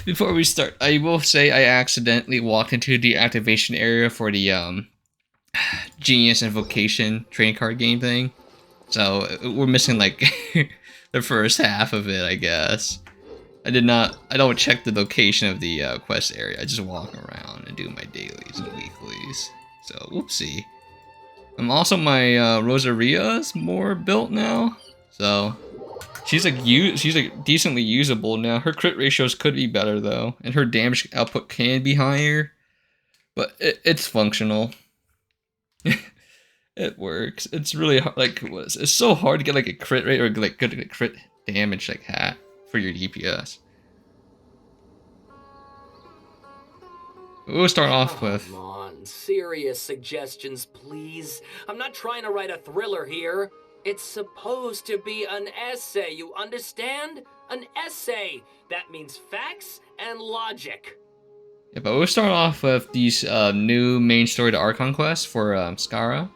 Before we start, I will say I accidentally walked into the activation area for the Genius Invocation trading card game thing. So we're missing like the first half of it, I guess. I don't check the location of the quest area. I just walk around and do my dailies and weeklies. So, whoopsie. Also, my Rosaria's more built now. So, she's like decently usable now. Her crit ratios could be better though, and her damage output can be higher, but it's functional. It works. It's really hard, it's so hard to get like a crit rate or like good crit damage like hat for your DPS. We'll start off with. Come on, serious suggestions, please. I'm not trying to write a thriller here. It's supposed to be an essay, you understand? An essay. That means facts and logic. Yeah, but we'll start off with these new main story to Archon quests for Skara.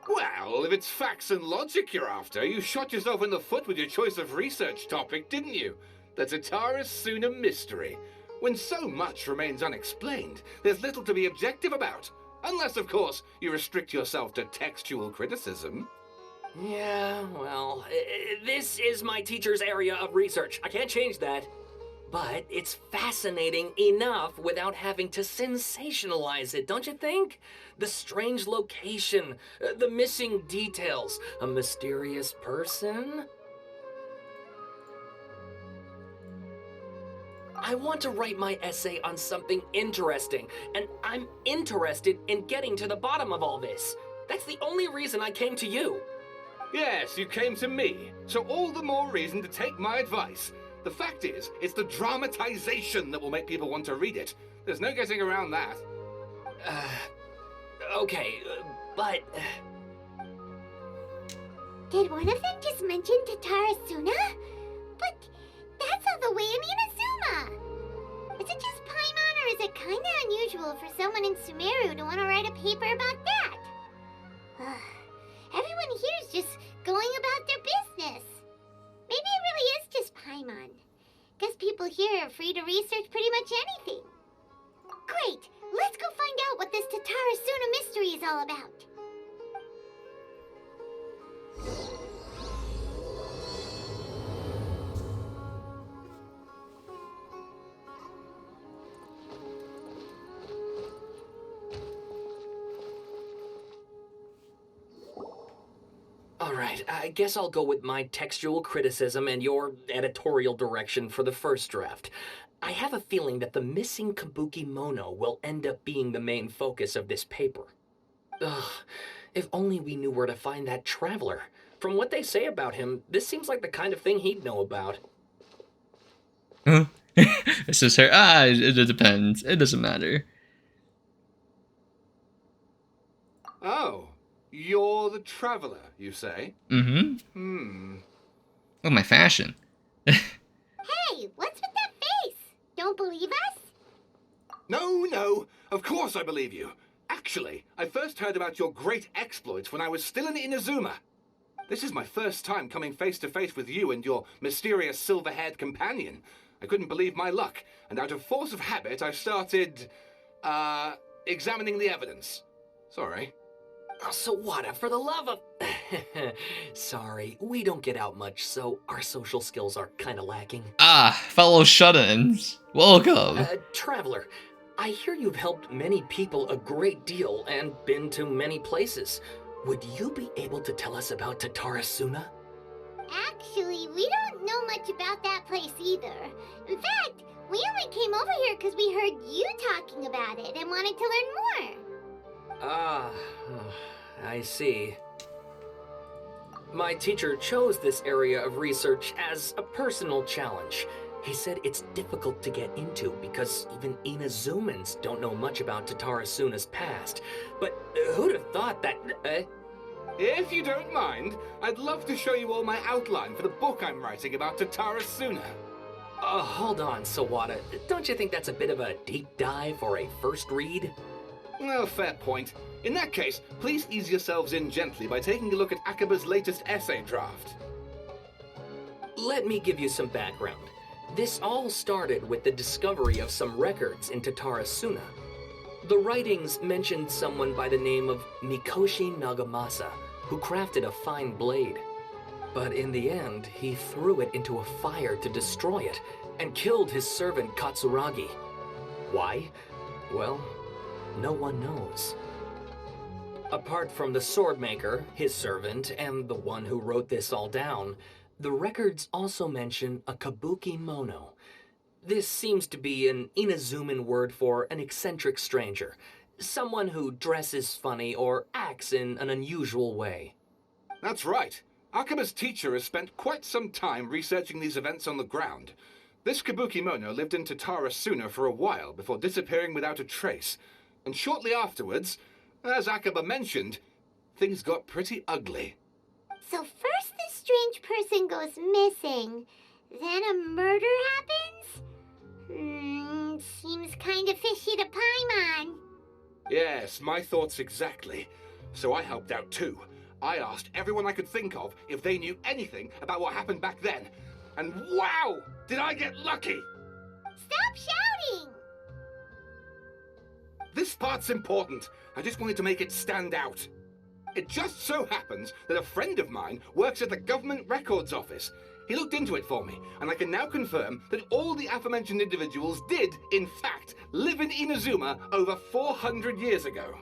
Well, if it's facts and logic you're after, you shot yourself in the foot with your choice of research topic, didn't you? The Tatarasuna mystery. When so much remains unexplained, there's little to be objective about. Unless, of course, you restrict yourself to textual criticism. Yeah, well, this is my teacher's area of research. I can't change that. But it's fascinating enough without having to sensationalize it, don't you think? The strange location, the missing details, a mysterious person. I want to write my essay on something interesting, and I'm interested in getting to the bottom of all this. That's the only reason I came to you. Yes, you came to me, so all the more reason to take my advice. The fact is, it's the dramatization that will make people want to read it. There's no getting around that. Okay, but... Did one of them just mention Tatarasuna? But that's all the way in Inazuma! Is it just Paimon, or is it kinda unusual for someone in Sumeru to want to write a paper about that? Everyone here's just going about their business. Maybe it really is just Paimon. Guess people here are free to research pretty much anything. Great! Let's go find out what this Tatarasuna mystery is all about. Alright, I guess I'll go with my textual criticism and your editorial direction for the first draft. I have a feeling that the missing Kabuki Mono will end up being the main focus of this paper. Ugh, if only we knew where to find that traveler. From what they say about him, this seems like the kind of thing he'd know about. Huh? It's just her. It depends. It doesn't matter. Oh. You're the traveler, you say? Mm-hmm. Oh, my fashion. Hey, what's with that face? Don't believe us? No. Of course I believe you. Actually, I first heard about your great exploits when I was still in Inazuma. This is my first time coming face to face with you and your mysterious silver-haired companion. I couldn't believe my luck, and out of force of habit, I started, examining the evidence. Sorry. Oh, Sawada, for the love of... Sorry, we don't get out much, so our social skills are kinda lacking. Fellow shut-ins. Welcome. Traveler, I hear you've helped many people a great deal and been to many places. Would you be able to tell us about Tatarasuna? Actually, we don't know much about that place either. In fact, we only came over here because we heard you talking about it and wanted to learn more. I see. My teacher chose this area of research as a personal challenge. He said it's difficult to get into because even Inazumans don't know much about Tatarasuna's past. But who'd have thought that... If you don't mind, I'd love to show you all my outline for the book I'm writing about Tatarasuna. Hold on, Sawada. Don't you think that's a bit of a deep dive or a first read? Well, fair point. In that case, please ease yourselves in gently by taking a look at Akaba's latest essay draft. Let me give you some background. This all started with the discovery of some records in Tatarasuna. The writings mentioned someone by the name of Mikoshi Nagamasa, who crafted a fine blade. But in the end, he threw it into a fire to destroy it, and killed his servant Katsuragi. Why? Well, no one knows. Apart from the swordmaker, his servant, and the one who wrote this all down, the records also mention a kabuki mono. This seems to be an Inazuman word for an eccentric stranger, someone who dresses funny or acts in an unusual way. That's right. Akaba's teacher has spent quite some time researching these events on the ground. This kabuki mono lived in Tatarasuna for a while before disappearing without a trace. And shortly afterwards, as Akaba mentioned, things got pretty ugly. So first this strange person goes missing, then a murder happens? Seems kinda fishy to Paimon. Yes, my thoughts exactly. So I helped out too. I asked everyone I could think of if they knew anything about what happened back then. And wow! Did I get lucky! Stop shouting! This part's important. I just wanted to make it stand out. It just so happens that a friend of mine works at the government records office. He looked into it for me, and I can now confirm that all the aforementioned individuals did, in fact, live in Inazuma over 400 years ago.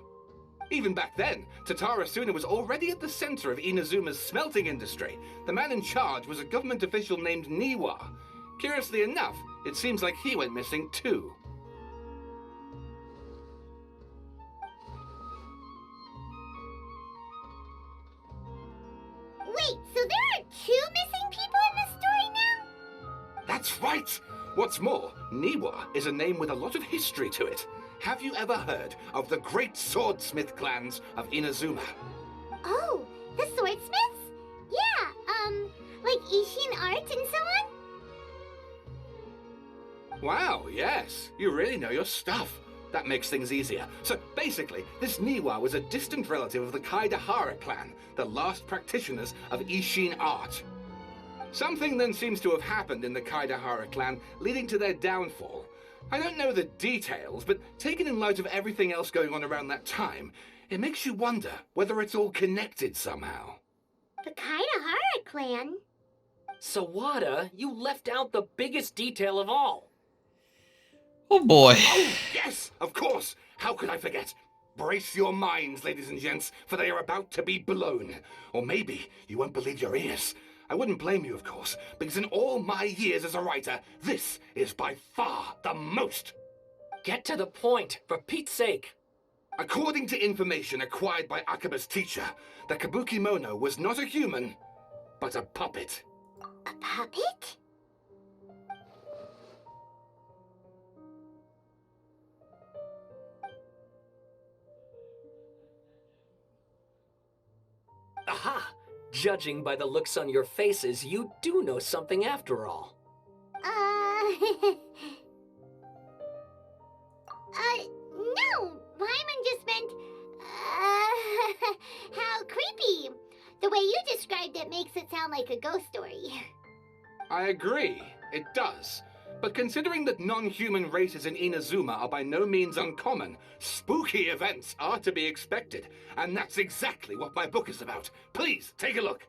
Even back then, Tatarasuna was already at the center of Inazuma's smelting industry. The man in charge was a government official named Niwa. Curiously enough, it seems like he went missing too. Wait, so there are 2 missing people in this story now? That's right! What's more, Niwa is a name with a lot of history to it. Have you ever heard of the great swordsmith clans of Inazuma? Oh, the swordsmiths? Yeah, like Ishin art and so on? Wow, yes. You really know your stuff. That makes things easier. So basically, this Niwa was a distant relative of the Kaidahara clan, the last practitioners of Ishin art. Something then seems to have happened in the Kaidahara clan, leading to their downfall. I don't know the details, but taken in light of everything else going on around that time, it makes you wonder whether it's all connected somehow. The Kaidahara clan? Sawada, you left out the biggest detail of all. Oh boy. Oh, yes, of course. How could I forget? Brace your minds, ladies and gents, for they are about to be blown. Or maybe you won't believe your ears. I wouldn't blame you, of course, because in all my years as a writer, this is by far the most. Get to the point, for Pete's sake. According to information acquired by Akaba's teacher, the kabuki mono was not a human, but a puppet. A puppet? Aha! Judging by the looks on your faces, you do know something after all. No! Paimon just meant, how creepy. The way you described it makes it sound like a ghost story. I agree, it does. But considering that non-human races in Inazuma are by no means uncommon, spooky events are to be expected. And that's exactly what my book is about. Please, take a look.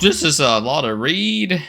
This is a lot to read.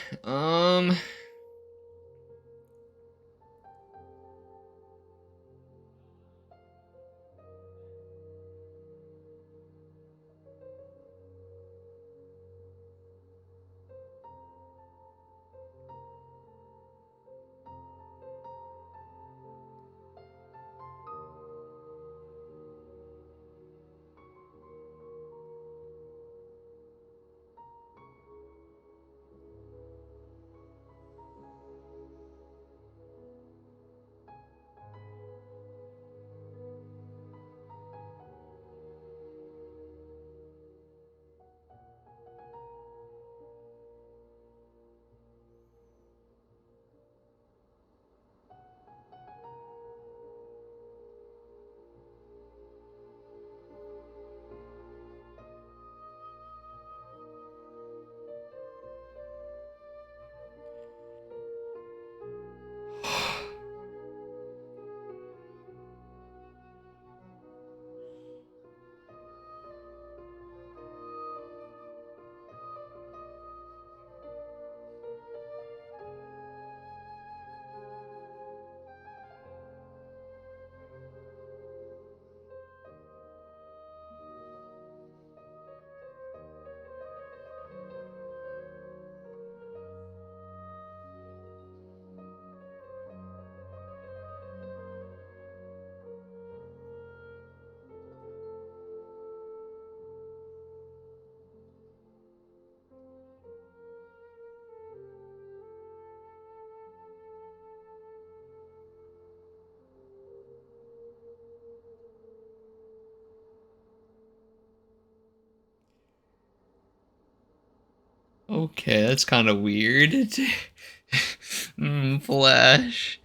Okay, that's kind of weird. Flash.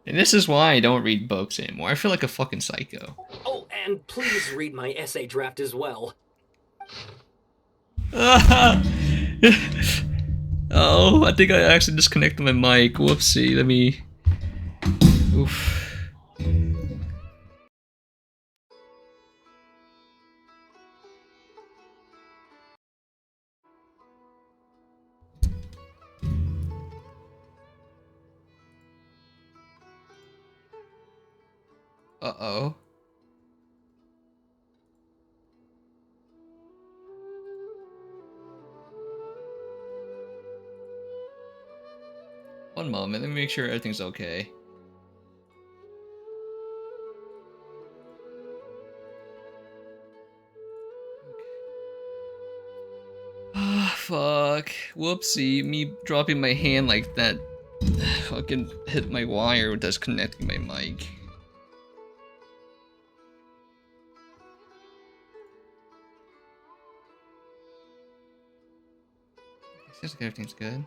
And this is why I don't read books anymore. I feel like a fucking psycho. Oh, and please read my essay draft as well. Oh, I think I actually disconnected my mic. Whoopsie. Let me. Oof. Uh-oh. One moment, let me make sure everything's okay. Ah, fuck. Whoopsie, me dropping my hand like that fucking hit my wire disconnecting my mic. Seems like everything's good.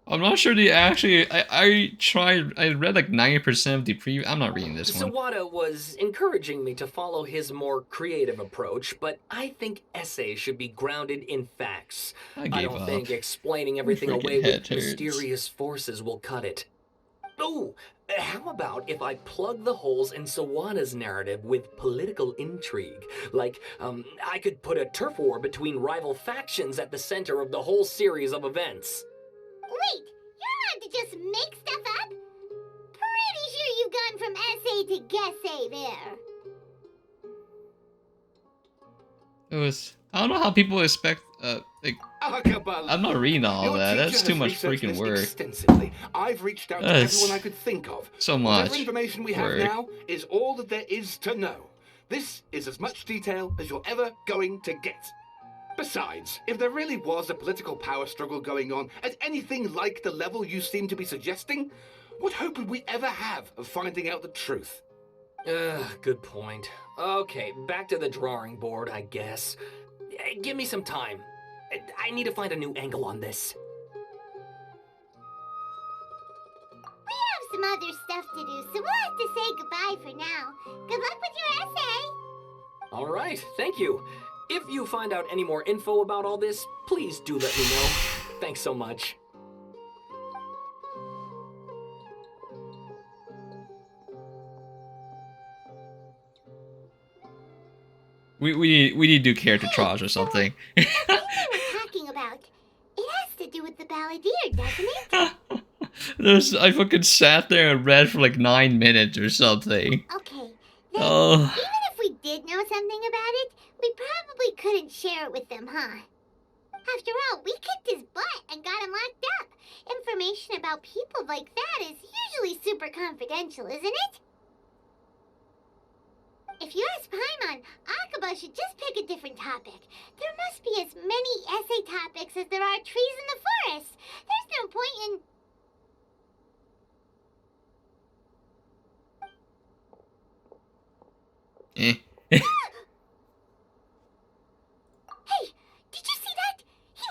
I'm not sure they actually. I tried. I read like 90% of the preview. I'm not reading this one. Sawada was encouraging me to follow his more creative approach, but I think essays should be grounded in facts. I don't think explaining everything away with mysterious forces will cut it. Oh, how about if I plug the holes in Sawada's narrative with political intrigue? Like, I could put a turf war between rival factions at the center of the whole series of events. Wait, you're allowed to just make stuff up? Pretty sure you've gone from essay to guessay there. It was. I don't know how people expect. Like. I'm not reading all that. That's too much freaking work. Extensively. I've reached out to everyone I could think of. So much. Whatever information we have now is all that there is to know. This is as much detail as you're ever going to get. Besides, if there really was a political power struggle going on at anything like the level you seem to be suggesting, what hope would we ever have of finding out the truth? Good point. Okay, back to the drawing board, I guess. Give me some time. I need to find a new angle on this. We have some other stuff to do, so we'll have to say goodbye for now. Good luck with your essay! All right, thank you. If you find out any more info about all this, please do let me know. Thanks so much. We need to do character trials or something. I think we're talking about. It has to do with the balladeer, doesn't it? I fucking sat there and read for like 9 minutes or something. Okay, then even if we did know something about it, we probably couldn't share it with them, huh? After all, we kicked his butt and got him locked up. Information about people like that is usually super confidential, isn't it? If you ask Paimon, Akaba should just pick a different topic. There must be as many essay topics as there are trees in the forest. There's no point in... Hey, did you see that? He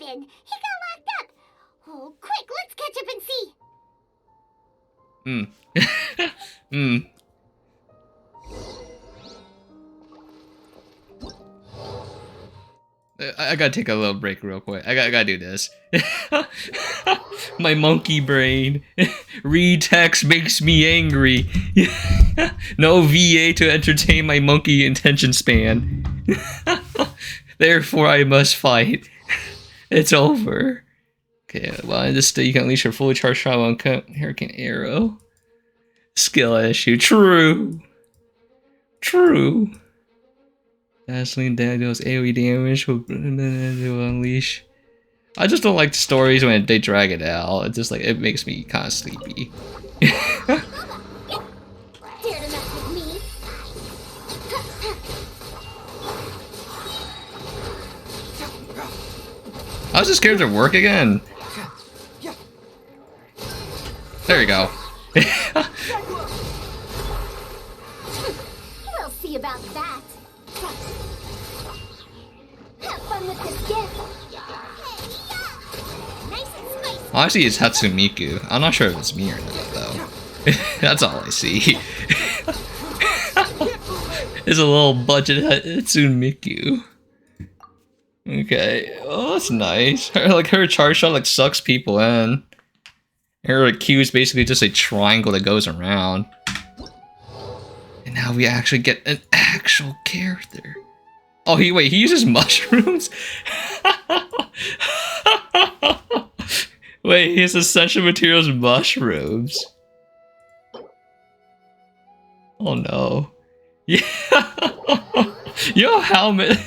happened? He got locked up. Oh, quick, let's catch up and see. I gotta take a little break real quick. I gotta do this. My monkey brain. Read text makes me angry. No VA to entertain my monkey attention span. Therefore, I must fight. It's over. Okay, well, in this state, you can unleash your fully charged shot on Hurricane Arrow. Skill issue. True. True. Dazzling deals AoE damage will unleash. I just don't like the stories when they drag it out. It's just like, it makes me kind of sleepy. Dare to mess with me? How's this character work again? There you go. We'll see about that. Have fun with this gift. Nice and spicy. Honestly, it's Hatsumiku. I'm not sure if it's me or not, though. That's all I see. It's a little budget Hatsumiku. Okay. Oh, that's nice. Her charge shot sucks people in. Her Q is basically just a triangle that goes around. And now we actually get an actual character. Oh, he uses mushrooms? Wait, his essential materials mushrooms. Oh no. Yeah. You know how many...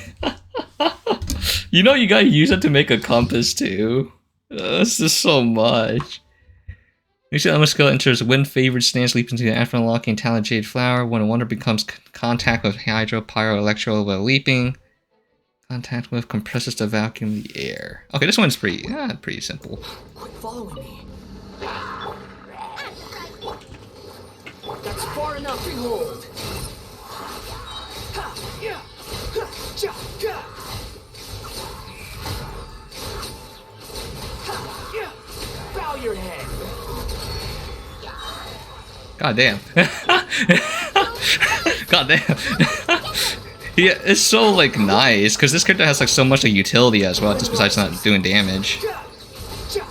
You know you gotta use it to make a compass too. This is so much. Next element skill enters wind favored stance leaps into the after unlocking talent jade flower. When a wonder becomes contact with hydro, pyro, electro while leaping. Contact with compresses to vacuum the air. Okay, this one's pretty simple. Quit following me. That's far enough, behold. Bow your head. God damn. God damn. Yeah, it's so nice because this character has so much utility as well, just besides not doing damage. You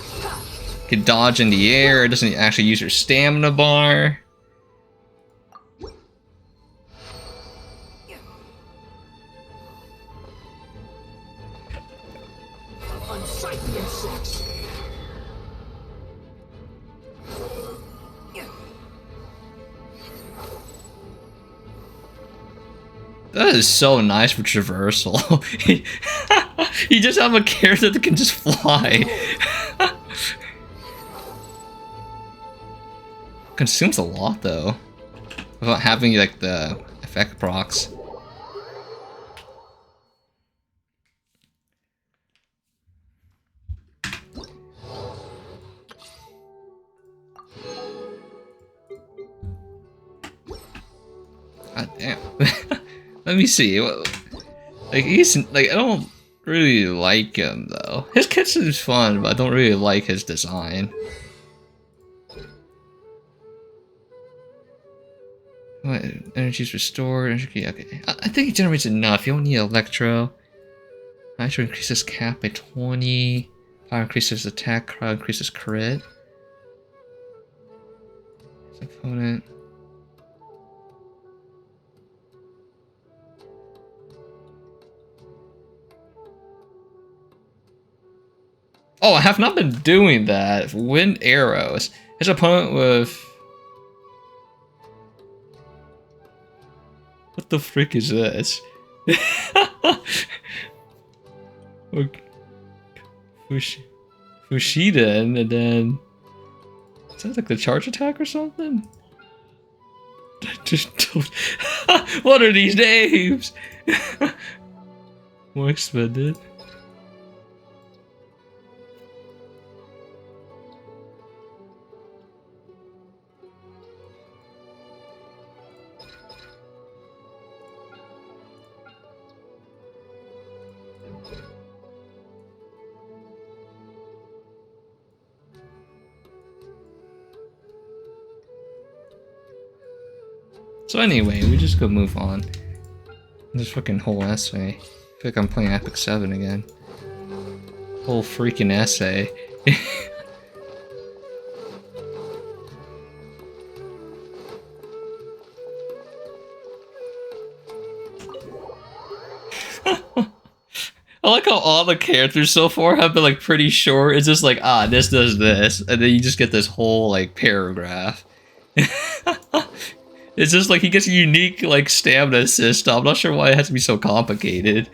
can dodge in the air, it doesn't actually use your stamina bar. Unsightly insects. That is so nice for traversal. You just have a character that can just fly. Consumes a lot though, without having the effect procs. God damn. Let me see. He's I don't really like him though. His kitchen is fun, but I don't really like his design. What? Energy's restored. Okay. I think he generates enough. You don't need electro. Nitro increases cap by 20. Power increases attack. Crowd increases crit. His opponent. Oh, I have not been doing that. Wind arrows. His opponent with... What the frick is this? Fushiden, and then... Is that the charge attack or something? I just don't... What are these names? More expended. So anyway, we just go move on. This fucking whole essay. I feel like I'm playing Epic 7 again. Whole freaking essay. I like how all the characters so far have been like pretty short. It's just like, this does this, and then you just get this whole like paragraph. It's just like he gets a unique like stamina system. I'm not sure why it has to be so complicated.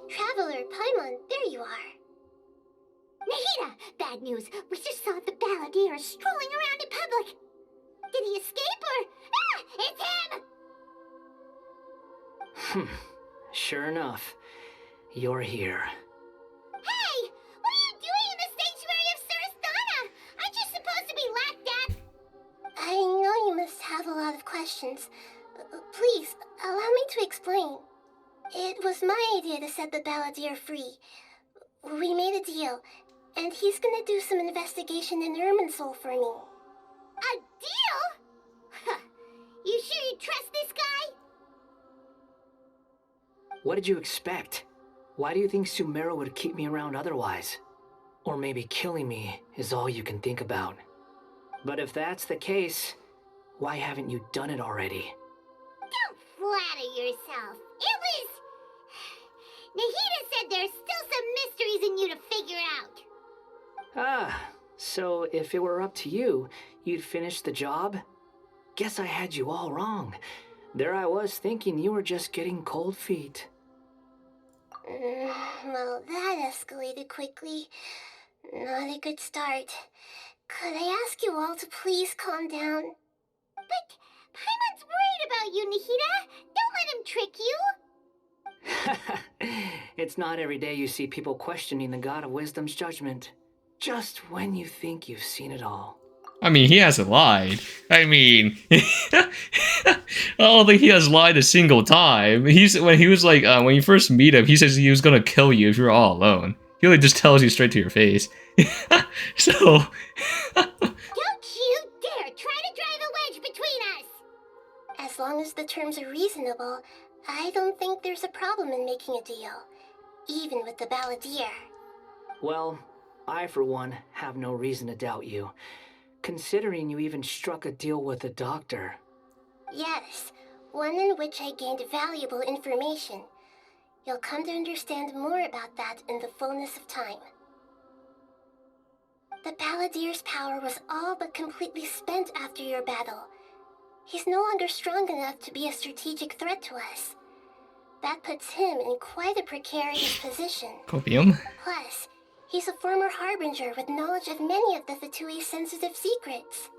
Traveler, Paimon, there you are. Nahida! Bad news. We just saw the balladeer strolling around in public. Did he escape or... Ah! It's him! Sure enough, you're here. Hey! What are you doing in the sanctuary of Surasthana? Aren't you supposed to be lacked at? I know you must have a lot of questions. Please, allow me to explain. It was my idea to set the balladeer free. We made a deal, and he's gonna do some investigation in Irminsul for me. A deal? You sure you trust this guy? What did you expect? Why do you think Sumeru would keep me around otherwise? Or maybe killing me is all you can think about. But if that's the case, why haven't you done it already? Don't flatter yourself. It was... Nahida said there's still some mysteries in you to figure out. Ah, so if it were up to you, you'd finish the job? Guess I had you all wrong. There I was thinking you were just getting cold feet. Well, that escalated quickly. Not a good start. Could I ask you all to please calm down? But Paimon's worried about you, Nahida. Don't let him trick you. It's not every day you see people questioning the God of Wisdom's judgment. Just when you think you've seen it all. I mean, he hasn't lied. I mean, I don't think he has lied a single time. When he was like, when you first meet him, he says he was gonna kill you if you're all alone. He only just tells you straight to your face. So. Don't you dare try to drive a wedge between us! As long as the terms are reasonable, I don't think there's a problem in making a deal. Even with the balladeer. Well, I for one have no reason to doubt you. Considering you even struck a deal with the doctor. Yes, one in which I gained valuable information. You'll come to understand more about that in the fullness of time. The balladeer's power was all but completely spent after your battle. He's no longer strong enough to be a strategic threat to us. That puts him in quite a precarious position. Copium. Plus, he's a former harbinger with knowledge of many of the Fatui's sensitive secrets.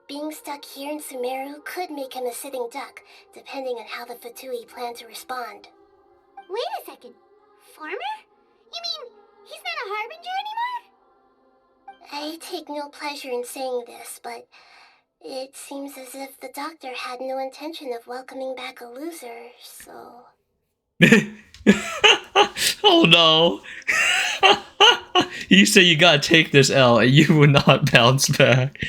Being stuck here in Sumeru could make him a sitting duck, depending on how the Fatui plan to respond. Wait a second. Former? You mean he's not a harbinger anymore? I take no pleasure in saying this, but it seems as if the doctor had no intention of welcoming back a loser, so... Oh no. You say you gotta take this L and you will not bounce back.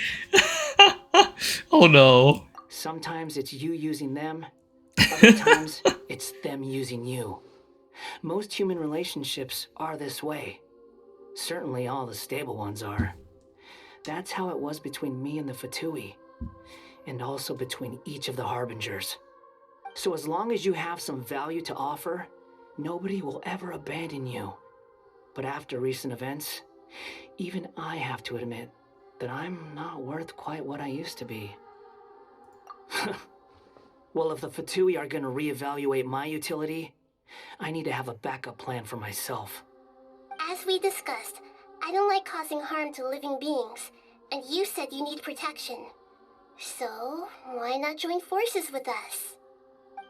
Oh no. Sometimes it's you using them, other times it's them using you. Most human relationships are this way. Certainly all the stable ones are. That's how it was between me and the Fatui, and also between each of the harbingers. So as long as you have some value to offer, nobody will ever abandon you. But after recent events, even I have to admit that I'm not worth quite what I used to be. Well, if the Fatui are gonna reevaluate my utility, I need to have a backup plan for myself. As we discussed, I don't like causing harm to living beings, and you said you need protection. So, why not join forces with us?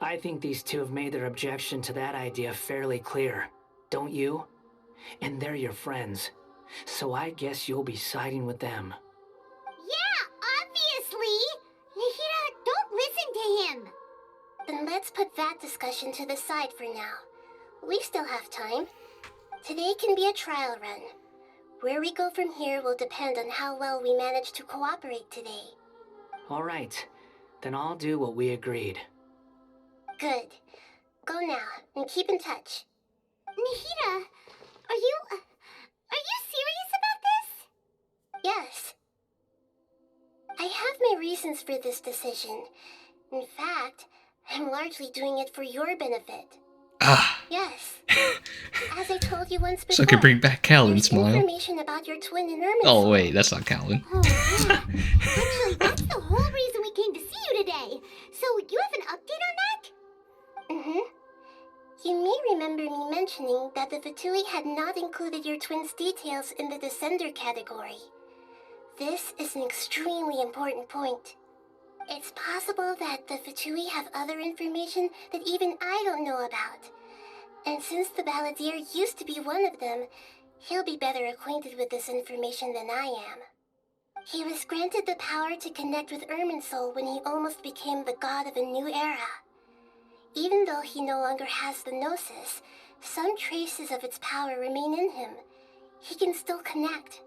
I think these two have made their objection to that idea fairly clear, don't you? And they're your friends, so I guess you'll be siding with them. Yeah, obviously! Nahida, don't listen to him! Then let's put that discussion to the side for now. We still have time. Today can be a trial run. Where we go from here will depend on how well we manage to cooperate today. All right, then I'll do what we agreed. Good. Go now, and keep in touch. Nahida, are you serious about this? Yes. I have my reasons for this decision. In fact, I'm largely doing it for your benefit. Ah. Yes. As I told you once before, So I can bring back Callan there's smile. information about your twin in Irmin's Oh soul. wait, that's not Callan. Oh, yeah. Actually, that's the whole reason we came to see you today. So, you have an update on that? Mm-hmm. You may remember me mentioning that the Fatui had not included your twin's details in the Descender category. This is an extremely important point. It's possible that the Fatui have other information that even I don't know about. And since the Balladeer used to be one of them, he'll be better acquainted with this information than I am. He was granted the power to connect with Irminsul when he almost became the god of a new era. Even though he no longer has the Gnosis, some traces of its power remain in him. He can still connect.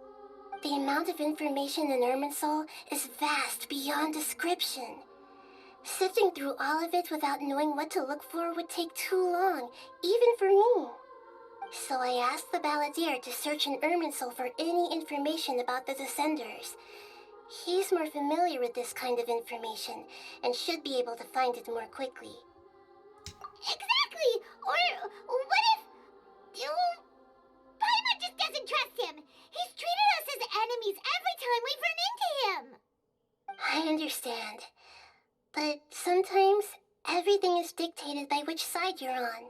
The amount of information in Irminsul is vast beyond description. Sifting through all of it without knowing what to look for would take too long, even for me. So I asked the Balladeer to search in Irminsul for any information about the Descenders. He's more familiar with this kind of information, and should be able to find it more quickly. Exactly! Or what if... Paimon just doesn't trust him! He's treated us as enemies every time we've run into him! I understand. But sometimes, everything is dictated by which side you're on.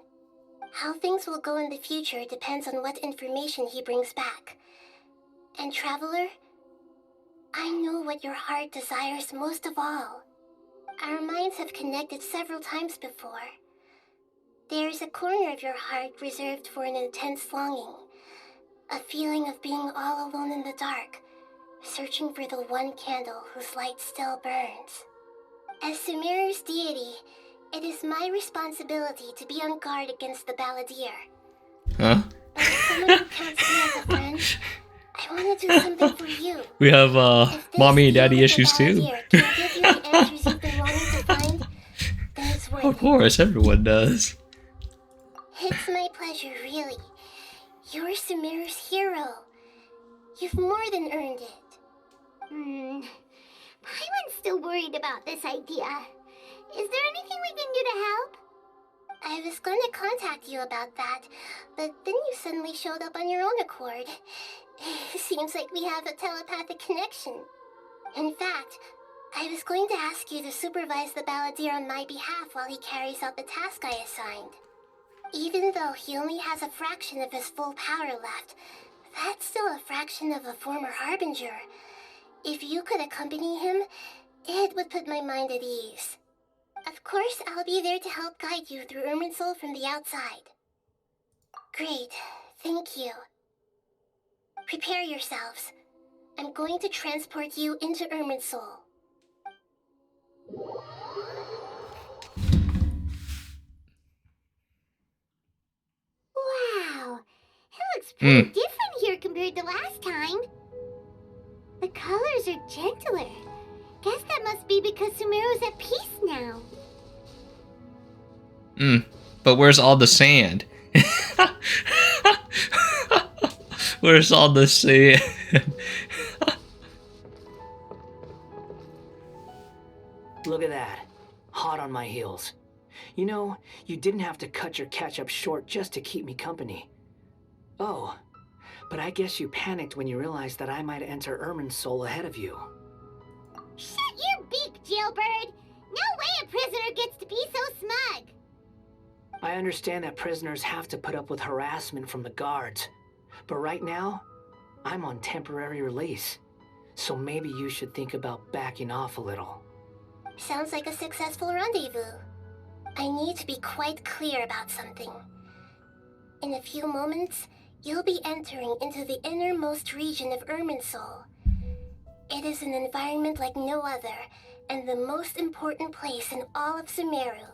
How things will go in the future depends on what information he brings back. And Traveler, I know what your heart desires most of all. Our minds have connected several times before. There is a corner of your heart reserved for an intense longing. A feeling of being all alone in the dark, searching for the one candle whose light still burns. As Sumeru's deity, it is my responsibility to be on guard against the Balladeer. Huh? But as someone who counts me as a friend, I want to do something for you. We have If this mommy and daddy deal with the issues too. Balladeer can give you the answers you've been wanting to find, then it's worth Of it. course, everyone does. It's my pleasure, really. You're Sumeru's hero. You've more than earned it. Paimon's still worried about this idea. Is there anything we can do to help? I was going to contact you about that, but then you suddenly showed up on your own accord. Seems like we have a telepathic connection. In fact, I was going to ask you to supervise the Balladeer on my behalf while he carries out the task I assigned. Even though he only has a fraction of his full power left, that's still a fraction of a former Harbinger. If you could accompany him, it would put my mind at ease. Of course, I'll be there to help guide you through Irminsul from the outside. Great, thank you. Prepare yourselves. I'm going to transport you into Irminsul. Wow, it looks pretty different here compared to last time. The colors are gentler. Guess that must be because Sumeru's at peace now. But where's all the sand? Where's all the sand? Look at that. Hot on my heels. You know, you didn't have to cut your catch-up short just to keep me company. Oh, but I guess you panicked when you realized that I might enter Irminsul ahead of you. Shut your beak, jailbird! No way a prisoner gets to be so smug! I understand that prisoners have to put up with harassment from the guards, but right now, I'm on temporary release, so maybe you should think about backing off a little. Sounds like a successful rendezvous. I need to be quite clear about something. In a few moments, you'll be entering into the innermost region of Irminsul. It is an environment like no other, and the most important place in all of Sumeru.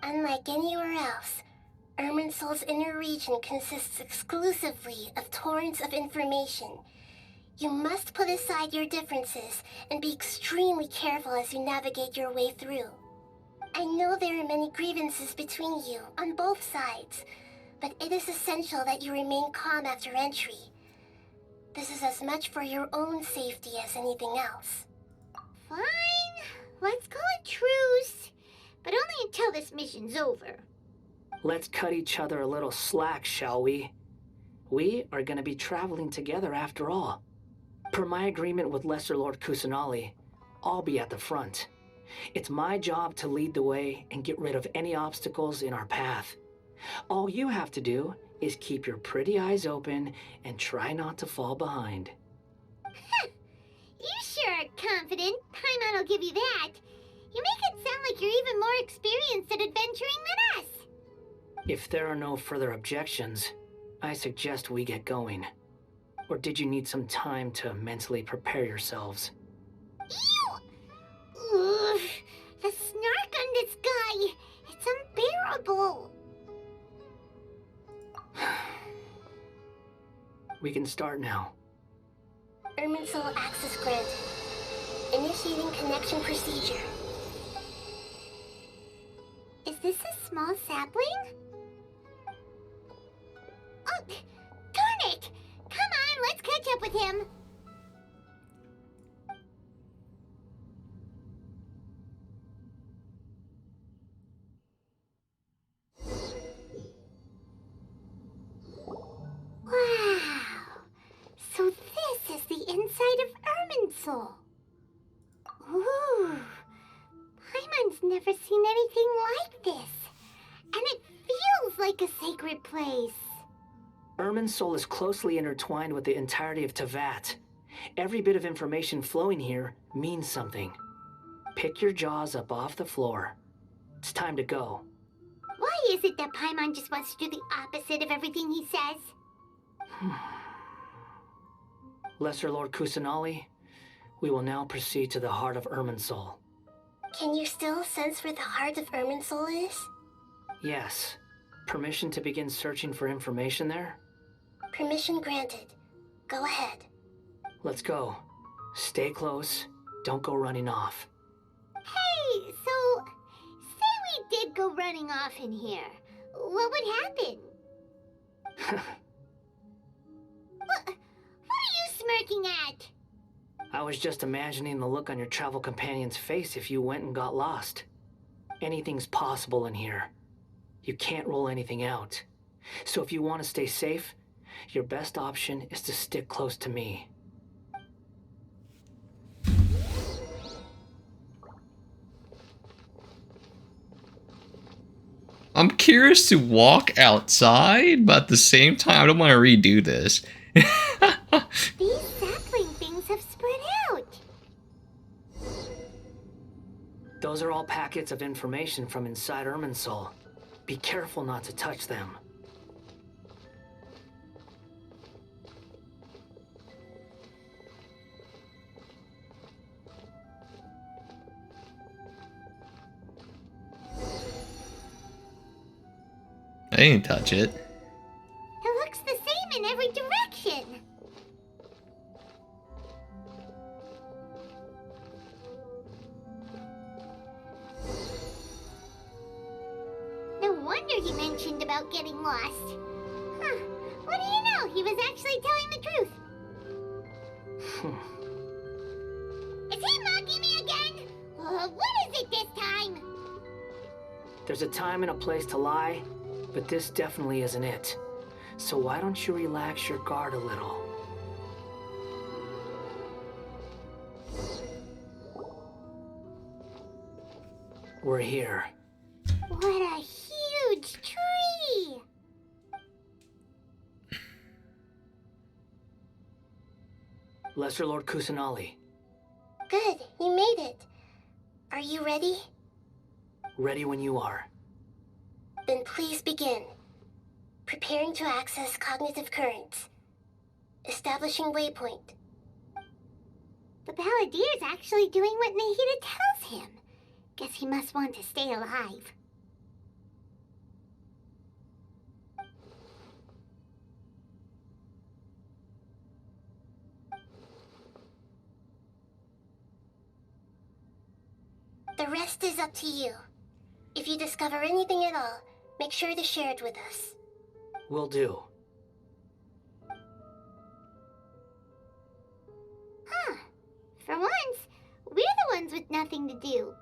Unlike anywhere else, Irminsul's inner region consists exclusively of torrents of information. You must put aside your differences and be extremely careful as you navigate your way through. I know there are many grievances between you on both sides, but it is essential that you remain calm after entry. This is as much for your own safety as anything else. Fine. Let's call it truce. But only until this mission's over. Let's cut each other a little slack, shall we? We are going to be traveling together after all. Per my agreement with Lesser Lord Kusanali, I'll be at the front. It's my job to lead the way and get rid of any obstacles in our path. All you have to do is keep your pretty eyes open and try not to fall behind. You sure are confident. Paimon will give you that. You make it sound like you're even more experienced at adventuring than us. If there are no further objections, I suggest we get going. Or did you need some time to mentally prepare yourselves? Ew! Ugh, the snark on this guy. It's unbearable. We can start now. Irminsul access granted. Initiating connection procedure. Is this a small sapling? Oh, darn it! Come on, let's catch up with him. Wow! So this is the inside of Irminsul. Ooh! Paimon's never seen anything like this. And it feels like a sacred place. Irminsul is closely intertwined with the entirety of Teyvat. Every bit of information flowing here means something. Pick your jaws up off the floor. It's time to go. Why is it that Paimon just wants to do the opposite of everything he says? Lesser Lord Kusanali, we will now proceed to the heart of Irminsul. Can you still sense where the heart of Irminsul is? Yes. Permission to begin searching for information there? Permission granted. Go ahead. Let's go. Stay close. Don't go running off. Hey, so, say we did go running off in here. What would happen? What are you smirking at? I was just imagining the look on your travel companion's face if you went and got lost. Anything's possible in here. You can't rule anything out. So if you want to stay safe, your best option is to stick close to me. I'm curious to walk outside, but at the same time, I don't want to redo this. These sapling things have spread out. Those are all packets of information from inside Irminsul. Be careful not to touch them. I didn't touch it. It looks the same in every direction. No wonder he mentioned about getting lost. Huh. What do you know? He was actually telling the truth. Is he mocking me again? What is it this time? There's a time and a place to lie, but this definitely isn't it. So why don't you relax your guard a little? We're here. What a huge tree! Lesser Lord Kusanali, Good, you made it. Are you ready? ready when you are. Then please begin. Preparing to access cognitive currents. Establishing waypoint. The Balladeer's actually doing what Nahida tells him. Guess he must want to stay alive. The rest is up to you. If you discover anything at all, make sure to share it with us. Will do. Huh. For once, we're the ones with nothing to do.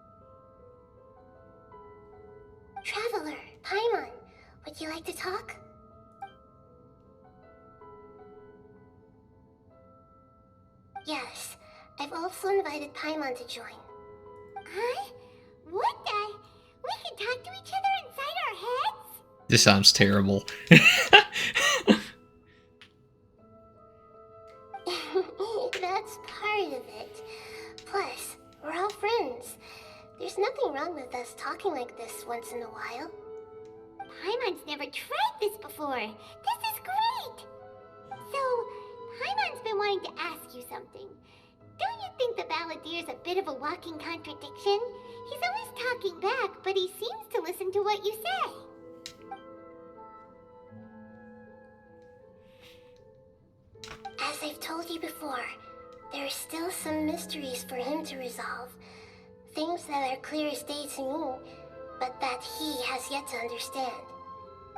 Traveler, Paimon, would you like to talk? Yes, I've also invited Paimon to join. Huh? What the? We can talk to each other inside our heads? This sounds terrible. That's part of it. Plus, we're all friends. There's nothing wrong with us talking like this once in a while. Paimon's never tried this before. This is great! So, Paimon's been wanting to ask you something. Don't you think the Balladeer's a bit of a walking contradiction? He's always talking back, but he seems to listen to what you say. As I've told you before, there are still some mysteries for him to resolve. Things that are clear as day to me, but that he has yet to understand.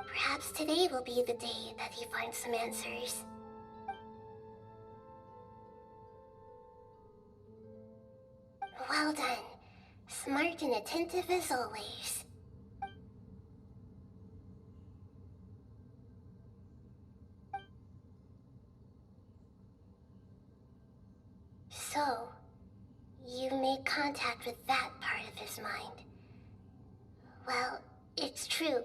Perhaps today will be the day that he finds some answers. Well done. Smart and attentive as always. So, you made contact with that part of his mind. Well, it's true.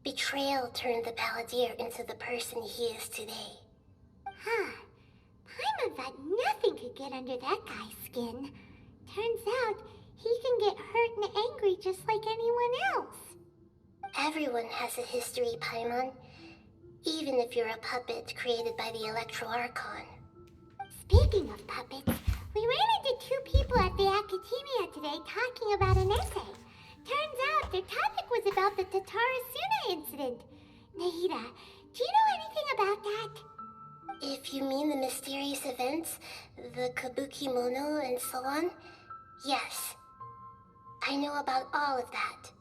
Betrayal turned the Balladeer into the person he is today. Huh. Paimon thought nothing could get under that guy's skin. Turns out, he can get hurt and angry just like anyone else. Everyone has a history, Paimon. Even if you're a puppet created by the Electro Archon. Speaking of puppets, we ran into two people at the Academia today talking about an essay. Turns out their topic was about the Tatarasuna incident. Nahida, do you know anything about that? If you mean the mysterious events, the Kabuki Mono and so on, yes. I know about all of that.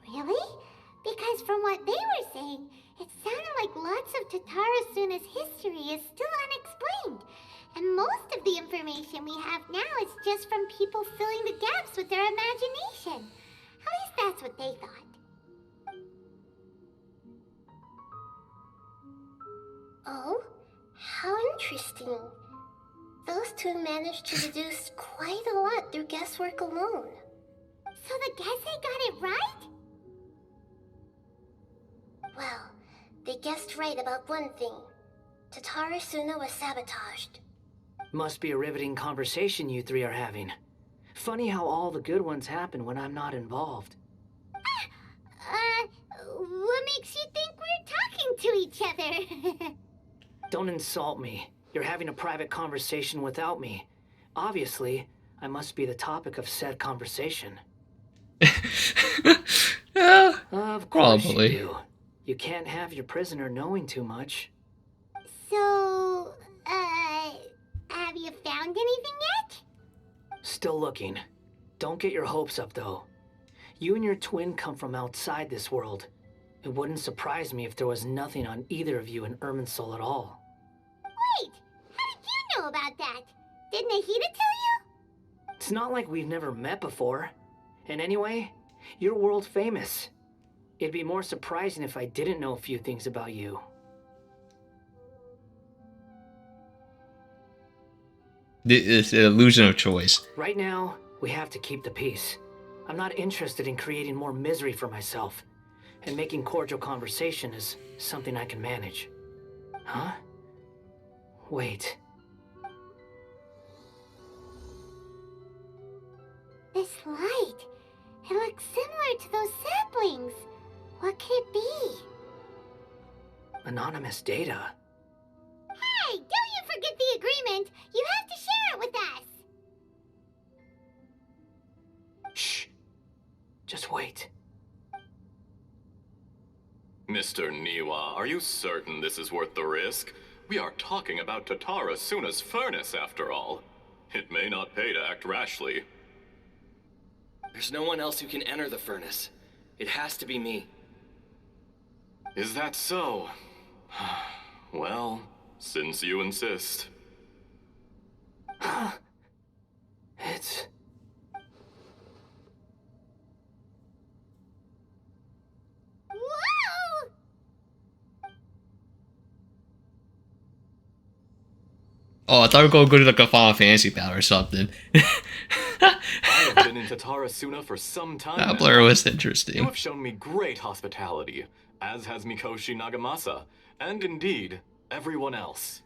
Really? Because from what they were saying, it sounded like lots of Tatarasuna's history is still unexplained. And most of the information we have now is just from people filling the gaps with their imagination. At least that's what they thought. Oh? How interesting. Those two managed to deduce quite a lot through guesswork alone. So the Gese got it right? Well, they guessed right about one thing. Tatarasuna was sabotaged. Must be a riveting conversation you three are having. Funny how all the good ones happen when I'm not involved. What makes you think we're talking to each other? Don't insult me. You're having a private conversation without me. Obviously, I must be the topic of said conversation. Yeah, Of course probably. you do. You can't have your prisoner knowing too much. So, have you found anything yet? Still looking. Don't get your hopes up, though. You and your twin come from outside this world. It wouldn't surprise me if there was nothing on either of you in Irminsul at all. Wait, how did you know about that? Did Nahida tell you? It's not like we've never met before. And anyway, you're world famous. It'd be more surprising if I didn't know a few things about you. It's the illusion of choice. Right now, we have to keep the peace. I'm not interested in creating more misery for myself. And making cordial conversation is something I can manage. Huh? Wait. This light. It looks similar to those saplings. What could it be? Anonymous data. Hey, don't you forget the agreement. You have to share it with us. Shh. Just wait. Mr. Niwa, are you certain this is worth the risk? We are talking about Tatarasuna's furnace, after all. It may not pay to act rashly. There's no one else who can enter the furnace. It has to be me. Is that so? Well, since you insist. It's... Whoa! Oh, I thought we were going to go to like a Final Fantasy battle or something. I have been in Tatarasuna for some time That now. blur was You interesting. have shown me great hospitality, as has Mikoshi Nagamasa, and indeed, everyone else.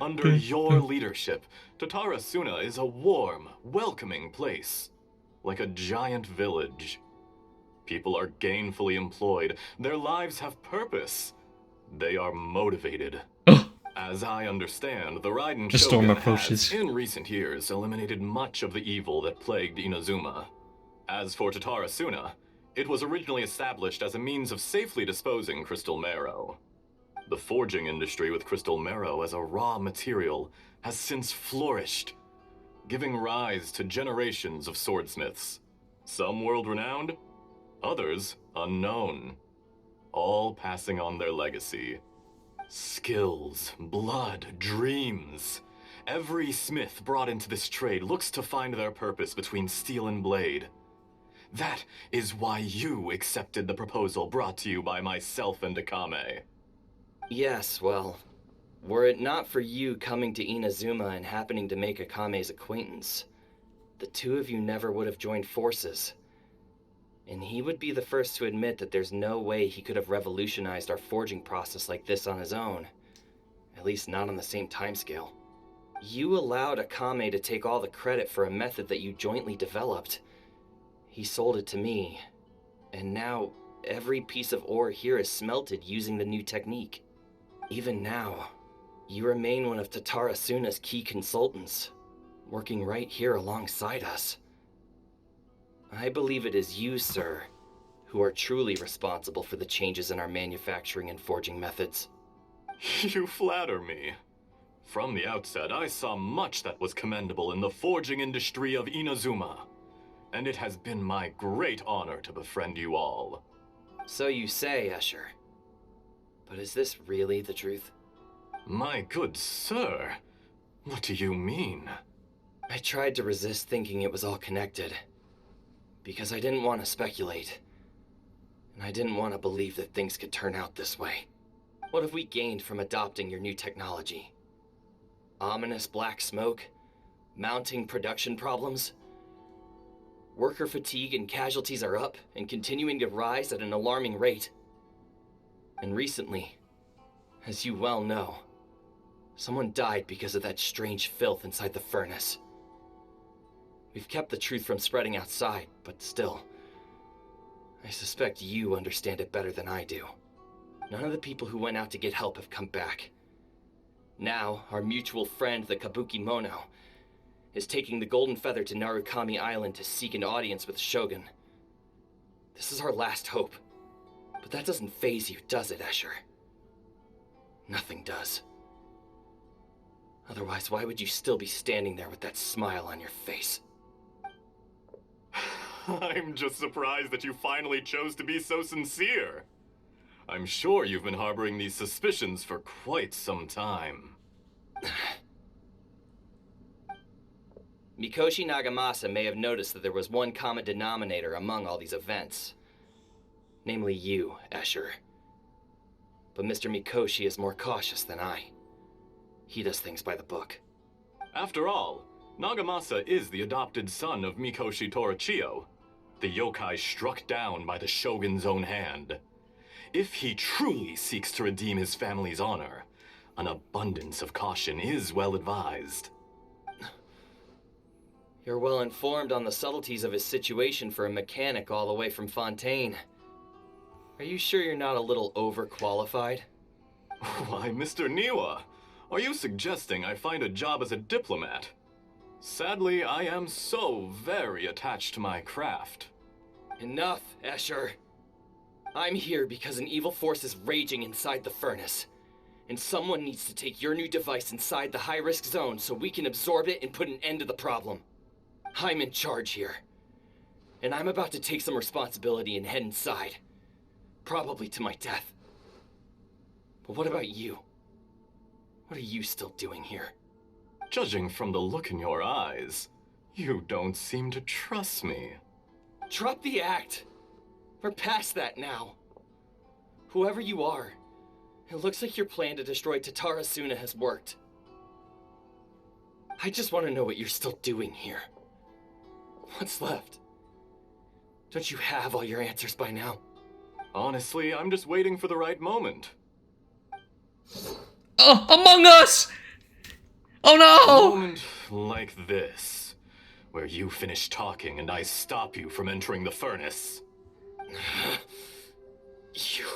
Under your leadership, Tatarasuna is a warm, welcoming place. Like a giant village. People are gainfully employed. Their lives have purpose. They are motivated. Oh, As I understand, the Raiden The storm Shogun approaches. has, in recent years, eliminated much of the evil that plagued Inazuma. As for Tatarasuna, it was originally established as a means of safely disposing crystal marrow. The forging industry with crystal marrow as a raw material has since flourished, giving rise to generations of swordsmiths. Some world-renowned, others unknown, all passing on their legacy. Skills, blood, dreams. Every smith brought into this trade looks to find their purpose between steel and blade. That is why you accepted the proposal brought to you by myself and Akame. Yes, well, were it not for you coming to Inazuma and happening to make Akame's acquaintance, the two of you never would have joined forces. And he would be the first to admit that there's no way he could have revolutionized our forging process like this on his own. At least not on the same timescale. You allowed Akame to take all the credit for a method that you jointly developed. He sold it to me, and now every piece of ore here is smelted using the new technique. Even now, you remain one of Tatarasuna's key consultants, working right here alongside us. I believe it is you, sir, who are truly responsible for the changes in our manufacturing and forging methods. You flatter me. From the outset, I saw much that was commendable in the forging industry of Inazuma, and it has been my great honor to befriend you all. So you say, Escher. But is this really the truth? My good sir, what do you mean? I tried to resist thinking it was all connected, because I didn't want to speculate, and I didn't want to believe that things could turn out this way. What have we gained from adopting your new technology? Ominous black smoke? Mounting production problems? Worker fatigue and casualties are up and continuing to rise at an alarming rate. And recently, as you well know, someone died because of that strange filth inside the furnace. We've kept the truth from spreading outside, but still, I suspect you understand it better than I do. None of the people who went out to get help have come back. Now, our mutual friend, the Kabuki Mono, is taking the Golden Feather to Narukami Island to seek an audience with the Shogun. This is our last hope. But that doesn't faze you, does it, Escher? Nothing does. Otherwise, why would you still be standing there with that smile on your face? I'm just surprised that you finally chose to be so sincere. I'm sure you've been harboring these suspicions for quite some time. Mikoshi Nagamasa may have noticed that there was one common denominator among all these events. Namely you, Escher. But Mr. Mikoshi is more cautious than I. He does things by the book. After all, Nagamasa is the adopted son of Mikoshi Torachiyo, the yokai struck down by the Shogun's own hand. If he truly seeks to redeem his family's honor, an abundance of caution is well advised. You're well informed on the subtleties of his situation for a mechanic all the way from Fontaine. Are you sure you're not a little overqualified? Why, Mr. Niwa, are you suggesting I find a job as a diplomat? Sadly, I am so very attached to my craft. Enough, Escher. I'm here because an evil force is raging inside the furnace. And someone needs to take your new device inside the high-risk zone so we can absorb it and put an end to the problem. I'm in charge here. and I'm about to take some responsibility and head inside. Probably to my death. But what about you? What are you still doing here? Judging from the look in your eyes, you don't seem to trust me. Drop the act. We're past that now. Whoever you are, it looks like your plan to destroy Tatara Suna has worked. I just want to know what you're still doing here. What's left? Don't you have all your answers by now? Honestly, I'm just waiting for the right moment. Oh, Among Us! Oh A no! moment like this, where you finish talking and I stop you from entering the furnace. You...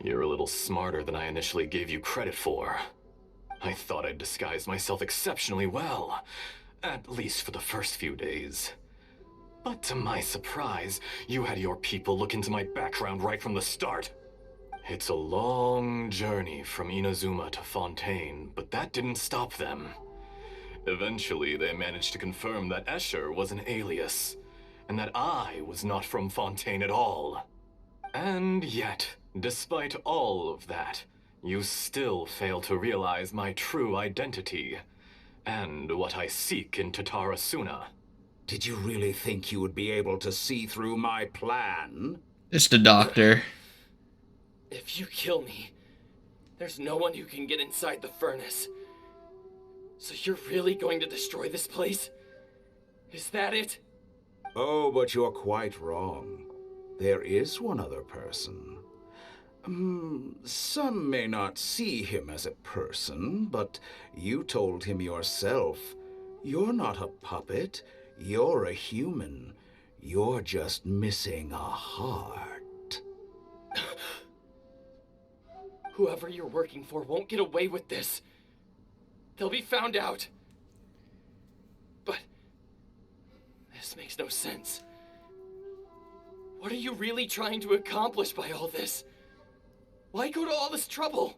You're a little smarter than I initially gave you credit for. I thought I'd disguised myself exceptionally well, at least for the first few days. But to my surprise, you had your people look into my background right from the start. It's a long journey from Inazuma to Fontaine, but that didn't stop them. Eventually, they managed to confirm that Escher was an alias, and that I was not from Fontaine at all. And yet, despite all of that, you still fail to realize my true identity, and what I seek in Tatara Suna. Did you really think you would be able to see through my plan? It's the doctor. If you kill me, there's no one who can get inside the furnace. So you're really going to destroy this place? Is that it? Oh, but you're quite wrong. There is one other person. Some may not see him as a person, but you told him yourself. You're not a puppet. You're a human. You're just missing a heart. Whoever you're working for won't get away with this. They'll be found out. But this makes no sense. What are you really trying to accomplish by all this? Why go to all this trouble?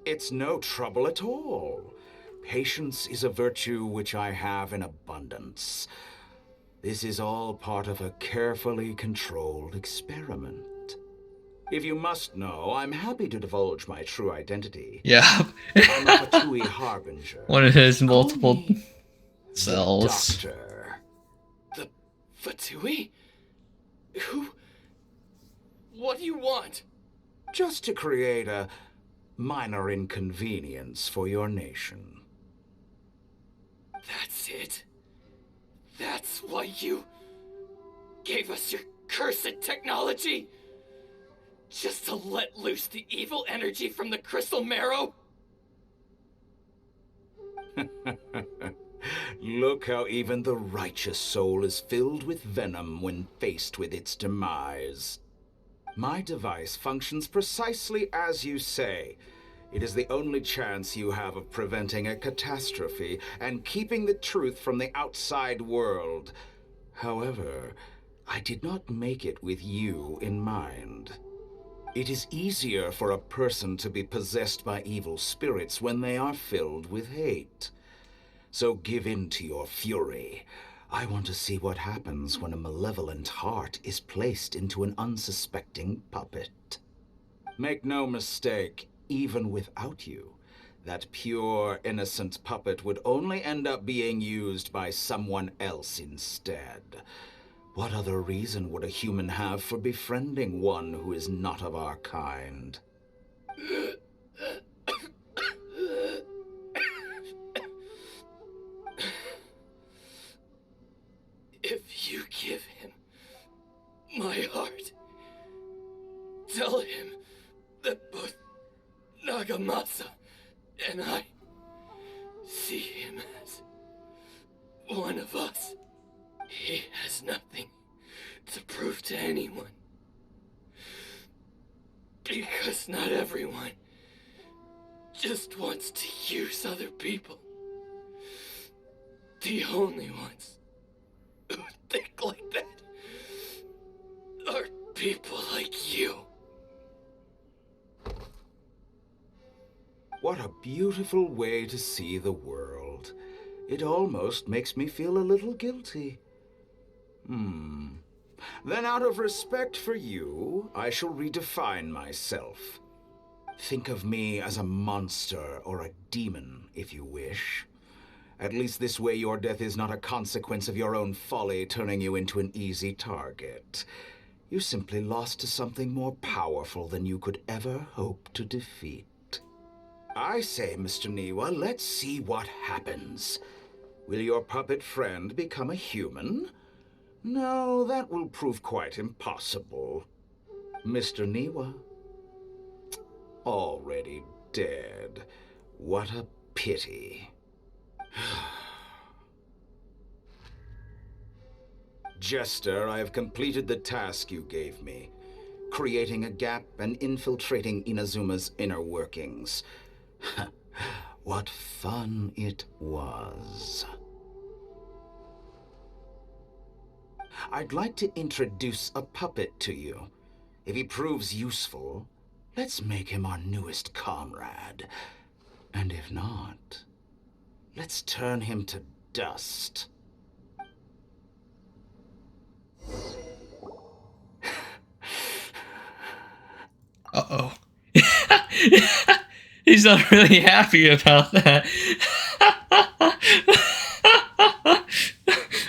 It's no trouble at all. Patience is a virtue which I have in abundance. This is all part of a carefully controlled experiment. If you must know, I'm happy to divulge my true identity. Yeah. I'm a Fatui Harbinger. One of his Call multiple me cells. the Doctor. The Fatui? Who? What do you want? Just to create a minor inconvenience for your nation. That's it? That's why you gave us your cursed technology? Just to let loose the evil energy from the crystal marrow? Look how even the righteous soul is filled with venom when faced with its demise. My device functions precisely as you say. It is the only chance you have of preventing a catastrophe and keeping the truth from the outside world. However, I did not make it with you in mind. It is easier for a person to be possessed by evil spirits when they are filled with hate. So give in to your fury. I want to see what happens when a malevolent heart is placed into an unsuspecting puppet. Make no mistake, even without you, that pure, innocent puppet would only end up being used by someone else instead. What other reason would a human have for befriending one who is not of our kind? If you give him my heart, tell him that both Nagamasa and I see him as one of us. He has nothing to prove to anyone. Because not everyone just wants to use other people. The only ones who think like that are people like you. What a beautiful way to see the world. It almost makes me feel a little guilty. Then out of respect for you, I shall redefine myself. Think of me as a monster or a demon, if you wish. At least this way your death is not a consequence of your own folly turning you into an easy target. You simply lost to something more powerful than you could ever hope to defeat. I say, Mr. Niwa, let's see what happens. Will your puppet friend become a human? No, that will prove quite impossible. Mr. Niwa? Already dead. What a pity. Jester, I have completed the task you gave me, creating a gap and infiltrating Inazuma's inner workings. What fun it was. I'd like to introduce a puppet to you. If he proves useful, let's make him our newest comrade. And if not, let's turn him to dust. Uh-oh. He's not really happy about that.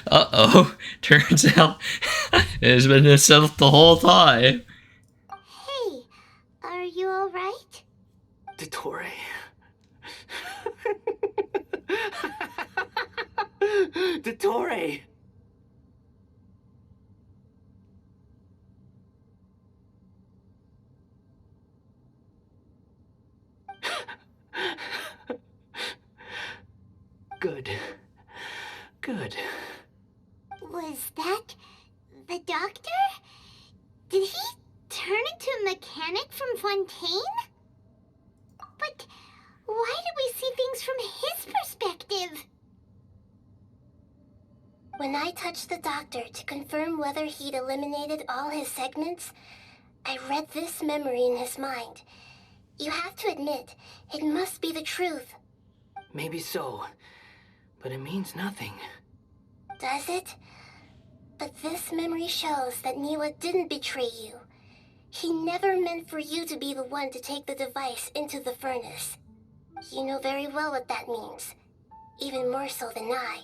Uh-oh. Turns out it's been himself the whole time. Hey, are you alright? Dottore. Dottore! Good. Good. Was that the doctor? Did he turn into a mechanic from Fontaine? But why did we see things from his perspective? When I touched the doctor to confirm whether he'd eliminated all his segments, I read this memory in his mind. You have to admit, it must be the truth. Maybe so, but it means nothing. Does it? But this memory shows that Niwa didn't betray you. He never meant for you to be the one to take the device into the furnace. You know very well what that means. Even more so than I.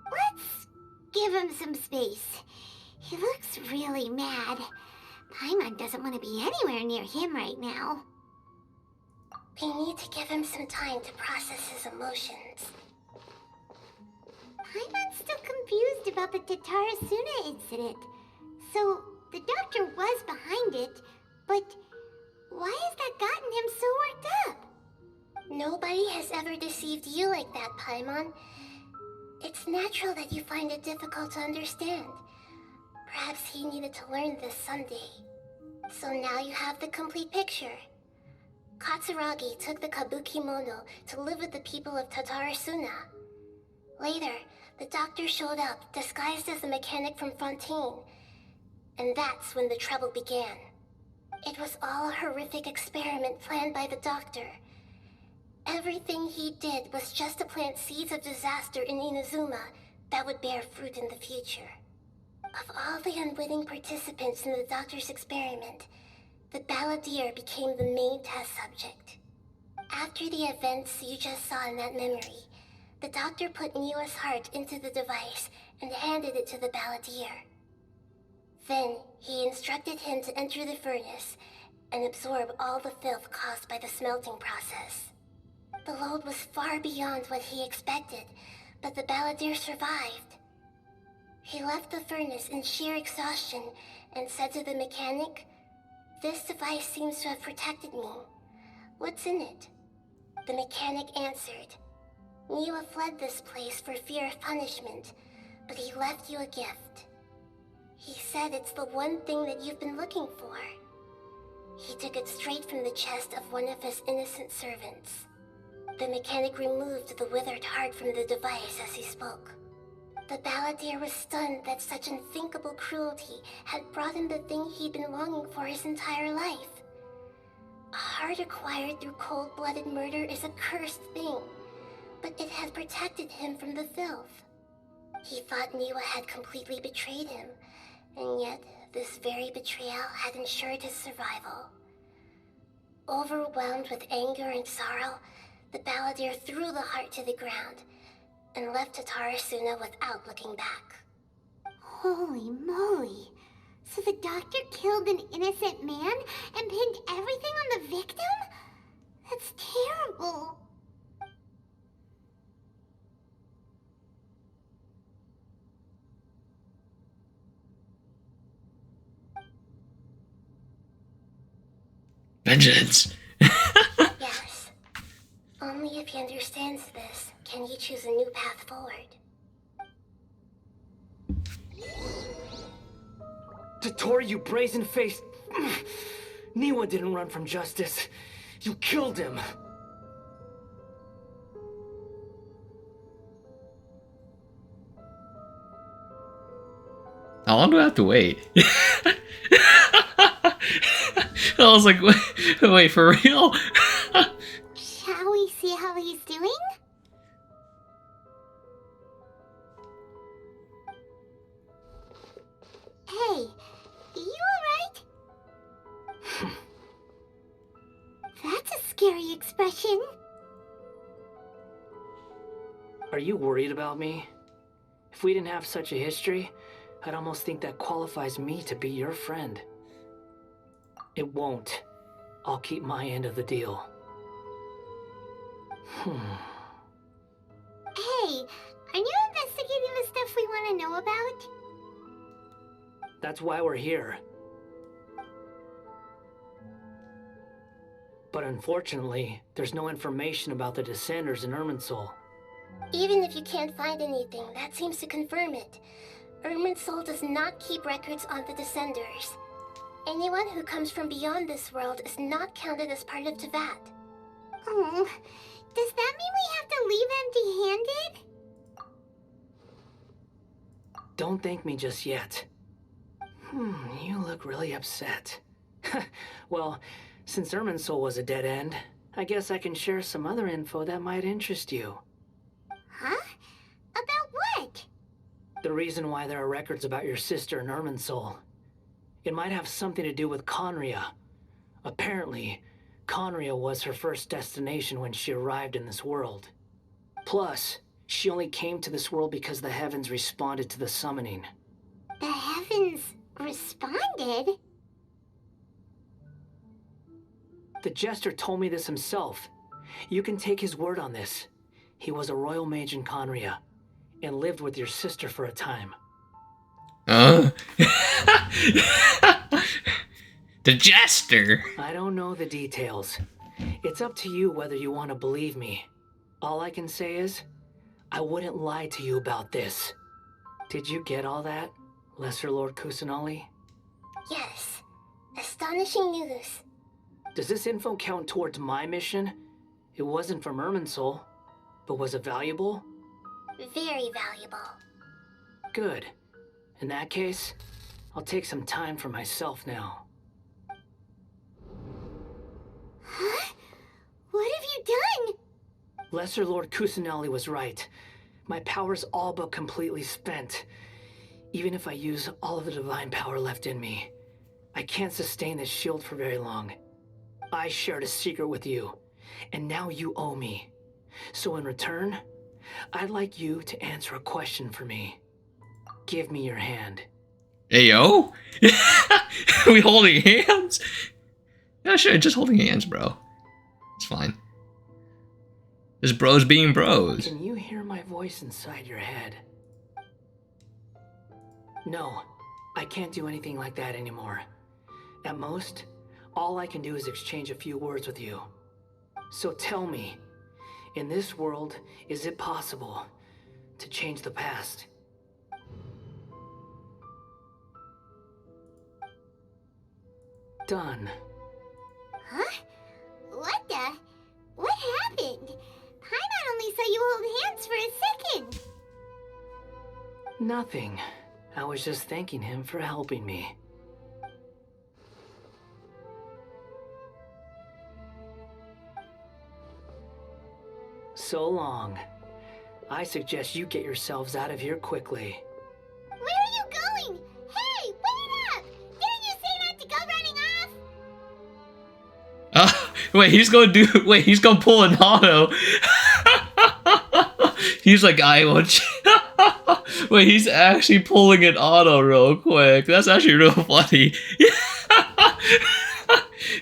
Let's give him some space. He looks really mad. Paimon doesn't want to be anywhere near him right now. We need to give him some time to process his emotions. Paimon's still confused about the Tatarasuna incident. So, the doctor was behind it, but why has that gotten him so worked up? Nobody has ever deceived you like that, Paimon. It's natural that you find it difficult to understand. Perhaps he needed to learn this someday. So now you have the complete picture. Katsuragi took the Kabuki Mono to live with the people of Tatarasuna. Later, the doctor showed up, disguised as a mechanic from Fontaine. And that's when the trouble began. It was all a horrific experiment planned by the doctor. Everything he did was just to plant seeds of disaster in Inazuma that would bear fruit in the future. Of all the unwitting participants in the doctor's experiment, the balladeer became the main test subject. After the events you just saw in that memory, the doctor put Niwa's heart into the device and handed it to the balladeer. Then, he instructed him to enter the furnace and absorb all the filth caused by the smelting process. The load was far beyond what he expected, but the balladeer survived. He left the furnace in sheer exhaustion and said to the mechanic, "This device seems to have protected me. What's in it?" The mechanic answered, "Niwa fled this place for fear of punishment, but he left you a gift. He said it's the one thing that you've been looking for." He took it straight from the chest of one of his innocent servants. The mechanic removed the withered heart from the device as he spoke. The balladeer was stunned that such unthinkable cruelty had brought him the thing he'd been longing for his entire life. A heart acquired through cold-blooded murder is a cursed thing, but it had protected him from the filth. He thought Niwa had completely betrayed him, and yet this very betrayal had ensured his survival. Overwhelmed with anger and sorrow, the balladeer threw the heart to the ground and left Tatarasuna without looking back. Holy moly. So the doctor killed an innocent man and pinned everything on the victim? That's terrible. Vengeance! Yes. Only if he understands this can he choose a new path forward. Tatori, you brazen-faced... Niwa didn't run from justice. You killed him. How long do I have to wait? I was like, wait, for real? Shall we see how he's doing? Hey, you alright? That's a scary expression. Are you worried about me? If we didn't have such a history, I'd almost think that qualifies me to be your friend. It won't. I'll keep my end of the deal. Hey, are you investigating the stuff we want to know about? That's why we're here. But unfortunately, there's no information about the Descenders in Irminsul. Even if you can't find anything, that seems to confirm it. Irminsul does not keep records on the Descenders. Anyone who comes from beyond this world is not counted as part of Tevat. Oh, does that mean we have to leave empty-handed? Don't thank me just yet. You look really upset. Well, since Irminsul was a dead end, I guess I can share some other info that might interest you. Huh? About what? The reason why there are records about your sister in Irminsul. It might have something to do with Conria. Apparently, Conria was her first destination when she arrived in this world. Plus, she only came to this world because the heavens responded to the summoning. The heavens responded? The Jester told me this himself. You can take his word on this. He was a royal mage in Conria, and lived with your sister for a time. The Jester! I don't know the details. It's up to you whether you want to believe me. All I can say is, I wouldn't lie to you about this. Did you get all that, Lesser Lord Kusanali? Yes. Astonishing news. Does this info count towards my mission? It wasn't from Irminsul, but was it valuable? Very valuable. Good. In that case, I'll take some time for myself now. Huh? What have you done? Lesser Lord Kusanali was right. My power's all but completely spent. Even if I use all of the divine power left in me, I can't sustain this shield for very long. I shared a secret with you, and now you owe me. So in return, I'd like you to answer a question for me. Give me your hand. Hey, yo? Are we holding hands? Yeah, sure, just holding hands, bro. It's fine. Just bros being bros. Can you hear my voice inside your head? No, I can't do anything like that anymore. At most, all I can do is exchange a few words with you. So tell me, in this world, is it possible to change the past? Done. Huh? What happened? Nothing. I was just thanking him for helping me. So long. I suggest you get yourselves out of here quickly. Where are you going? Hey, wait up! Didn't you say not to go running off? He's gonna pull an auto. He's like, I want you. Wait, he's actually pulling an auto real quick. That's actually real funny.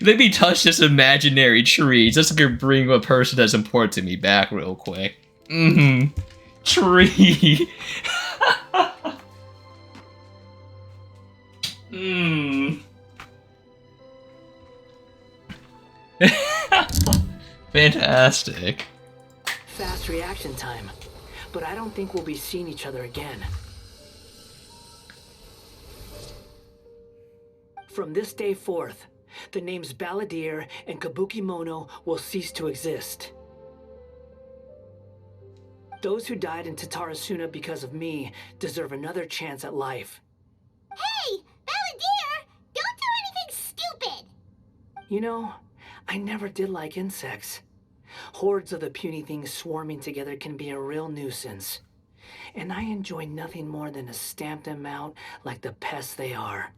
Let me touch this imaginary tree. Just gonna bring a person that's important to me back real quick. Tree. Fantastic. Fast reaction time. But I don't think we'll be seeing each other again. From this day forth, the names Balladeer and Kabuki Mono will cease to exist. Those who died in Tatarasuna because of me deserve another chance at life. Hey, Balladeer! Don't do anything stupid! You know, I never did like insects. Hordes of the puny things swarming together can be a real nuisance. And I enjoy nothing more than to stamp them out like the pests they are.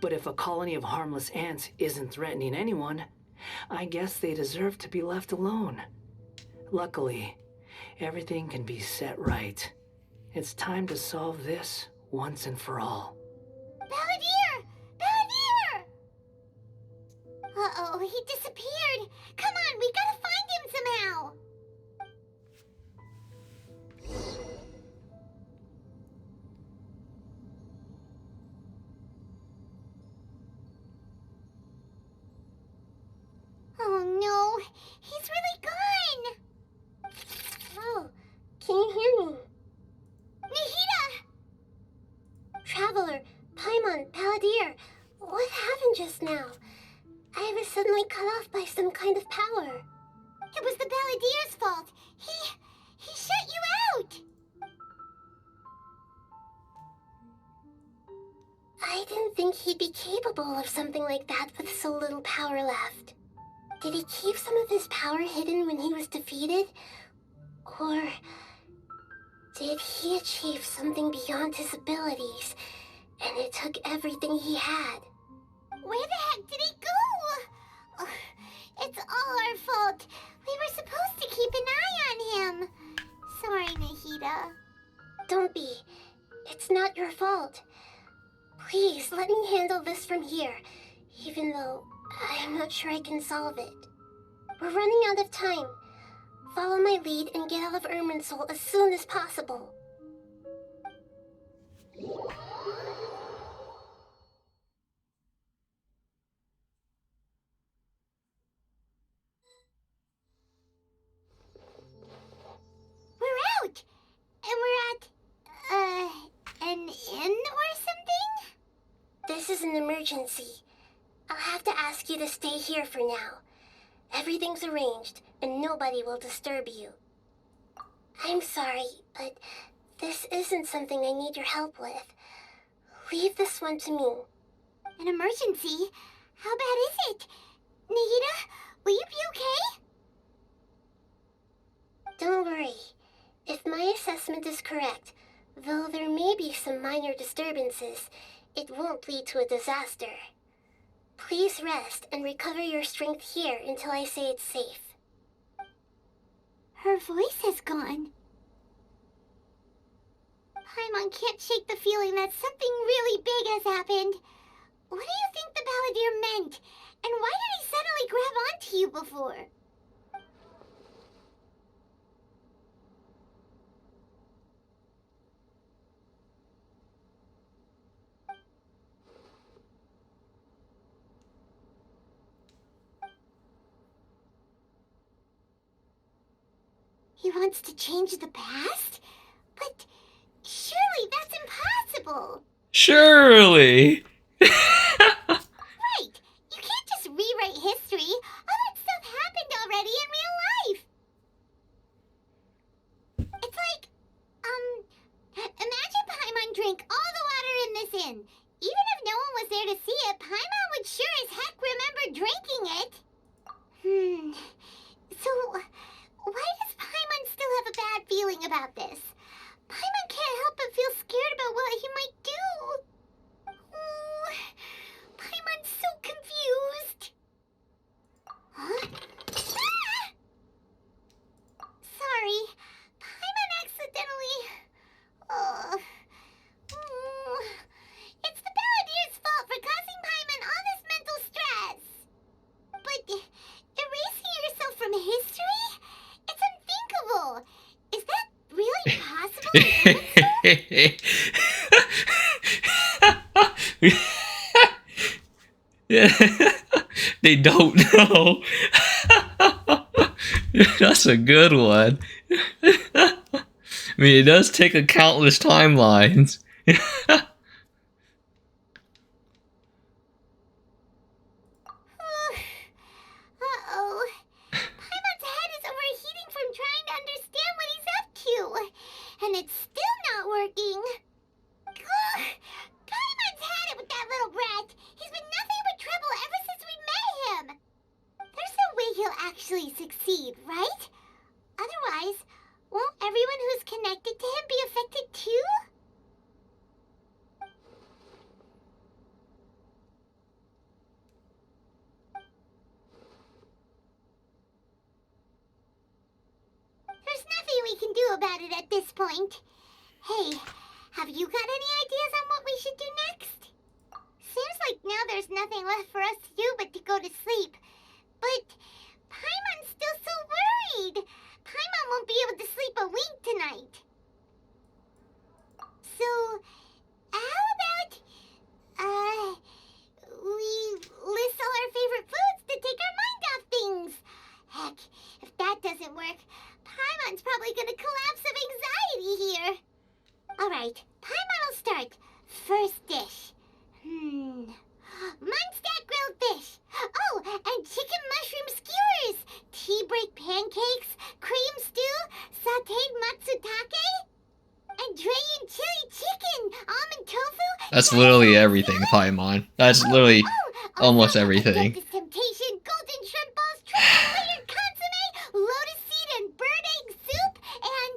But if a colony of harmless ants isn't threatening anyone, I guess they deserve to be left alone. Luckily, everything can be set right. It's time to solve this once and for all. Balladeer! Balladeer! Uh-oh, he disappeared. Come on, we gotta find him somehow. Oh no, he's really gone. Oh, can you hear me? Nahida! Traveler, Paimon, Balladeer, what happened just now? I was suddenly cut off by some kind of power. It was the Balladeer's fault. He shut you out. I didn't think he'd be capable of something like that with so little power left. Did he keep some of his power hidden when he was defeated? Or did he achieve something beyond his abilities, and it took everything he had? Where the heck did he go? Ugh, it's all our fault. We were supposed to keep an eye on him. Sorry, Nahida. Don't be. It's not your fault. Please, let me handle this from here, even though I'm not sure I can solve it. We're running out of time. Follow my lead and get out of Irminsul as soon as possible. We're out! And we're at, an inn or something? This is an emergency. I'll have to ask you to stay here for now. Everything's arranged, and nobody will disturb you. I'm sorry, but this isn't something I need your help with. Leave this one to me. An emergency? How bad is it? Nahida, will you be okay? Don't worry. If my assessment is correct, though there may be some minor disturbances, it won't lead to a disaster. Please rest and recover your strength here until I say it's safe. Her voice has gone. Paimon can't shake the feeling that something really big has happened. What do you think the Balladeer meant? And why did he suddenly grab onto you before? He wants to change the past? But surely that's impossible! Surely. Right! You can't just rewrite history. All that stuff happened already in real life. It's like, imagine Paimon thinking about this. Paimon can't help but feel scared about what he might do. Oh, Paimon's so confused. Huh? Ah! Sorry. Paimon accidentally... It's the Balladier's fault for causing Paimon all this mental stress. But erasing yourself from history? It's unthinkable. Is that really possible? Yeah, they don't know. That's a good one. I mean, it does take a countless timelines. Uh-oh. Paimon's head is overheating from trying to understand what he's up to. And it's still not working. Ugh. Paimon's had it with that little brat. He's been nothing but trouble ever since we met him. There's no way he'll actually succeed, right? Otherwise, won't everyone who's connected to him be affected too? There's nothing we can do about it at this point. Hey, have you got any ideas on what we should do next? Seems like now there's nothing left for us to do but to go to sleep. But Paimon's still so worried. Paimon won't be able to sleep a wink tonight. So, how about, we list all our favorite foods to take our mind off things? Heck, if that doesn't work, Paimon's probably gonna collapse of anxiety here. Alright, Paimon will start. First dish. Munchak grilled fish. Oh, and chicken mushroom skewers. Tea break pancakes. Cream stew. Sauteed matsutake. And dragon chili chicken. Almond tofu. That's literally everything, Paimon. That's literally almost everything. Temptation, golden shrimp balls, triple layered consomme, lotus seed and bird egg soup, and...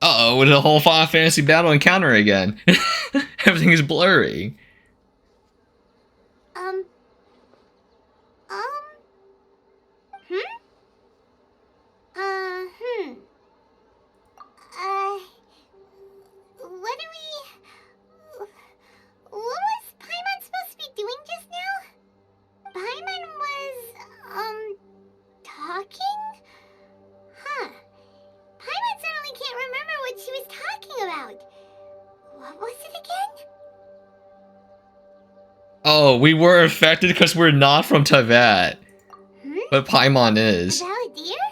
Uh-oh, with a whole Final Fantasy battle encounter again. Everything is blurry. What was Paimon supposed to be doing just now? Paimon was, talking? Huh. Paimon suddenly can't remember what she was talking about. What was it again? Oh, we were affected because we're not from Tibet. But Paimon is. Valadier?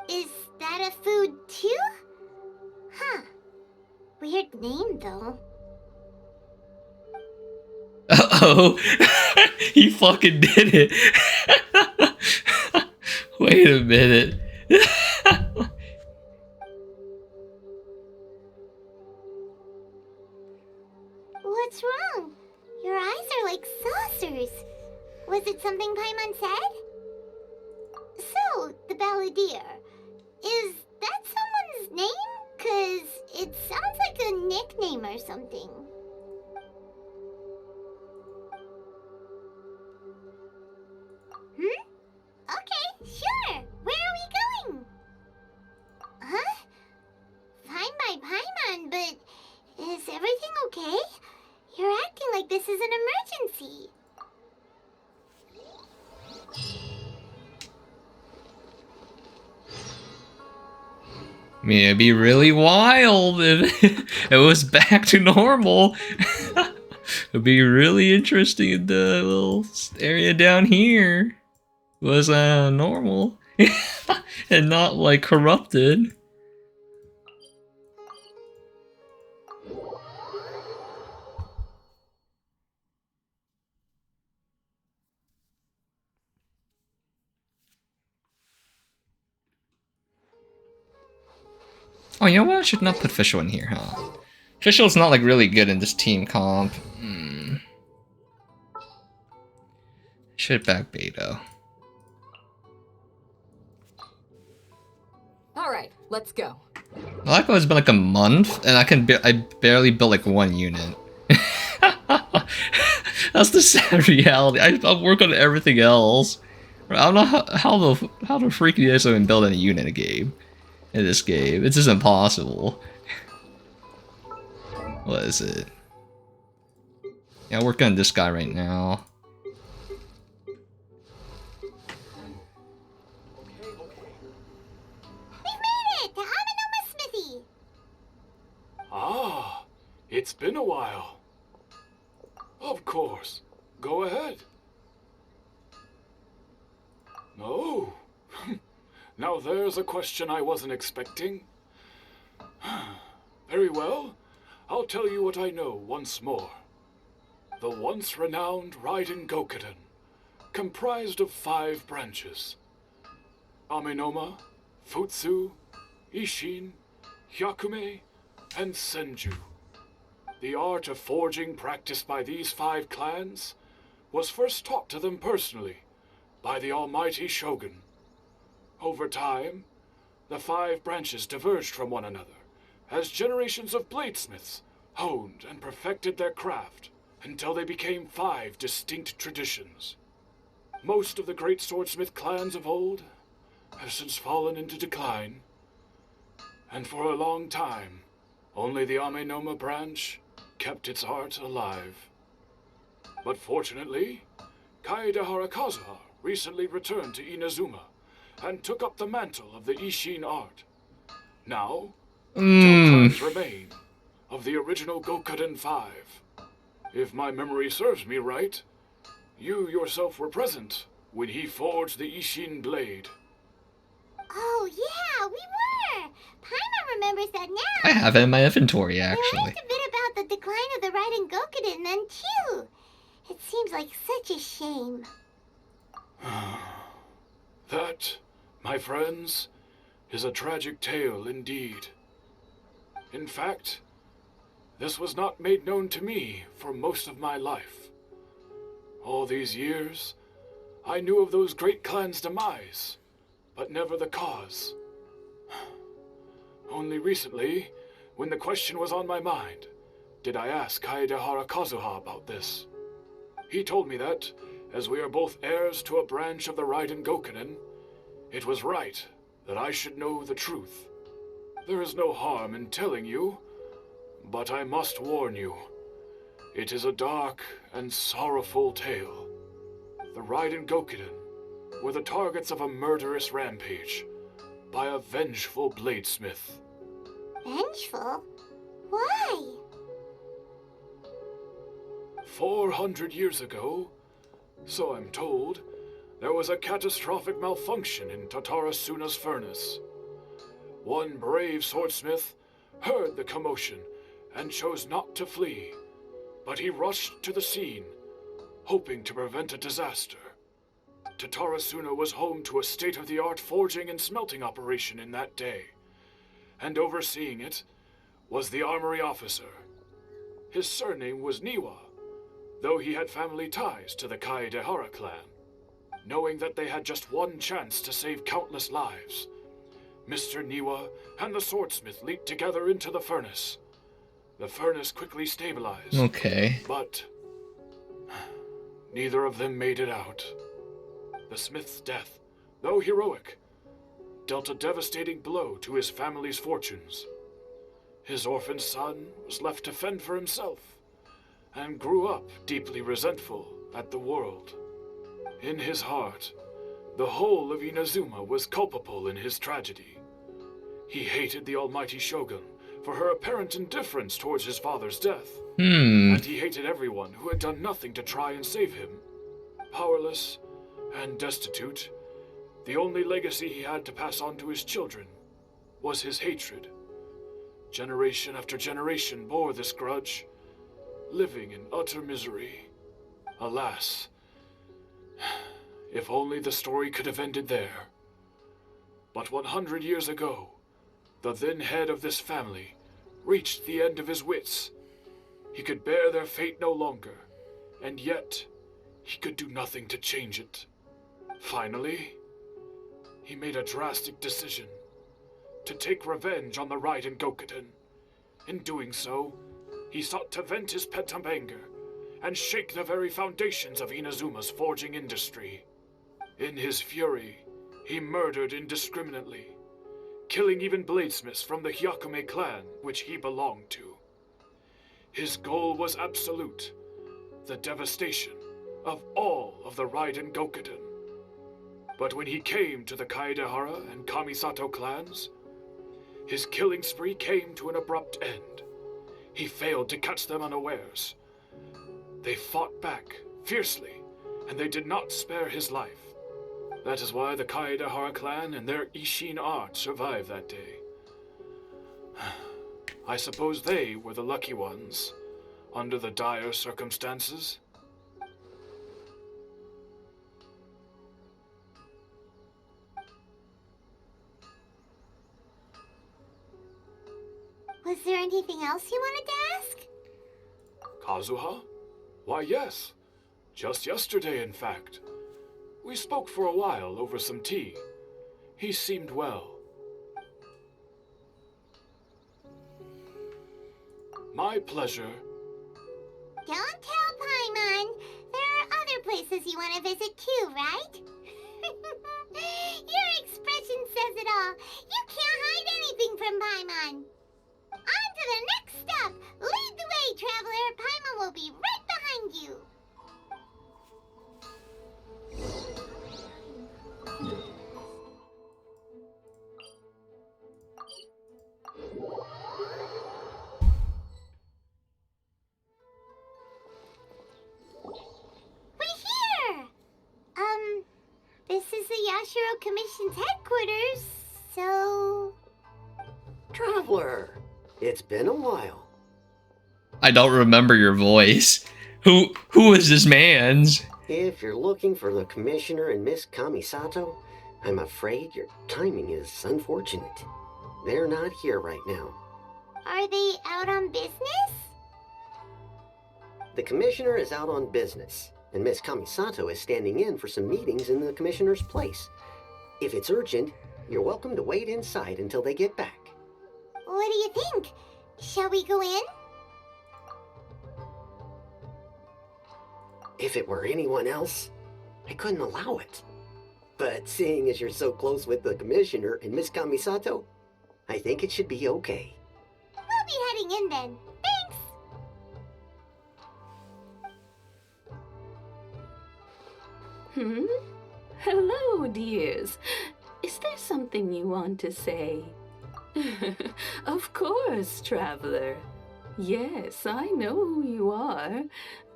Is that a food too? Huh. Weird name though. Uh-oh. He fucking did it. Wait a minute. What's wrong? Your eyes are like saucers. Was it something Paimon said? So, the Baladier. Is that someone's name? 'Cause it sounds like a nickname or something. Okay, sure. Where are we going? Huh? Fine by Paimon, but is everything okay? You're acting like this is an emergency. I mean, it'd be really wild if it was back to normal. It'd be really interesting if the little area down here was normal and not like corrupted. Oh, you know what? I should not put Fischl in here, huh? Fischl's not like really good in this team comp. Should back Beto. All right, let's go. I like how it's been like a month, and I barely built like 1 unit. That's the sad reality. I'll work on everything else. I don't know how the freak you guys even build any unit in a game. In this game, it's just impossible. What is it? Yeah, I'll work on this guy right now. We've made it to Amenoma Smithy. Ah, it's been a while. Of course. Go ahead. No. Now there's a question I wasn't expecting. Very well. I'll tell you what I know once more. The once renowned Raiden Gokuden, comprised of 5 branches. Amenoma, Futsu, Ishin, Hyakume, and Senju. The art of forging practiced by these 5 clans was first taught to them personally by the almighty Shogun. Over time, the 5 branches diverged from one another as generations of bladesmiths honed and perfected their craft until they became 5 distinct traditions. Most of the great swordsmith clans of old have since fallen into decline, and for a long time, only the Amenoma branch kept its art alive. But fortunately, Kaede Harakazuha recently returned to Inazuma and took up the mantle of the Ishin art. Now, 2 clans remain of the original Gokuden 5. If my memory serves me right, you yourself were present when he forged the Ishin blade. Oh, yeah, we were. Paimon remembers that now. I have it in my inventory, We actually. learned a bit about the decline of the Raiden Gokuden then, too. It seems like such a shame. That, my friends, is a tragic tale indeed. In fact, this was not made known to me for most of my life. All these years, I knew of those great clans' demise, but never the cause. Only recently, when the question was on my mind, did I ask Kaede Harakazuha about this. He told me that, as we are both heirs to a branch of the Raiden Gokunen, it was right that I should know the truth. There is no harm in telling you, but I must warn you. It is a dark and sorrowful tale. The Raiden Gokuden were the targets of a murderous rampage by a vengeful bladesmith. Vengeful? Why? 400 years ago, so I'm told, there was a catastrophic malfunction in Tatarasuna's furnace. One brave swordsmith heard the commotion and chose not to flee, but he rushed to the scene, hoping to prevent a disaster. Tatarasuna was home to a state-of-the-art forging and smelting operation in that day, and overseeing it was the armory officer. His surname was Niwa, though he had family ties to the Kaedehara clan. Knowing that they had just one chance to save countless lives, Mr. Niwa and the swordsmith leaped together into the furnace. The furnace quickly stabilized. Okay. But neither of them made it out. The smith's death, though heroic, dealt a devastating blow to his family's fortunes. His orphaned son was left to fend for himself, and grew up deeply resentful at the world. In his heart, the whole of Inazuma was culpable in his tragedy. He hated the almighty Shogun for her apparent indifference towards his father's death, and he hated everyone who had done nothing to try and save him. Powerless and destitute, the only legacy he had to pass on to his children was his hatred. Generation after generation bore this grudge, living in utter misery. Alas, if only the story could have ended there. But 100 years ago, the then head of this family reached the end of his wits. He could bear their fate no longer, and yet he could do nothing to change it. Finally, he made a drastic decision to take revenge on the Raiden Gokuden. In doing so, he sought to vent his pent-up anger and shake the very foundations of Inazuma's forging industry. In his fury, he murdered indiscriminately, killing even bladesmiths from the Hyakume clan which he belonged to. His goal was absolute, the devastation of all of the Raiden Gokuden. But when he came to the Kaedehara and Kamisato clans, his killing spree came to an abrupt end. He failed to catch them unawares. They fought back fiercely, and they did not spare his life. That is why the Kaedehara clan and their Ishin art survived that day. I suppose they were the lucky ones, under the dire circumstances. Was there anything else you wanted to ask? Kazuha? Why, yes. Just yesterday, in fact. We spoke for a while over some tea. He seemed well. My pleasure. Don't tell Paimon. There are other places you want to visit too, right? Your expression says it all. You can't hide anything from Paimon. On to the next stop. Lead the way, traveler. Paimon will be right behind you. This is the Yashiro Commission's headquarters, so... Traveler, it's been a while. I don't remember your voice. Who is this man's? If you're looking for the Commissioner and Miss Kamisato, I'm afraid your timing is unfortunate. They're not here right now. Are they out on business? The Commissioner is out on business, and Miss Kamisato is standing in for some meetings in the Commissioner's place. If it's urgent, you're welcome to wait inside until they get back. What do you think? Shall we go in? If it were anyone else, I couldn't allow it. But seeing as you're so close with the Commissioner and Miss Kamisato, I think it should be okay. We'll be heading in then. Thanks! Hello, dears. Is there something you want to say? Of course, traveler. Yes, I know who you are.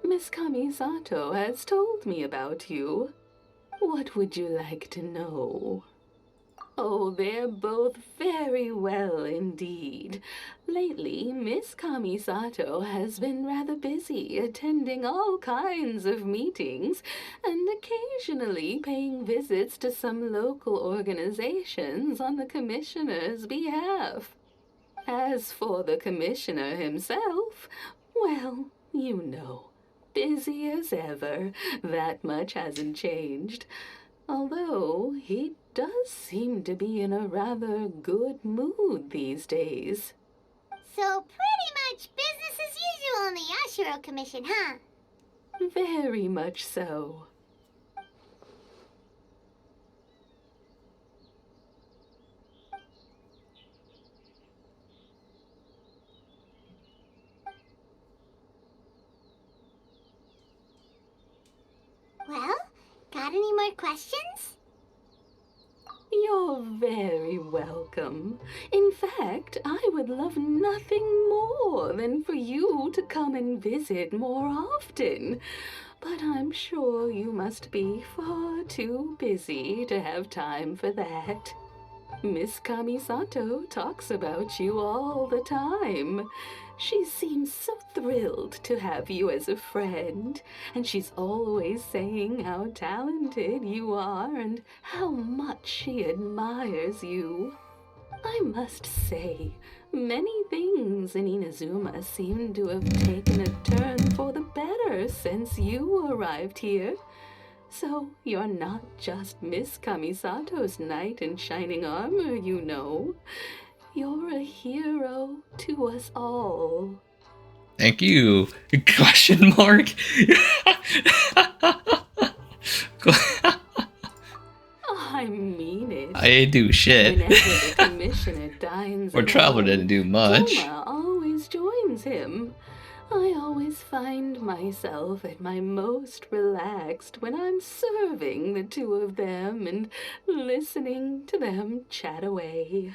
Miss Kamisato has told me about you. What would you like to know? Oh, they're both very well indeed. Lately, Miss Kamisato has been rather busy attending all kinds of meetings and occasionally paying visits to some local organizations on the Commissioner's behalf. As for the Commissioner himself, well, you know, busy as ever. That much hasn't changed. Although he does seem to be in a rather good mood these days. So pretty much business as usual in the Yashiro Commission, huh? Very much so. Well, got any more questions? You're very welcome. In fact, I would love nothing more than for you to come and visit more often. But I'm sure you must be far too busy to have time for that. Miss Kamisato talks about you all the time. She seems so thrilled to have you as a friend, and she's always saying how talented you are and how much she admires you. I must say, many things in Inazuma seem to have taken a turn for the better since you arrived here. So you're not just Miss Kamisato's knight in shining armor, you know. You're a hero to us all. Thank you. Question mark? I mean it. I didn't do shit. Whenever the commissioner dines Or Traveler didn't do much. Toma always joins him. I always find myself at my most relaxed when I'm serving the two of them and listening to them chat away.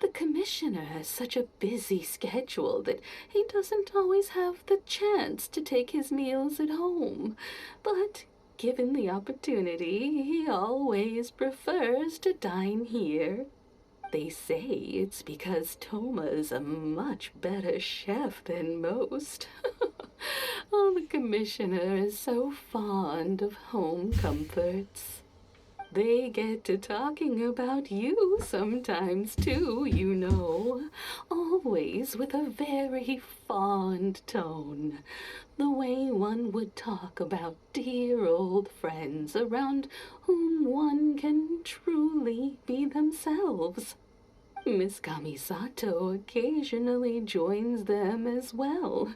The commissioner has such a busy schedule that he doesn't always have the chance to take his meals at home, but given the opportunity, he always prefers to dine here. They say it's because Toma's a much better chef than most. Oh, the commissioner is so fond of home comforts. They get to talking about you sometimes too, you know. Always with a very fond tone. The way one would talk about dear old friends around whom one can truly be themselves. Miss Kamisato occasionally joins them as well.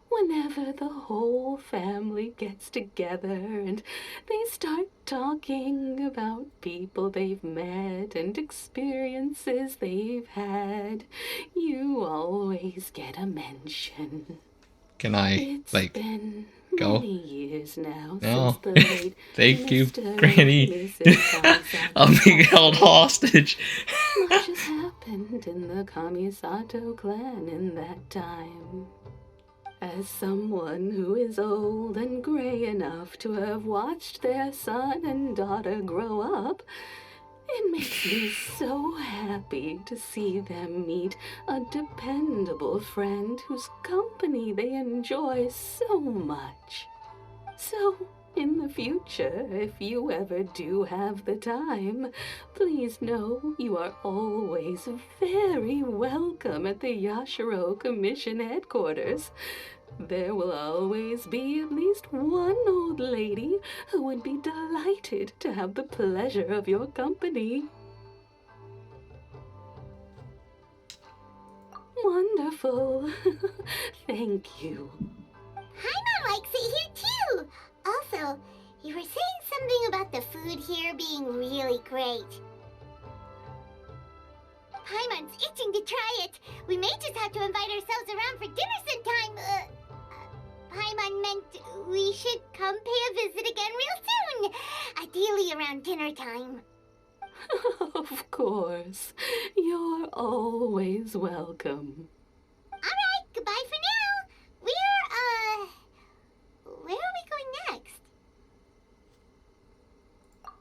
Whenever the whole family gets together and they start talking about people they've met and experiences they've had, you always get a mention. Can I, It's like, been go? many years now No. since the late Thank you, Mr. and Granny. Mrs. Kamisato I'm being held hostage. Much has happened in the Kamisato clan in that time. As someone who is old and gray enough to have watched their son and daughter grow up, it makes me so happy to see them meet a dependable friend whose company they enjoy so much. So, in the future, if you ever do have the time, please know you are always very welcome at the Yashiro Commission headquarters. There will always be at least one old lady who would be delighted to have the pleasure of your company. Wonderful. Thank you. Paimon likes it here too. Also, you were saying something about the food here being really great. Paimon's itching to try it. We may just have to invite ourselves around for dinner sometime. Paimon meant we should come pay a visit again real soon. Ideally around dinner time. Of course. You're always welcome. Alright, goodbye for now. Where are we going next?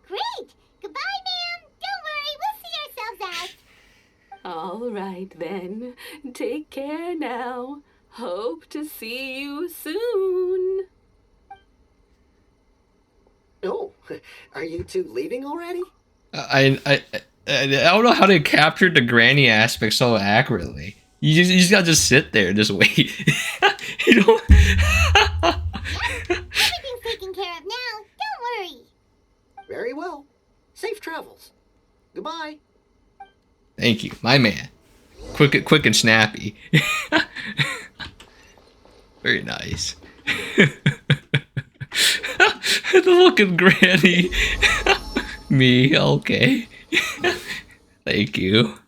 Great! Goodbye, ma'am! Don't worry, we'll see ourselves out. All right, then. Take care now. Hope to see you soon. Oh, are you two leaving already? I don't know how to capture the granny aspect so accurately. You just gotta just sit there and just wait. You don't. Everything's taken care of now. Don't worry. Very well. Safe travels. Goodbye. Thank you, my man. Quick and snappy. Very nice. The fucking granny. Me, okay. Thank you.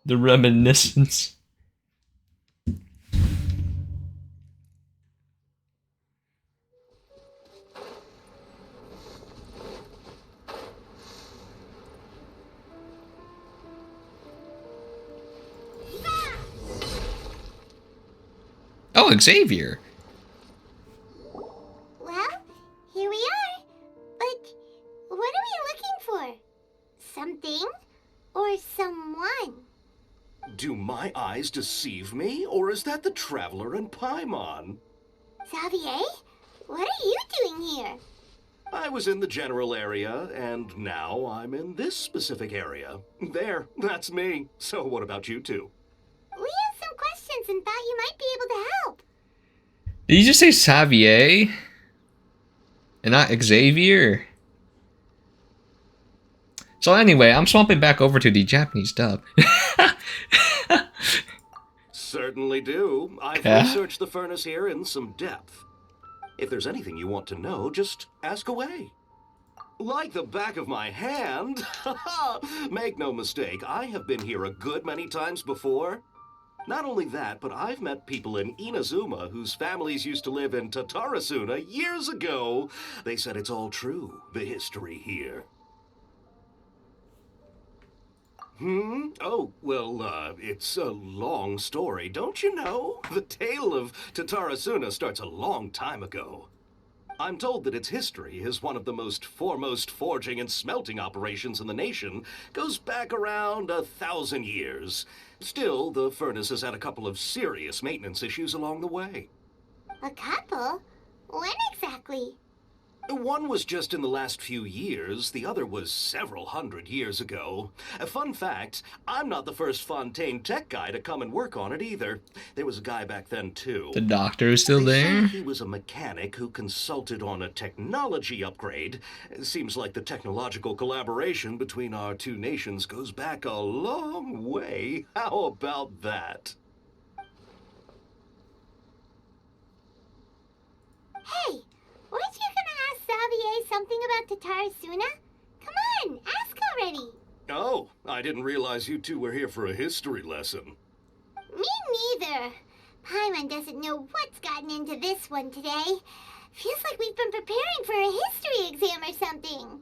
The reminiscence. Oh, Xavier. Well, here we are. But what are we looking for? Something or someone? Do my eyes deceive me, or is that the Traveler and Paimon? Xavier, what are you doing here? I was in the general area, and now I'm in this specific area. There, that's me. So what about you two? We have some questions questions and thought you might be able to help. Did you just say Xavier? And not Xavier? So anyway, I'm swapping back over to the Japanese dub. Certainly do. I've Yeah? researched the furnace here in some depth. If there's anything you want to know, just ask away. Like the back of my hand. Make no mistake, I have been here a good many times before. Not only that, but I've met people in Inazuma whose families used to live in Tatarasuna years ago. They said it's all true, the history here. Oh, well, it's a long story, don't you know? The tale of Tatarasuna starts a long time ago. I'm told that its history as one of the most foremost forging and smelting operations in the nation goes back around 1,000 years. Still, the furnace has had a couple of serious maintenance issues along the way. A couple? When exactly? One was just in the last few years, the other was several hundred years ago. A fun fact, I'm not the first Fontaine tech guy to come and work on it either. There was a guy back then too. The doctor is still They say there? he was a mechanic who consulted on a technology upgrade. It seems like the technological collaboration between our two nations goes back a long way. How about that? Hey, weren't you gonna ask Xavier something about Tatarasuna? Come on, ask already. Oh, I didn't realize you two were here for a history lesson. Me neither. Paimon doesn't know what's gotten into this one today. Feels like we've been preparing for a history exam or something.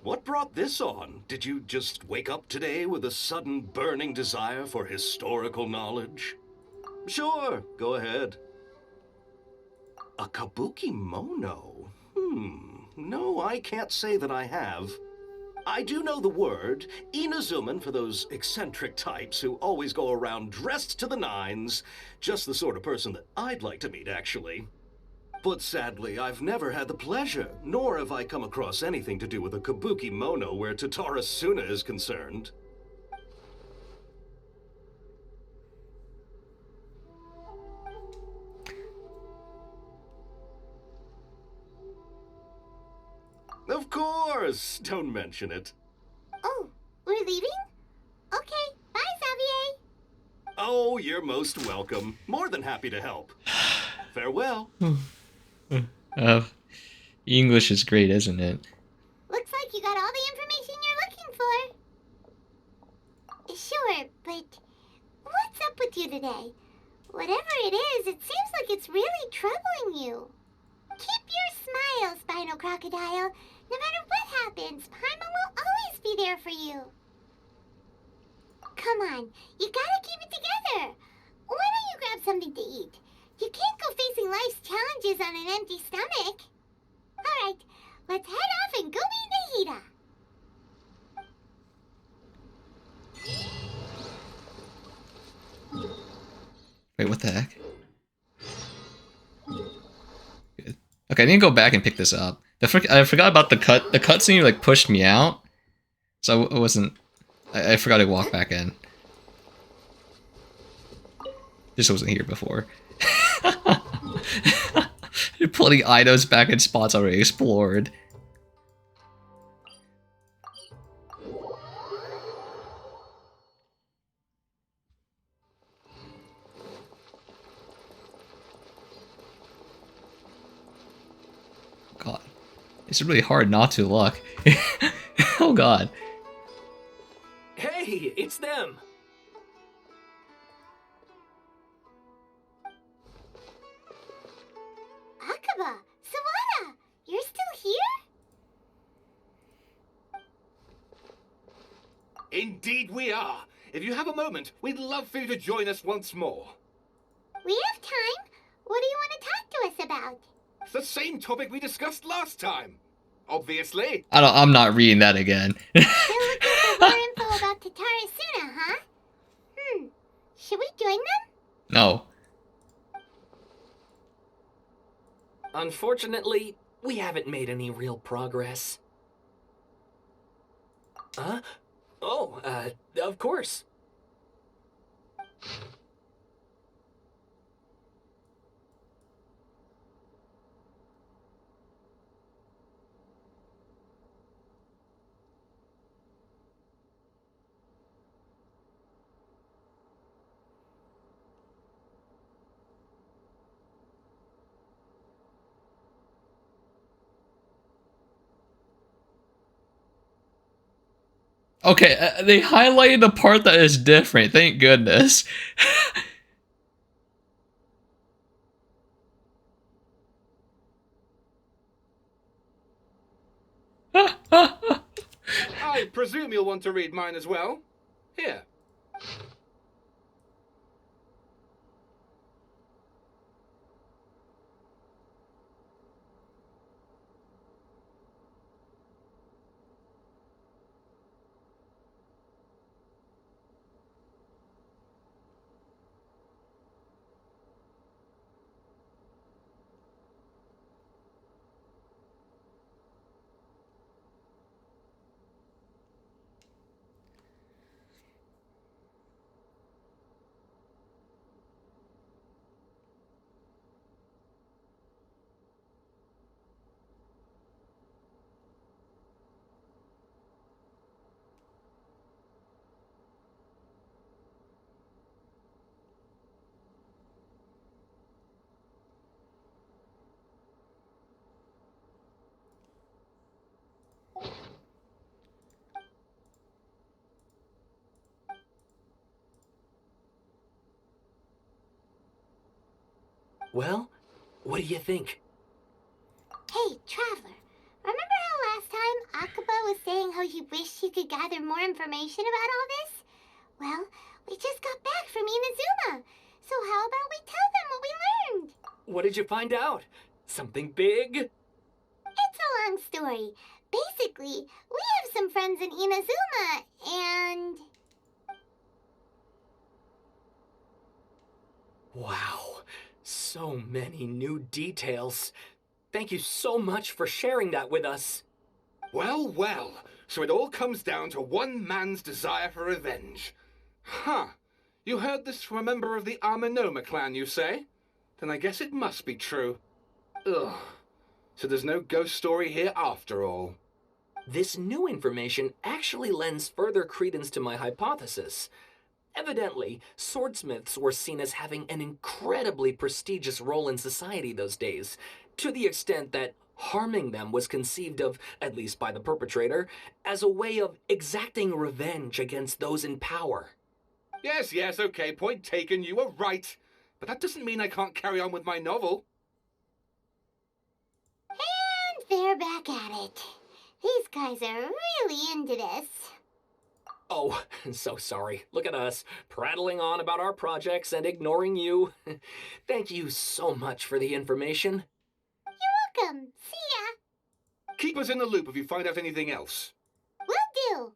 What brought this on? Did you just wake up today with a sudden burning desire for historical knowledge? Sure, go ahead. A kabuki mono? No, I can't say that I have. I do know the word, Inazuman for those eccentric types who always go around dressed to the nines. Just the sort of person that I'd like to meet, actually. But sadly, I've never had the pleasure, nor have I come across anything to do with a kabuki mono where Tatarasuna is concerned. Of course! Don't mention it. Oh, we're leaving? Okay, bye, Xavier. Oh, you're most welcome. More than happy to help. Farewell. English is great, isn't it? Looks like you got all the information you're looking for. Sure, but what's up with you today? Whatever it is, it seems like it's really troubling you. Keep your smile, Spinal Crocodile. No matter what happens, Paimon will always be there for you. Come on, you gotta keep it together. Why don't you grab something to eat? You can't go facing life's challenges on an empty stomach. Alright, let's head off and go meet Nahida. Wait, what the heck? Good. Okay, I need to go back and pick this up. I forgot about the cut. The cutscene like pushed me out, so I wasn't. I forgot to walk back in. This wasn't here before. You're putting items back in spots already explored. God, it's really hard not to look. Oh God. Hey, it's them. Akaba, Sawada, you're still here? Indeed we are. If you have a moment, we'd love for you to join us once more. We have time. What do you want to talk to us about? It's the same topic we discussed last time. Obviously. I'm not reading that again. Still looking for more info about Tatarasuna, huh? Should we join them? No. Unfortunately, we haven't made any real progress. Huh? Oh, of course. Okay, they highlighted the part that is different. Thank goodness. I presume you'll want to read mine as well. Here. Well, what do you think? Hey, Traveler. Remember how last time Akaba was saying how he wished he could gather more information about all this? Well, we just got back from Inazuma. So how about we tell them what we learned? What did you find out? Something big? It's a long story. Basically, we have some friends in Inazuma, and... Wow, so many new details. Thank you so much for sharing that with us. Well, well. So it all comes down to one man's desire for revenge. Huh. You heard this from a member of the Arminoma clan, you say? Then I guess it must be true. Ugh. So there's no ghost story here after all. This new information actually lends further credence to my hypothesis. Evidently, swordsmiths were seen as having an incredibly prestigious role in society those days, to the extent that harming them was conceived of, at least by the perpetrator, as a way of exacting revenge against those in power. Yes, okay, point taken, you were right. But that doesn't mean I can't carry on with my novel. And they're back at it. These guys are really into this. Oh, so sorry. Look at us, prattling on about our projects and ignoring you. Thank you so much for the information. You're welcome. See ya. Keep us in the loop if you find out anything else. Will do.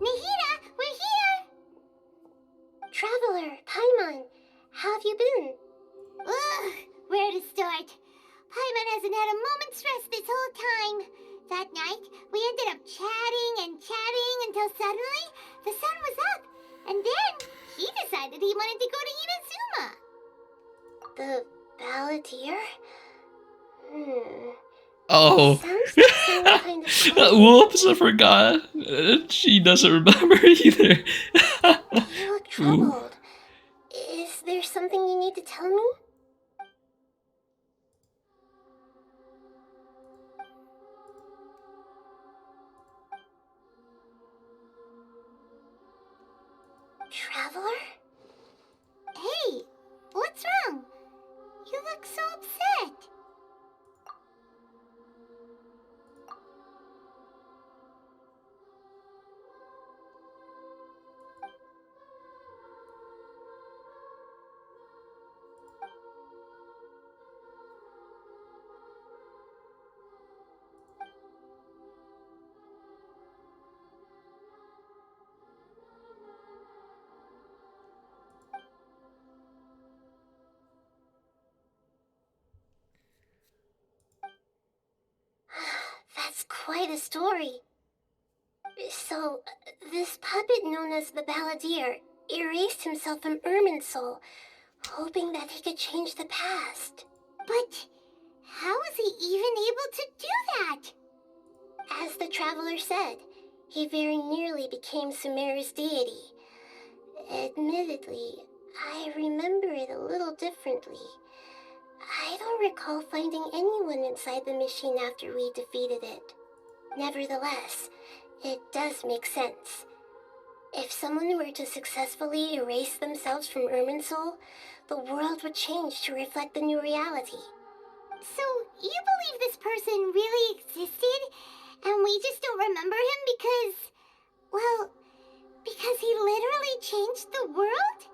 Nahida, we're here! Traveler, Paimon, how have you been? Ugh, where to start? Paimon hasn't had a moment's rest this whole time. That night, we ended up chatting and chatting until suddenly the sun was up. And then he decided he wanted to go to Inazuma. The balladeer? Oh. Sounds like some kind of Whoops, I forgot. She doesn't remember either. You look troubled. Is there something you need to tell me? Traveler? Hey, what's wrong? You look so upset. That's quite a story. So, this puppet known as the Balladeer erased himself from Irminsoul, hoping that he could change the past. But how was he even able to do that? As the traveler said, he very nearly became Sumeru's deity. Admittedly, I remember it a little differently. I don't recall finding anyone inside the machine after we defeated it. Nevertheless, it does make sense. If someone were to successfully erase themselves from Irminsul, the world would change to reflect the new reality. So, you believe this person really existed, and we just don't remember him because he literally changed the world?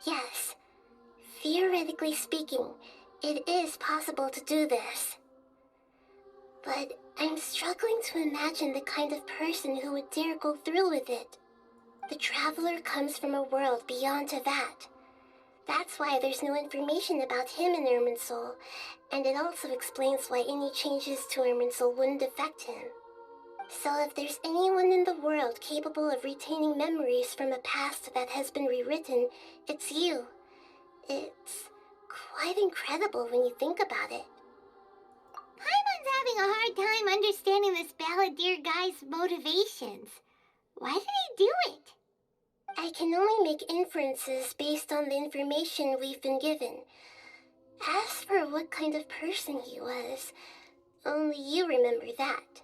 Yes. Theoretically speaking, it is possible to do this. But I'm struggling to imagine the kind of person who would dare go through with it. The traveler comes from a world beyond Tevat. That's why there's no information about him in Irminsul, and it also explains why any changes to Irminsul wouldn't affect him. So if there's anyone in the world capable of retaining memories from a past that has been rewritten, it's you. It's quite incredible when you think about it. Paimon's having a hard time understanding this balladeer guy's motivations. Why did he do it? I can only make inferences based on the information we've been given. As for what kind of person he was, only you remember that.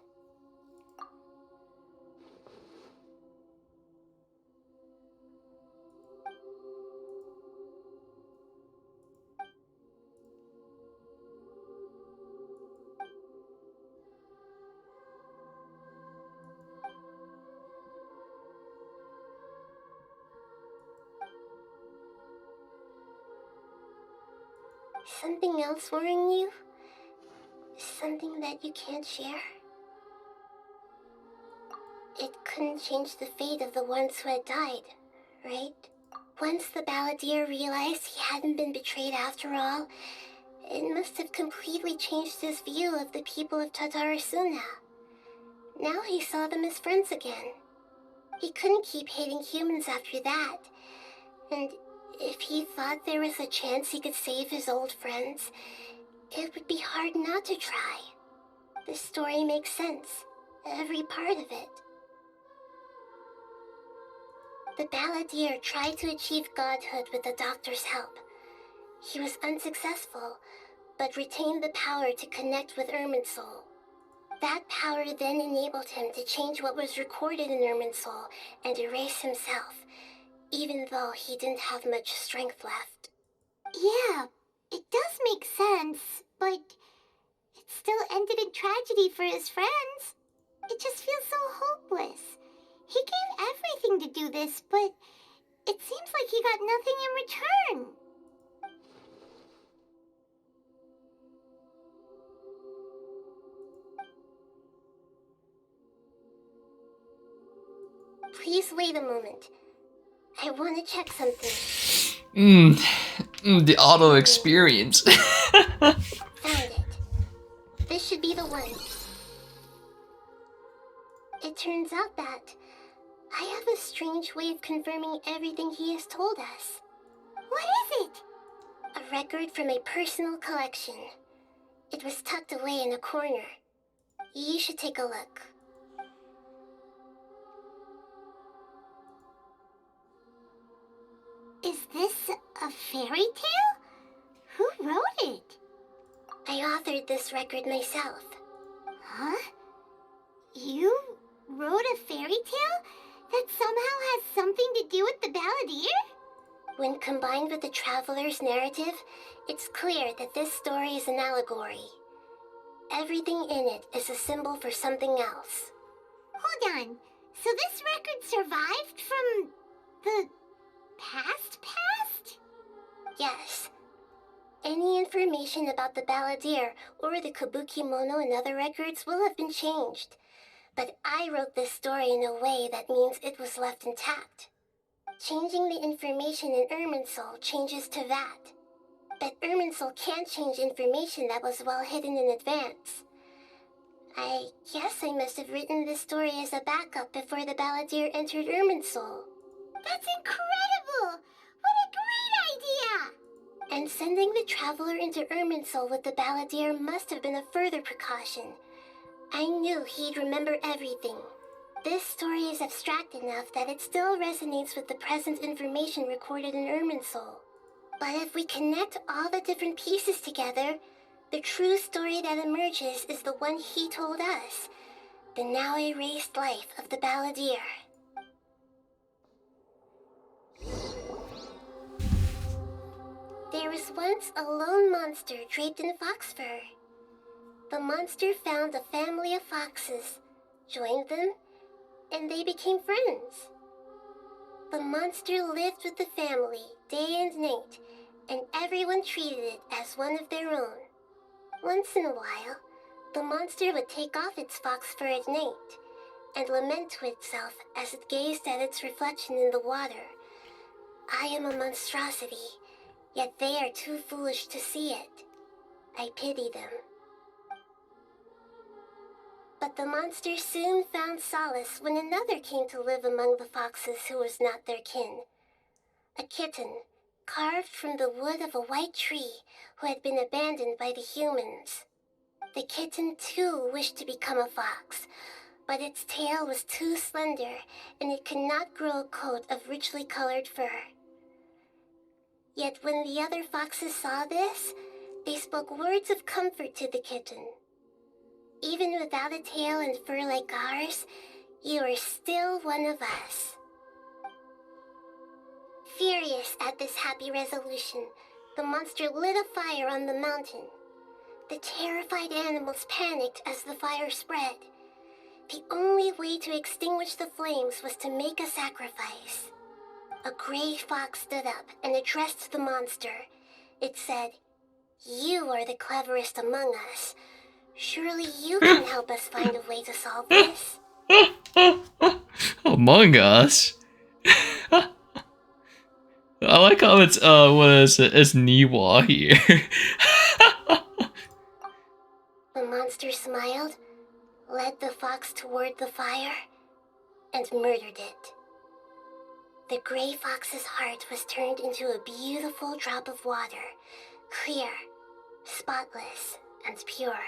Something else worrying you? Something that you can't share? It couldn't change the fate of the ones who had died, right? Once the balladeer realized he hadn't been betrayed after all, it must have completely changed his view of the people of Tatarasuna. Now he saw them as friends again. He couldn't keep hating humans after that, and if he thought there was a chance he could save his old friends, it would be hard not to try. The story makes sense, every part of it. The balladeer tried to achieve godhood with the doctor's help. He was unsuccessful, but retained the power to connect with Irminsul. That power then enabled him to change what was recorded in Irminsul and erase himself, even though he didn't have much strength left. Yeah, it does make sense, but it still ended in tragedy for his friends. It just feels so hopeless. He gave everything to do this, but it seems like he got nothing in return. Please wait a moment. I want to check something. The auto experience. Found it. This should be the one. It turns out that I have a strange way of confirming everything he has told us. What is it? A record from a personal collection. It was tucked away in a corner. You should take a look. Is this a fairy tale? Who wrote it? I authored this record myself. Huh? You wrote a fairy tale that somehow has something to do with the balladeer? When combined with the traveler's narrative, it's clear that this story is an allegory. Everything in it is a symbol for something else. Hold on. So this record survived from the past? Yes. Any information about the balladeer or the kabuki mono in other records will have been changed. But I wrote this story in a way that means it was left intact. Changing the information in Irminsul changes to that. But Irminsul can't change information that was well hidden in advance. I guess I must have written this story as a backup before the balladeer entered Irminsul. That's incredible! What a great idea! And sending the traveler into Irminsul with the balladeer must have been a further precaution. I knew he'd remember everything. This story is abstract enough that it still resonates with the present information recorded in Irminsul. But if we connect all the different pieces together, the true story that emerges is the one he told us, the now erased life of the balladeer. There was once a lone monster draped in fox fur. The monster found a family of foxes, joined them, and they became friends. The monster lived with the family day and night, and everyone treated it as one of their own. Once in a while, the monster would take off its fox fur at night and lament to itself as it gazed at its reflection in the water. I am a monstrosity, yet they are too foolish to see it. I pity them. But the monster soon found solace when another came to live among the foxes who was not their kin. A kitten, carved from the wood of a white tree who had been abandoned by the humans. The kitten too wished to become a fox, but its tail was too slender and it could not grow a coat of richly colored fur. Yet when the other foxes saw this, they spoke words of comfort to the kitten. Even without a tail and fur like ours, you are still one of us. Furious at this happy resolution, the monster lit a fire on the mountain. The terrified animals panicked as the fire spread. The only way to extinguish the flames was to make a sacrifice. A gray fox stood up and addressed the monster. It said, "You are the cleverest among us. Surely you can help us find a way to solve this." Among Us? I like how it's, what is it? It's Niwa here. The monster smiled, led the fox toward the fire, and murdered it. The gray fox's heart was turned into a beautiful drop of water, clear, spotless, and pure.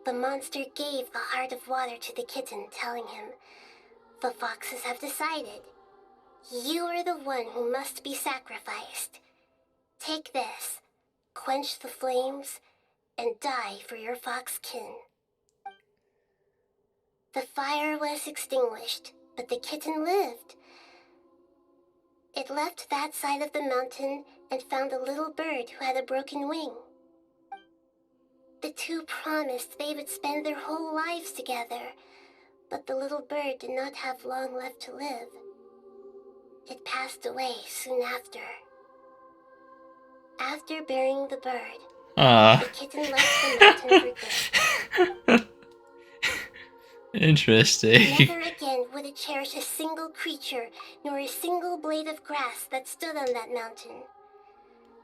The monster gave the heart of water to the kitten, telling him, "The foxes have decided. You are the one who must be sacrificed. Take this, quench the flames, and die for your fox kin." The fire was extinguished, but the kitten lived. It left that side of the mountain and found a little bird who had a broken wing. The two promised they would spend their whole lives together, but the little bird did not have long left to live. It passed away soon after. After burying the bird, the kitten left the mountain for good. Interesting. Never again would it cherish a single creature, nor a single blade of grass that stood on that mountain.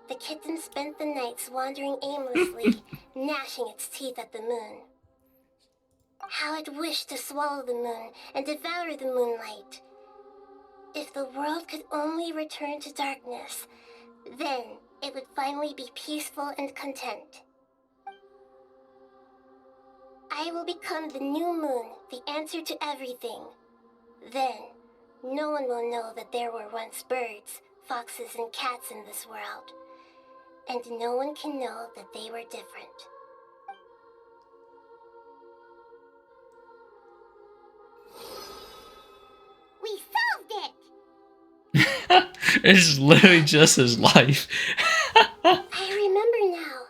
The kitten spent the nights wandering aimlessly, gnashing its teeth at the moon. How it wished to swallow the moon and devour the moonlight. If the world could only return to darkness, then it would finally be peaceful and content. I will become the new moon, the answer to everything. Then, no one will know that there were once birds, foxes, and cats in this world. And no one can know that they were different. We solved it! It's literally just his life. I remember now.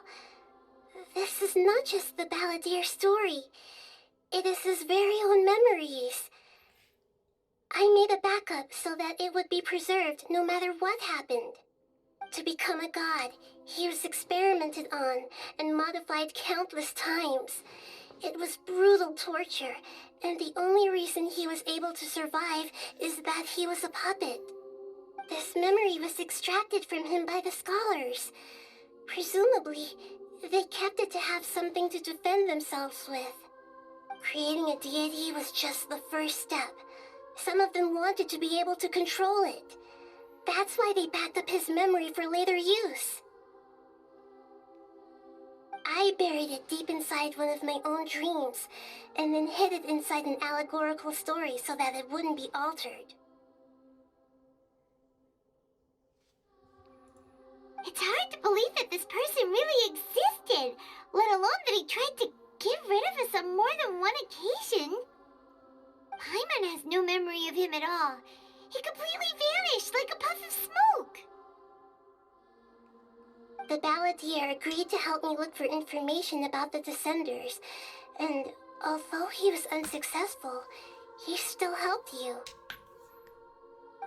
This is not just the balladeer story. It is his very own memories. I made a backup so that it would be preserved no matter what happened. To become a god, he was experimented on and modified countless times. It was brutal torture, and the only reason he was able to survive is that he was a puppet. This memory was extracted from him by the scholars. Presumably, they kept it to have something to defend themselves with. Creating a deity was just the first step. Some of them wanted to be able to control it. That's why they backed up his memory for later use. I buried it deep inside one of my own dreams, and then hid it inside an allegorical story so that it wouldn't be altered. It's hard to believe that this person really existed, let alone that he tried to get rid of us on more than one occasion. Paimon has no memory of him at all. He completely vanished like a puff of smoke. The balladeer agreed to help me look for information about the Descenders, and although he was unsuccessful, he still helped you.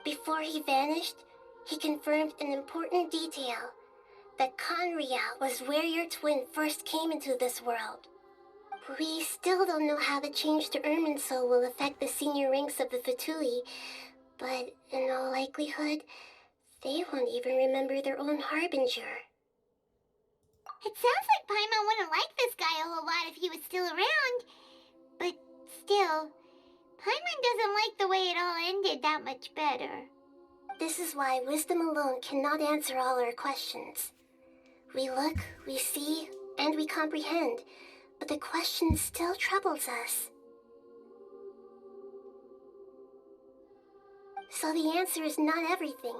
Before he vanished, he confirmed an important detail, that Conria was where your twin first came into this world. We still don't know how the change to Irminsul will affect the senior ranks of the Fatui, but in all likelihood, they won't even remember their own Harbinger. It sounds like Paimon wouldn't like this guy a whole lot if he was still around. But still, Paimon doesn't like the way it all ended that much better. This is why wisdom alone cannot answer all our questions. We look, we see, and we comprehend, but the question still troubles us. So the answer is not everything.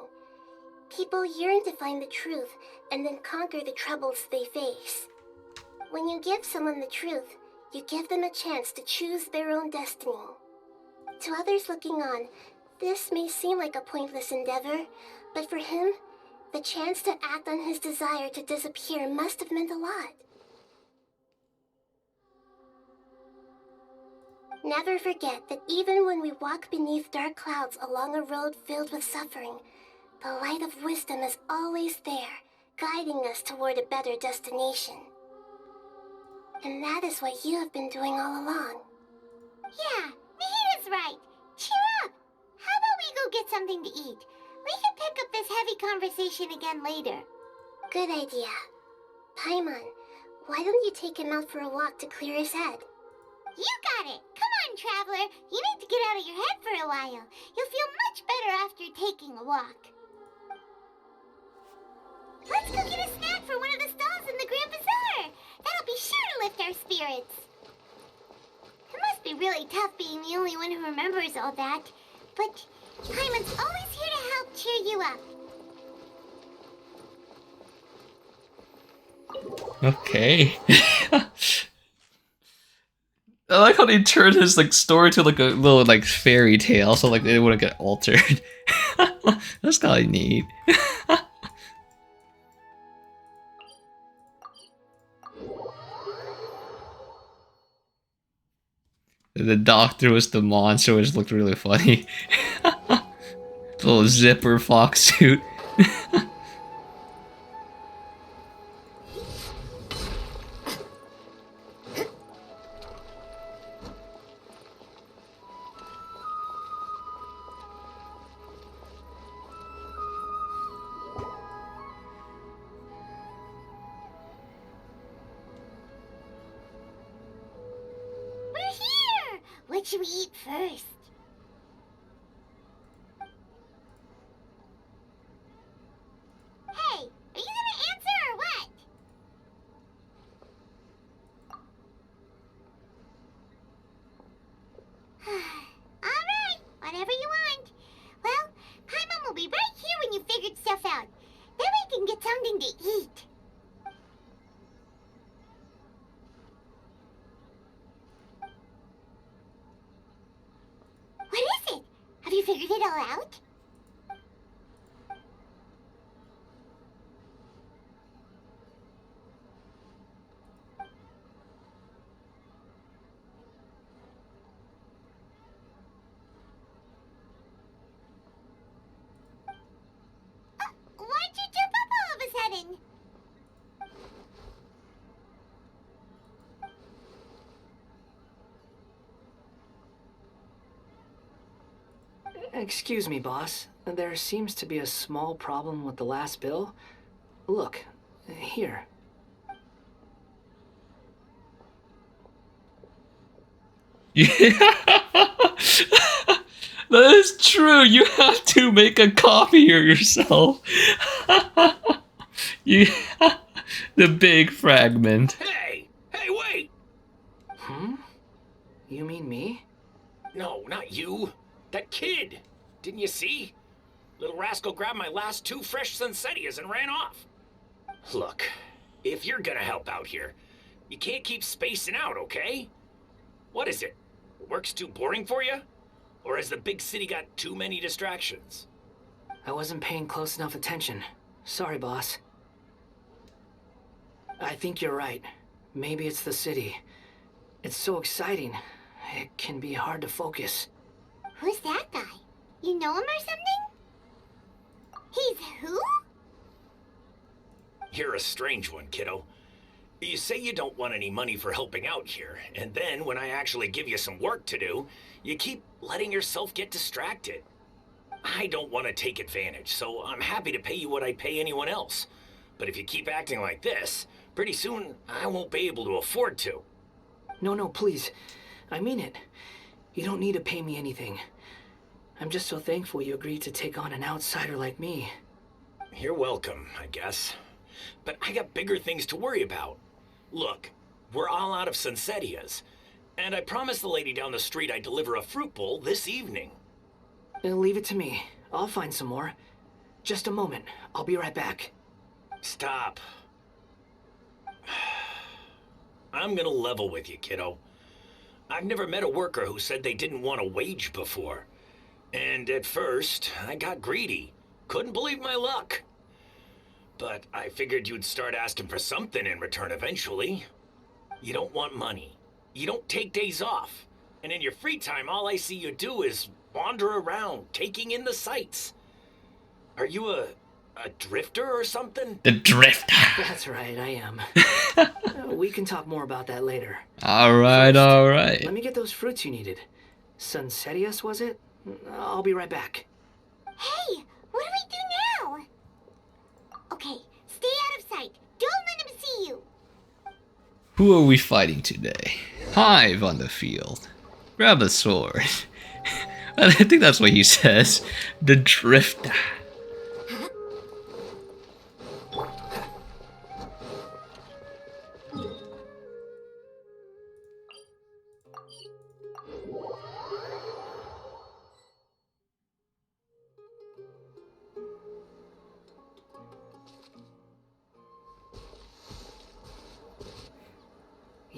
People yearn to find the truth and then conquer the troubles they face. When you give someone the truth, you give them a chance to choose their own destiny. To others looking on, this may seem like a pointless endeavor, but for him, the chance to act on his desire to disappear must have meant a lot. Never forget that even when we walk beneath dark clouds along a road filled with suffering, the light of wisdom is always there, guiding us toward a better destination. And that is what you have been doing all along. Yeah, Nahita's right. Cheer up. How about we go get something to eat? We can pick up this heavy conversation again later. Good idea. Paimon, why don't you take him out for a walk to clear his head? You got it. Come on, Traveler. You need to get out of your head for a while. You'll feel much better after taking a walk. Let's go get a snack for one of the stalls in the Grand Bazaar. That'll be sure to lift our spirits. It must be really tough being the only one who remembers all that. But Paimon's always here to help cheer you up. Okay. I like how they turned his like story to like a little like fairy tale, so like it wouldn't get altered. That's kind of neat. The doctor was the monster, which looked really funny. Little zipper fox suit. What should we eat first? Hey, are you gonna answer or what? Alright, whatever you want. Well, Paimon will be right here when you figured stuff out. Then we can get something to eat. What is it? Have you figured it all out? Why'd you jump up all of a sudden? Excuse me, boss. There seems to be a small problem with the last bill. Look, here. Yeah. That is true. You have to make a copy of yourself. You, the big fragment. Hey! Hey, wait! You mean me? No, not you. That kid. Didn't you see? Little rascal grabbed my last 2 fresh Sunsettias and ran off. Look, if you're gonna help out here, you can't keep spacing out, okay? What is it? Work's too boring for you? Or has the big city got too many distractions? I wasn't paying close enough attention. Sorry, boss. I think you're right. Maybe it's the city. It's so exciting. It can be hard to focus. Who's that guy? You know him or something? He's who? You're a strange one, kiddo. You say you don't want any money for helping out here, and then when I actually give you some work to do, you keep letting yourself get distracted. I don't want to take advantage, so I'm happy to pay you what I'd pay anyone else. But if you keep acting like this, pretty soon I won't be able to afford to. No, please. I mean it. You don't need to pay me anything. I'm just so thankful you agreed to take on an outsider like me. You're welcome, I guess. But I got bigger things to worry about. Look, we're all out of Sunsettias, and I promised the lady down the street I'd deliver a fruit bowl this evening. Leave it to me. I'll find some more. Just a moment. I'll be right back. Stop. I'm gonna level with you, kiddo. I've never met a worker who said they didn't want a wage before. And at first, I got greedy. Couldn't believe my luck. But I figured you'd start asking for something in return eventually. You don't want money. You don't take days off. And in your free time, all I see you do is wander around, taking in the sights. Are you a drifter or something? The drifter. That's right, I am. We can talk more about that later. Alright, alright. Let me get those fruits you needed. Sunsettias, was it? I'll be right back. Hey, what do we do now? Okay, stay out of sight. Don't let him see you. Who are we fighting today? Hive on the field. Grab a sword. I think that's what he says. The drifter.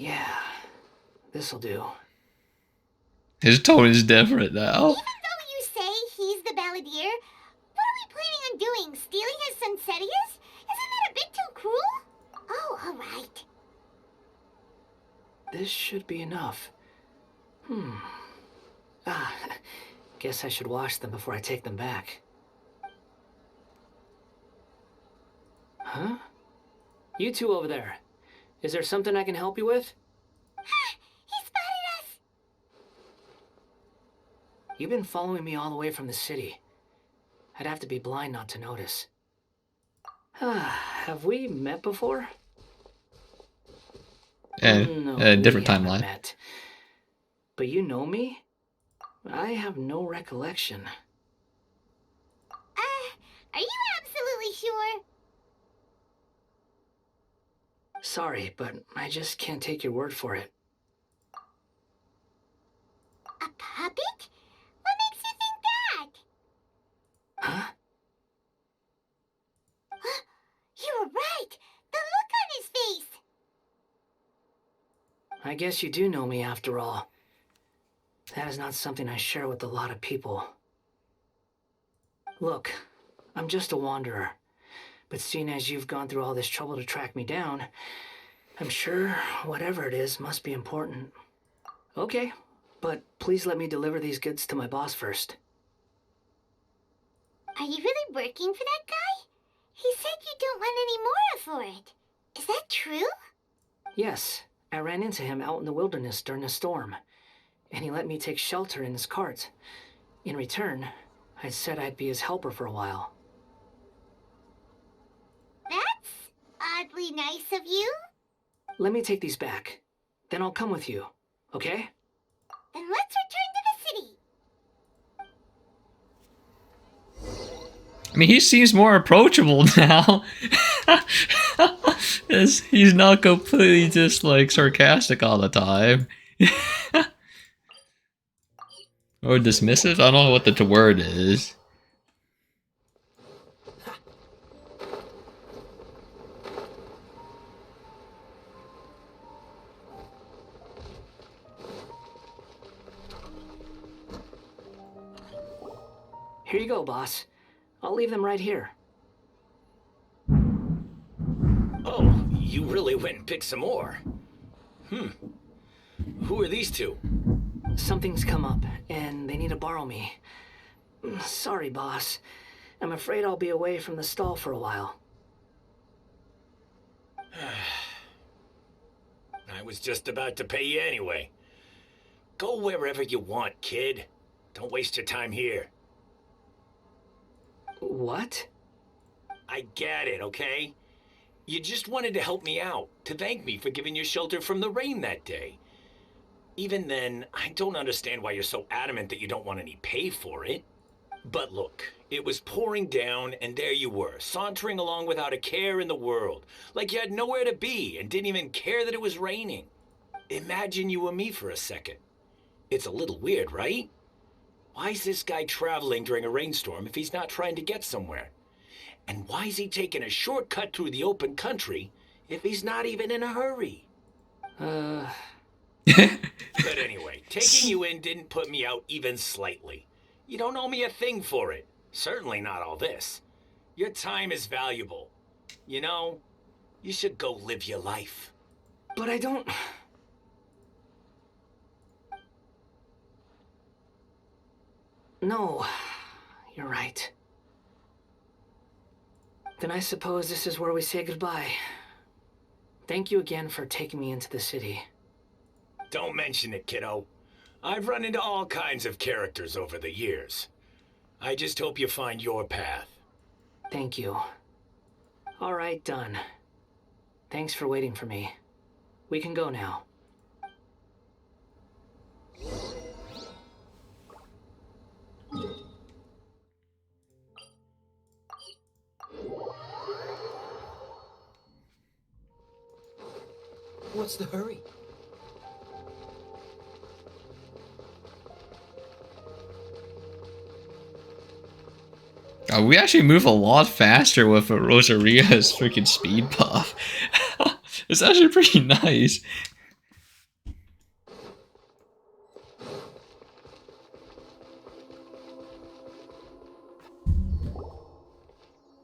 Yeah, this'll do. His tone is different now. Even though you say he's the balladeer, what are we planning on doing? Stealing his Sunsettias? Isn't that a bit too cruel? Oh, alright. This should be enough. Guess I should wash them before I take them back. Huh? You two over there. Is there something I can help you with? He spotted us! You've been following me all the way from the city. I'd have to be blind not to notice. Have we met before? A different we haven't timeline. met. But you know me? I have no recollection. Are you absolutely sure? Sorry, but I just can't take your word for it. A puppet? What makes you think that? Huh? You're right! The look on his face! I guess you do know me after all. That is not something I share with a lot of people. Look, I'm just a wanderer. But seeing as you've gone through all this trouble to track me down, I'm sure whatever it is must be important. Okay, but please let me deliver these goods to my boss first. Are you really working for that guy? He said you don't want any more for it. Is that true? Yes, I ran into him out in the wilderness during a storm, and he let me take shelter in his cart. In return, I said I'd be his helper for a while. That's oddly nice of you. Let me take these back. Then I'll come with you, okay? Then let's return to the city. mean, he seems more approachable now. He's not completely just like sarcastic all the time. Or dismissive? I don't know what the word is. Here you go, boss. I'll leave them right here. Oh, you really went and picked some more. Who are these two? Something's come up, and they need to borrow me. Sorry, boss. I'm afraid I'll be away from the stall for a while. I was just about to pay you anyway. Go wherever you want, kid. Don't waste your time here. What? I get it, okay? You just wanted to help me out, to thank me for giving you shelter from the rain that day. Even then, I don't understand why you're so adamant that you don't want any pay for it. But look, it was pouring down, and there you were, sauntering along without a care in the world, like you had nowhere to be and didn't even care that it was raining. Imagine you were me for a second. It's a little weird, right? Why is this guy traveling during a rainstorm if he's not trying to get somewhere? And why is he taking a shortcut through the open country if he's not even in a hurry? But anyway, taking you in didn't put me out even slightly. You don't owe me a thing for it. Certainly not all this. Your time is valuable. You know, you should go live your life. But I don't... No, you're right. Then I suppose this is where we say goodbye. Thank you again for taking me into the city. Don't mention it, kiddo. I've run into all kinds of characters over the years. I just hope you find your path. Thank you. All right, done. Thanks for waiting for me. We can go now. What's the hurry? We actually move a lot faster with Rosaria's freaking speed buff. It's actually pretty nice.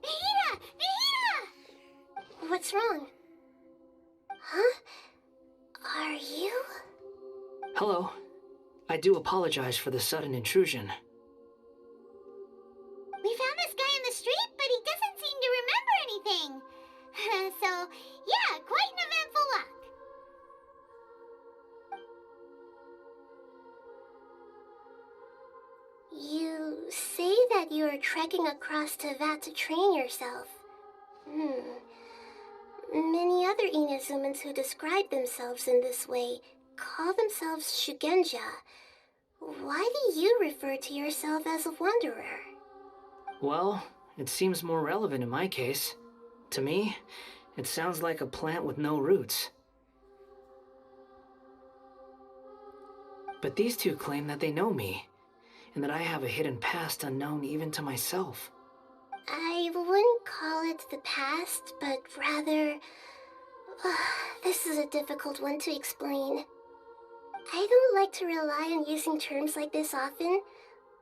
Vegeta! Vegeta! What's wrong? Huh? Are you? Hello. I do apologize for the sudden intrusion. We found this guy in the street, but he doesn't seem to remember anything. So, yeah, quite an eventful walk. You say that you are trekking across Teyvat to train yourself. Many other Inazumans who describe themselves in this way call themselves Shugenja. Why do you refer to yourself as a wanderer? Well, it seems more relevant in my case. To me, it sounds like a plant with no roots. But these two claim that they know me, and that I have a hidden past unknown even to myself. I wouldn't call it the past, but rather... this is a difficult one to explain. I don't like to rely on using terms like this often,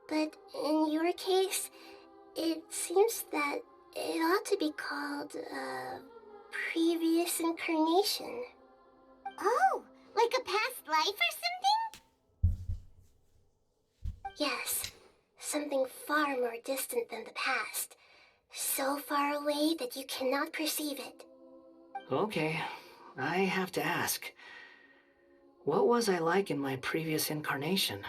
but in your case, it seems that it ought to be called, previous incarnation. Oh, like a past life or something? Yes, something far more distant than the past. So far away that you cannot perceive it. Okay, I have to ask. What was I like in my previous incarnation?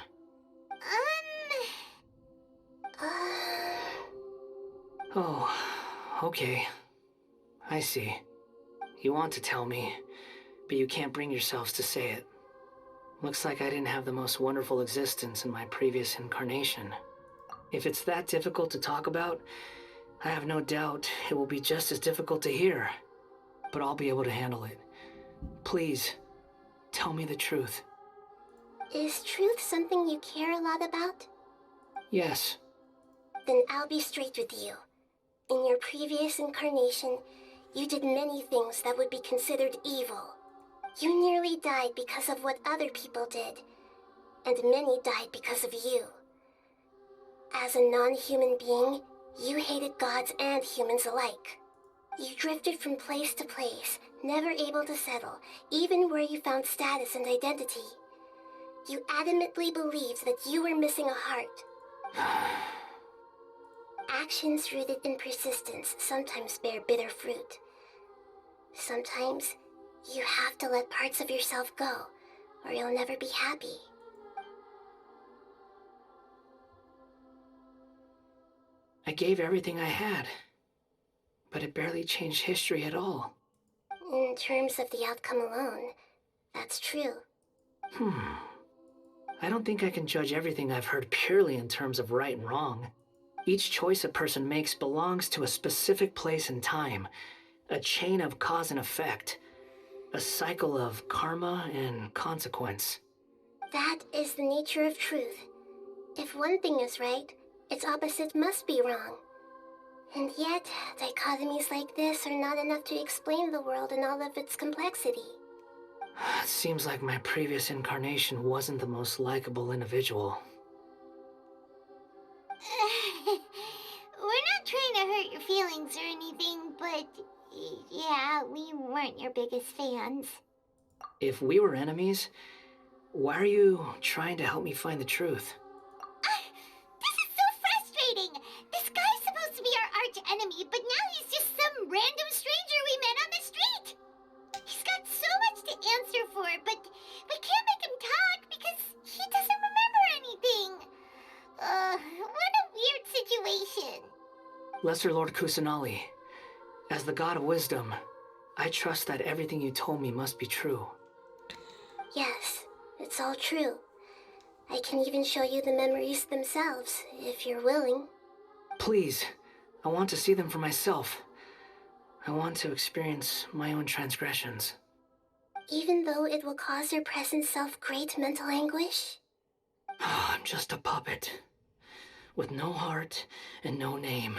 Oh, okay. I see. You want to tell me, but you can't bring yourselves to say it. Looks like I didn't have the most wonderful existence in my previous incarnation. If it's that difficult to talk about, I have no doubt it will be just as difficult to hear, but I'll be able to handle it. Please, tell me the truth. Is truth something you care a lot about? Yes. Then I'll be straight with you. In your previous incarnation, you did many things that would be considered evil. You nearly died because of what other people did, and many died because of you. As a non-human being, you hated gods and humans alike. You drifted from place to place, never able to settle, even where you found status and identity. You adamantly believed that you were missing a heart. Actions rooted in persistence sometimes bear bitter fruit. Sometimes, you have to let parts of yourself go, or you'll never be happy. I gave everything I had, but it barely changed history at all. In terms of the outcome alone, that's true. I don't think I can judge everything I've heard purely in terms of right and wrong. Each choice a person makes belongs to a specific place and time, a chain of cause and effect, a cycle of karma and consequence. That is the nature of truth. If one thing is right, its opposite must be wrong. And yet, dichotomies like this are not enough to explain the world in all of its complexity. It seems like my previous incarnation wasn't the most likable individual. We're not trying to hurt your feelings or anything, but yeah, we weren't your biggest fans. If we were enemies, why are you trying to help me find the truth? This is so frustrating! This guy's supposed to be our arch enemy, but now he's just some random stranger we met on the street! He's got so much to answer for, but we can't make him talk because he doesn't remember anything. What a weird situation. Lesser Lord Kusanali, as the god of wisdom, I trust that everything you told me must be true. Yes, it's all true. I can even show you the memories themselves, if you're willing. Please, I want to see them for myself. I want to experience my own transgressions. Even though it will cause your present self great mental anguish? I'm just a puppet, with no heart and no name.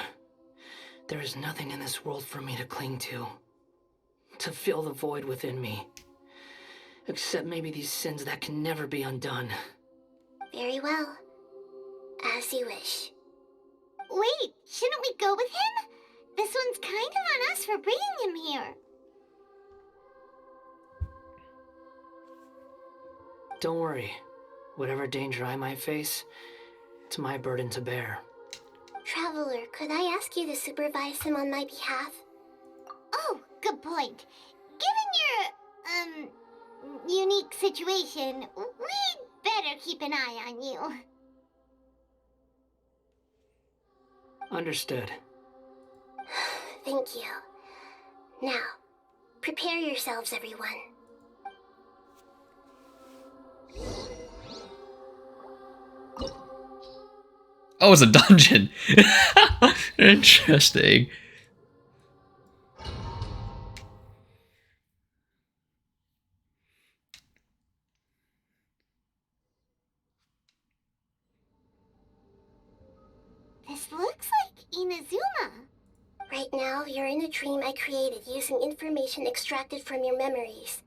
There is nothing in this world for me to cling to fill the void within me. Except maybe these sins that can never be undone. Very well. As you wish. Wait, shouldn't we go with him? This one's kind of on us for bringing him here. Don't worry. Whatever danger I might face, it's my burden to bear. Traveler, could I ask you to supervise him on my behalf? Oh, good point. Given your, unique situation, we'd better keep an eye on you. Understood. Thank you. Now, prepare yourselves, everyone. Oh, it's a dungeon. Interesting. This looks like Inazuma. Right now, you're in a dream I created using information extracted from your memories.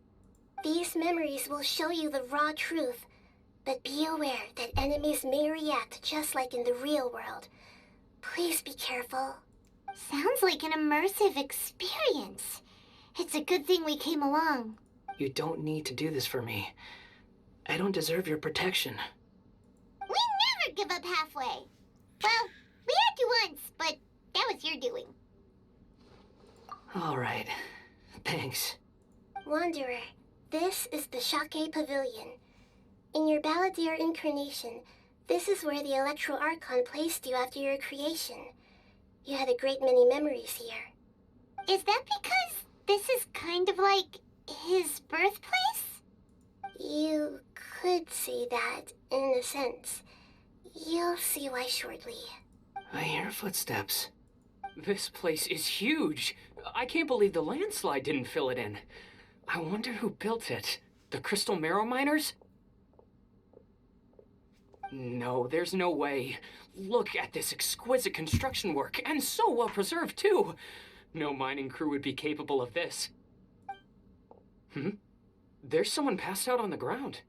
These memories will show you the raw truth, but be aware that enemies may react just like in the real world. Please be careful. Sounds like an immersive experience. It's a good thing we came along. You don't need to do this for me. I don't deserve your protection. We never give up halfway. Well, we had to once, but that was your doing. All right. Thanks. Wanderer, this is the Shake Pavilion. In your Balladeer incarnation, this is where the Electro Archon placed you after your creation. You had a great many memories here. Is that because this is kind of like his birthplace? You could say that, in a sense. You'll see why shortly. I hear footsteps. This place is huge. I can't believe the landslide didn't fill it in. I wonder who built it. The Crystal Marrow miners? No, there's no way. Look at this exquisite construction work, and so well preserved, too. No mining crew would be capable of this. There's someone passed out on the ground.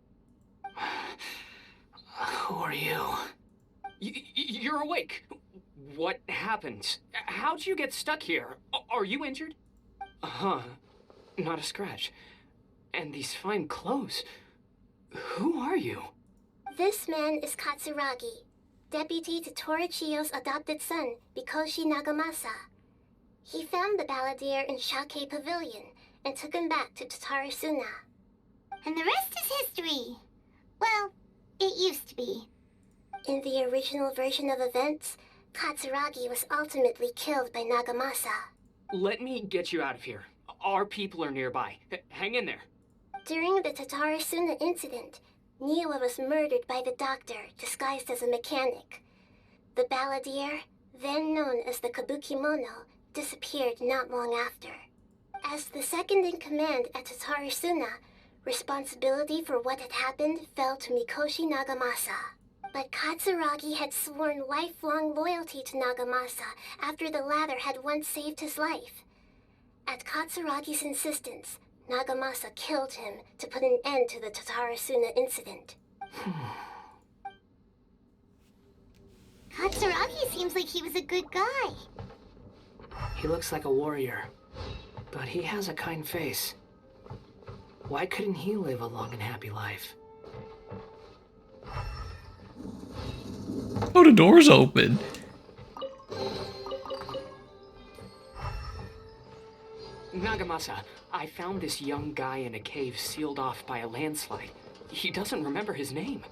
Who are you? You're awake. What happened? How'd you get stuck here? Are you injured? Huh. Not a scratch. And these fine clothes. Who are you? This man is Katsuragi, deputy to Torichiyo's adopted son, Mikoshi Nagamasa. He found the balladeer in Shake Pavilion and took him back to Tatarasuna. And the rest is history. Well, it used to be. In the original version of events, Katsuragi was ultimately killed by Nagamasa. Let me get you out of here. Our people are nearby. Hang in there. During the Tatarasuna incident, Niwa was murdered by the doctor disguised as a mechanic. The balladeer, then known as the Kabukimono, disappeared not long after. As the second in command at Tatarasuna, responsibility for what had happened fell to Mikoshi Nagamasa. But Katsuragi had sworn lifelong loyalty to Nagamasa after the latter had once saved his life. At Katsuragi's insistence, Nagamasa killed him to put an end to the Tatarasuna incident. Katsuragi seems like he was a good guy. He looks like a warrior, but he has a kind face. Why couldn't he live a long and happy life? Oh, the door's open. Nagamasa, I found this young guy in a cave sealed off by a landslide. He doesn't remember his name.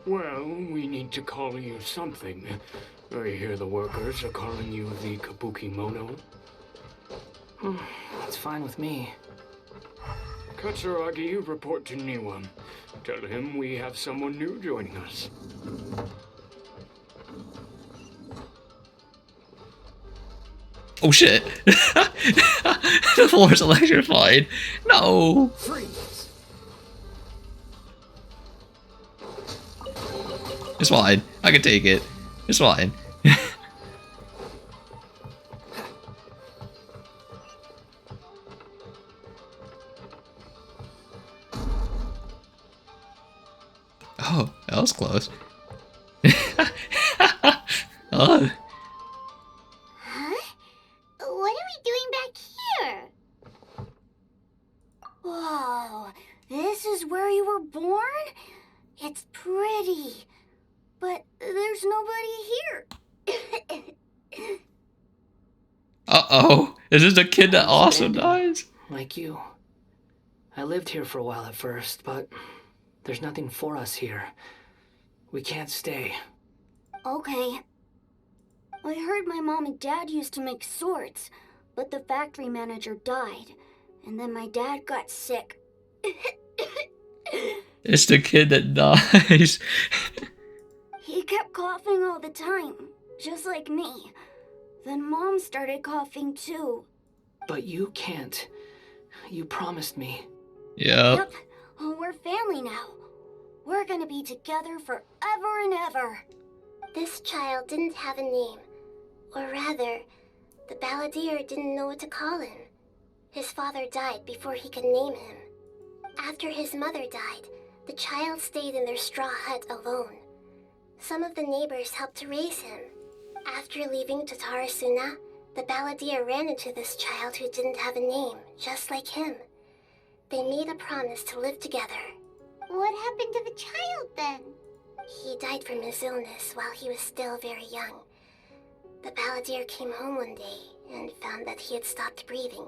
Well, we need to call you something. I hear the workers are calling you the Kabukimono. It's fine with me. Katsuragi, report to Niwa. Tell him we have someone new joining us. Oh shit! The floor's electrified. No. Freeze. It's fine. I can take it. It's fine. Oh, that was close. Oh. Huh? What are we doing back here? Whoa, this is where you were born? It's pretty, but there's nobody here. Uh-oh. Is this the kid that also dies? Like you. I lived here for a while at first, but there's nothing for us here. We can't stay. Okay. I heard my mom and dad used to make swords, but the factory manager died, and then my dad got sick. It's the kid that dies. He kept coughing all the time, just like me. Then Mom started coughing too. But you can't. You promised me. Yep. Well, we're family now. We're gonna be together forever and ever. This child didn't have a name. Or rather, the balladeer didn't know what to call him. His father died before he could name him. After his mother died, the child stayed in their straw hut alone. Some of the neighbors helped to raise him. After leaving Tatarasuna, the balladeer ran into this child who didn't have a name, just like him. They made a promise to live together. What happened to the child then? He died from his illness while he was still very young. The balladeer came home one day and found that he had stopped breathing.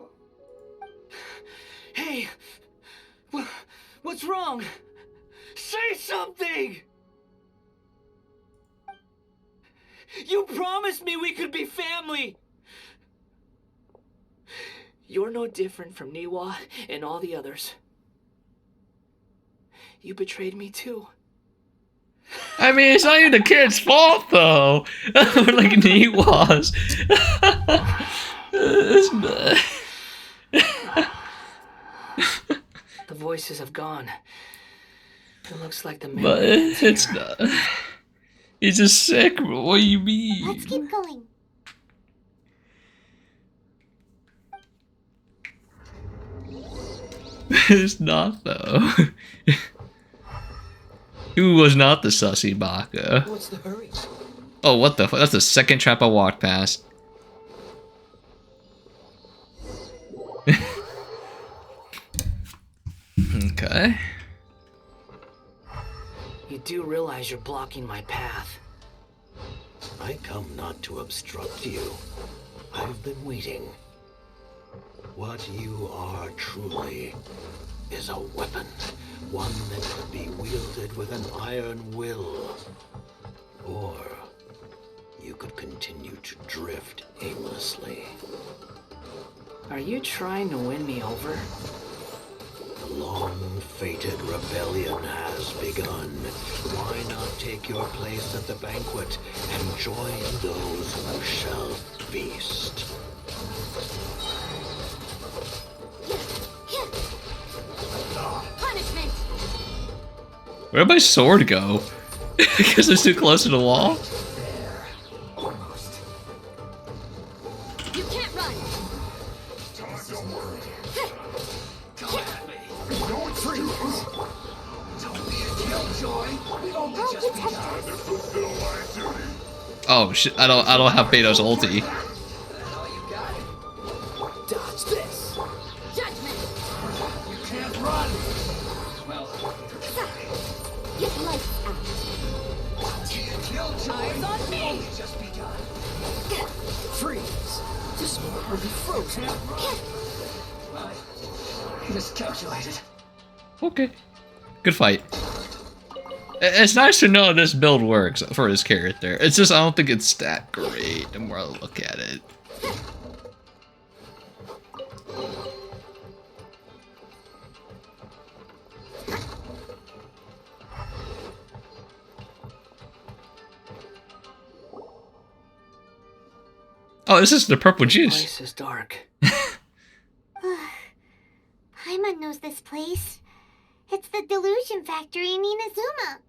Hey! What's wrong? Say something! You promised me we could be family! You're no different from Niwa and all the others. You betrayed me too. I mean, it's not even the kid's fault, though. Like he was. It's not- The voices have gone. It looks like the but memory ends it's here. not. He's just sick. What do you mean? Let's keep going. It's not, though. Who was not the sussy Baka? What's the hurry? Oh, what the fuck? That's the second trap I walked past. Okay. You do realize you're blocking my path. I come not to obstruct you. I've been waiting. What you are truly is a weapon. One that could be wielded with an iron will. Or you could continue to drift aimlessly. Are you trying to win me over? The long-fated rebellion has begun. Why not take your place at the banquet and join those who shall feast? Punishment! Where'd my sword go? Because it's too close to the wall? You can't run! Oh shit! I don't have Beto's ulti. Dodge this. Judgment! You can't run. Get lights out. Eyes on me. Just begun. Freeze. This one will be frozen. Miscalculated. Okay. Good fight. It's nice to know this build works for his character. It's just I don't think it's that great the more I look at it. Oh, this is the purple This juice. place is dark. Paimon knows this place. It's the Delusion Factory in Inazuma.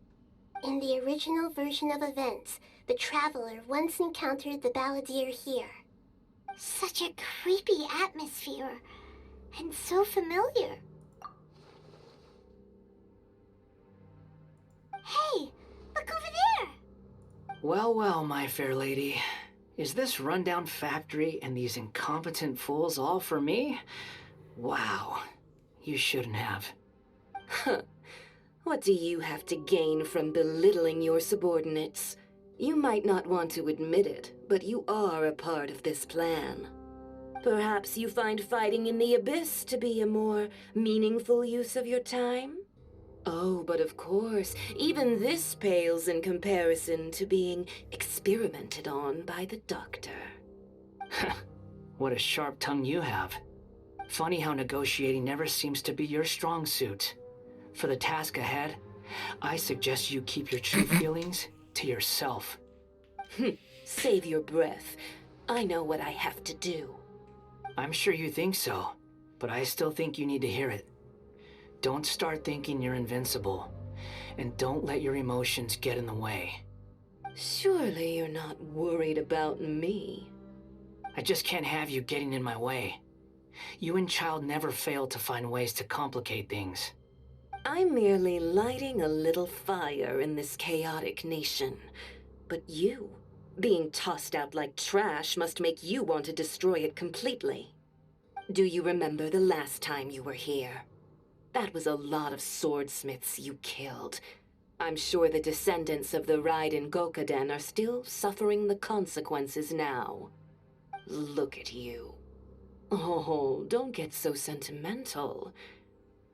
In the original version of events, the Traveler once encountered the Balladeer here. Such a creepy atmosphere. And so familiar. Hey, look over there! Well, well, my fair lady. Is this rundown factory and these incompetent fools all for me? Wow. You shouldn't have. What do you have to gain from belittling your subordinates? You might not want to admit it, but you are a part of this plan. Perhaps you find fighting in the Abyss to be a more meaningful use of your time? Oh, but of course, even this pales in comparison to being experimented on by the Doctor. What a sharp tongue you have. Funny how negotiating never seems to be your strong suit. For the task ahead, I suggest you keep your true feelings to yourself. Save your breath. I know what I have to do. I'm sure you think so, but I still think you need to hear it. Don't start thinking you're invincible, and don't let your emotions get in the way. Surely you're not worried about me. I just can't have you getting in my way. You and Child never fail to find ways to complicate things. I'm merely lighting a little fire in this chaotic nation. But you, being tossed out like trash, must make you want to destroy it completely. Do you remember the last time you were here? That was a lot of swordsmiths you killed. I'm sure the descendants of the Raiden Gokaden are still suffering the consequences now. Look at you. Oh, don't get so sentimental.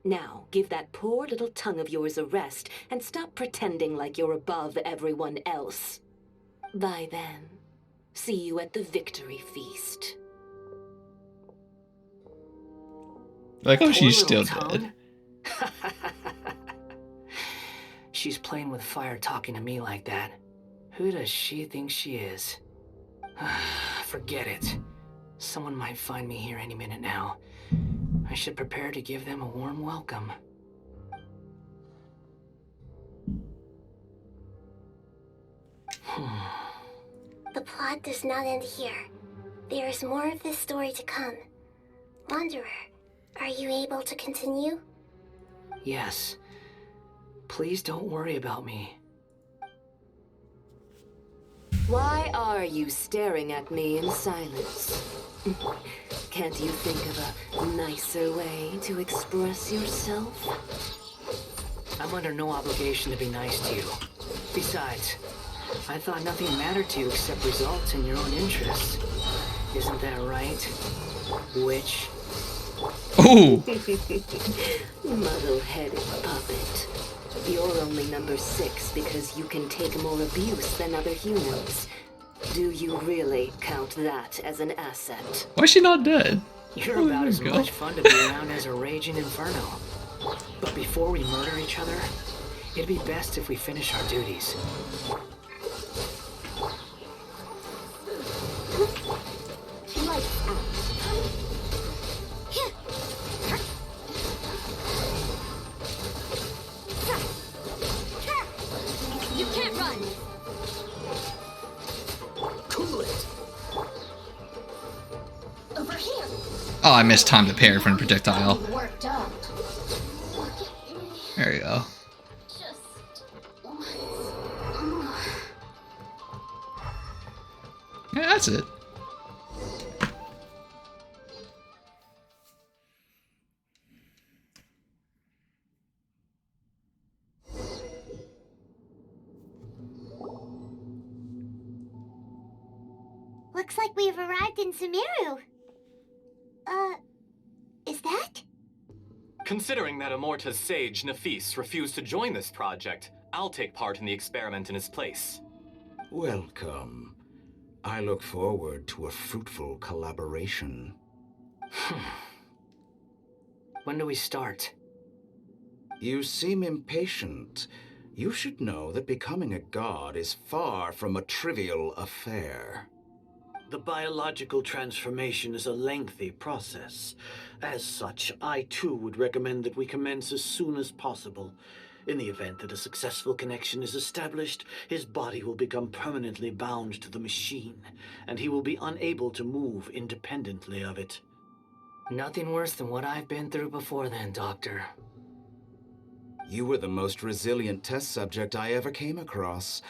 Now, give that poor little tongue of yours a rest and stop pretending like you're above everyone else. Bye then. See you at the victory feast. Like, oh, Poor she's little still tongue. dead. She's playing with fire talking to me like that. Who does she think she is? Forget it. Someone might find me here any minute now. I should prepare to give them a warm welcome. The plot does not end here. There is more of this story to come. Wanderer, are you able to continue? Yes. Please don't worry about me. Why are you staring at me in silence? Can't you think of a nicer way to express yourself? I'm under no obligation to be nice to you. Besides, I thought nothing mattered to you except results in your own interests. Isn't that right, witch? Ooh! Muddle-headed puppet. You're only number 6 because you can take more abuse than other humans. Do you really count that as an asset? Why is she not dead? You're about as much fun to be around as a raging inferno. But before we murder each other, it'd be best if we finish our duties. Lights out. You can't run. Cool it. Over here. Oh, I missed time to parry from the projectile. Worked up. There you go. Yeah, that's it. Looks like we've arrived in Sumeru. Is that? Considering that Amorta's sage, Nafis, refused to join this project, I'll take part in the experiment in his place. Welcome. I look forward to a fruitful collaboration. When do we start? You seem impatient. You should know that becoming a god is far from a trivial affair. The biological transformation is a lengthy process. As such, I too would recommend that we commence as soon as possible. In the event that a successful connection is established, his body will become permanently bound to the machine, and he will be unable to move independently of it. Nothing worse than what I've been through before then, Doctor. You were the most resilient test subject I ever came across.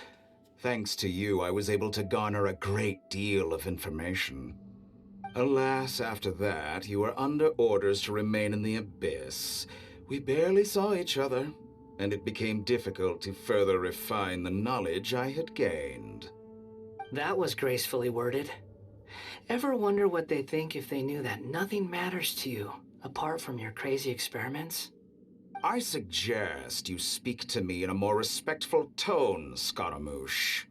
Thanks to you, I was able to garner a great deal of information. Alas, after that, you were under orders to remain in the abyss. We barely saw each other, and it became difficult to further refine the knowledge I had gained. That was gracefully worded. Ever wonder what they think if they knew that nothing matters to you, apart from your crazy experiments? I suggest you speak to me in a more respectful tone, Scaramouche.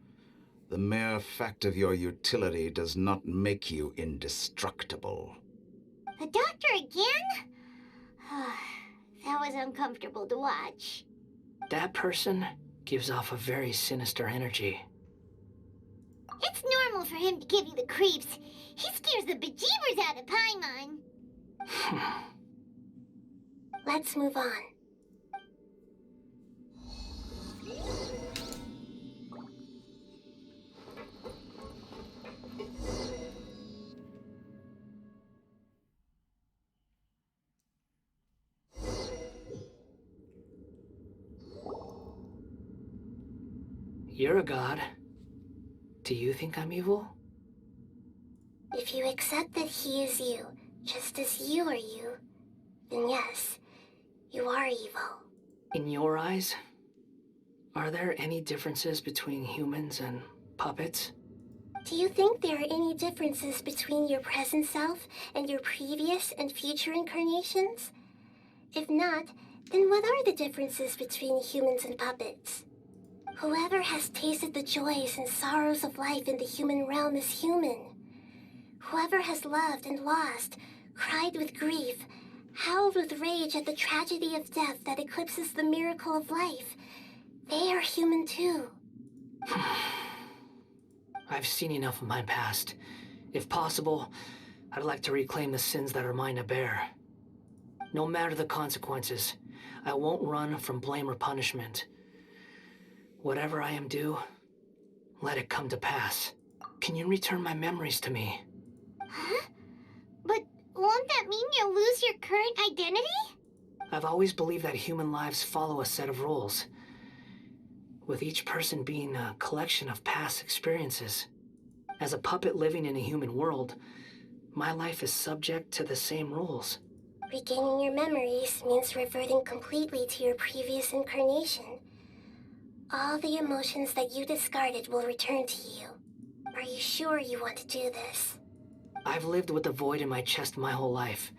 The mere fact of your utility does not make you indestructible. The doctor again? That was uncomfortable to watch. That person gives off a very sinister energy. It's normal for him to give you the creeps. He scares the bejeebers out of Paimon. Let's move on. You're a god. Do you think I'm evil? If you accept that he is you, just as you are you, then yes, you are evil. In your eyes, are there any differences between humans and puppets? Do you think there are any differences between your present self and your previous and future incarnations? If not, then what are the differences between humans and puppets? Whoever has tasted the joys and sorrows of life in the human realm is human. Whoever has loved and lost, cried with grief, howled with rage at the tragedy of death that eclipses the miracle of life, They are human too. I've seen enough of my past. If possible, I'd like to reclaim the sins that are mine to bear. No matter the consequences, I won't run from blame or punishment. Whatever I am due, let it come to pass. Can you return my memories to me? Huh? But won't that mean you'll lose your current identity? I've always believed that human lives follow a set of rules, with each person being a collection of past experiences. As a puppet living in a human world, my life is subject to the same rules. Regaining your memories means reverting completely to your previous incarnation. All the emotions that you discarded will return to you. Are you sure you want to do this? I've lived with a void in my chest my whole life.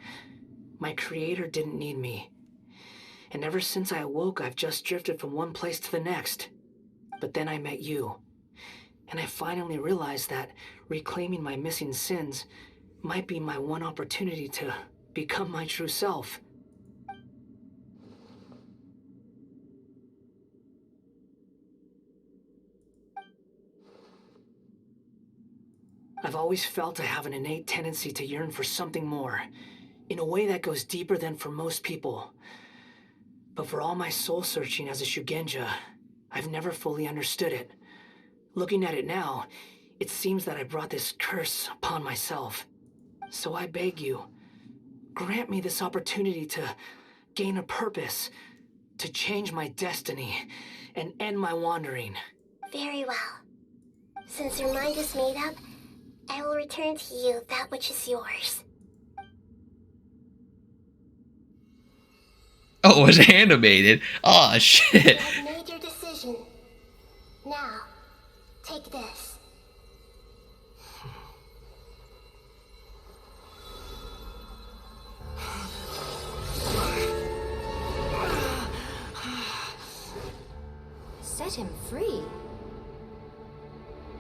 My creator didn't need me. And ever since I awoke, I've just drifted from one place to the next. But then I met you. And I finally realized that reclaiming my missing sins might be my one opportunity to become my true self. I've always felt I have an innate tendency to yearn for something more, in a way that goes deeper than for most people. But for all my soul searching as a Shugenja, I've never fully understood it. Looking at it now, it seems that I brought this curse upon myself. So I beg you, grant me this opportunity to gain a purpose, to change my destiny, and end my wandering. Very well. Since your mind is made up, I will return to you that which is yours. Oh, it was animated. Oh shit. You have made your decision. Now, take this. Set him free.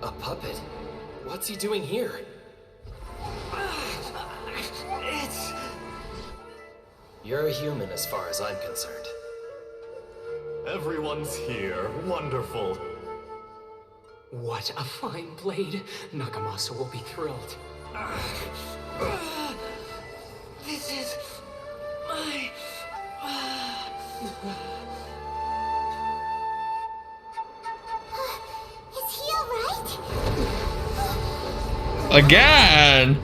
A puppet? What's he doing here? You're a human as far as I'm concerned. Everyone's here. Wonderful. What a fine blade. Nagamasa will be thrilled. This is my... Is he alright? Again!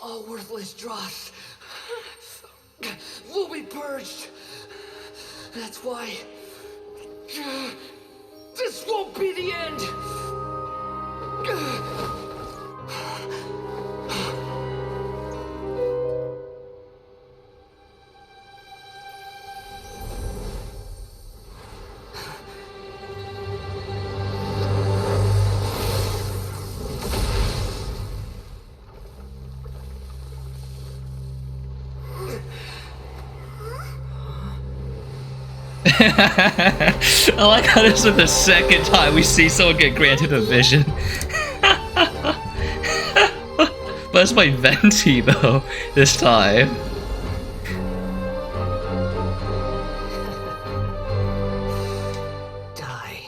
All worthless dross will be purged. That's why this won't be the end. I like how this is the second time we see someone get granted a vision. But it's by Venti though, this time. Die.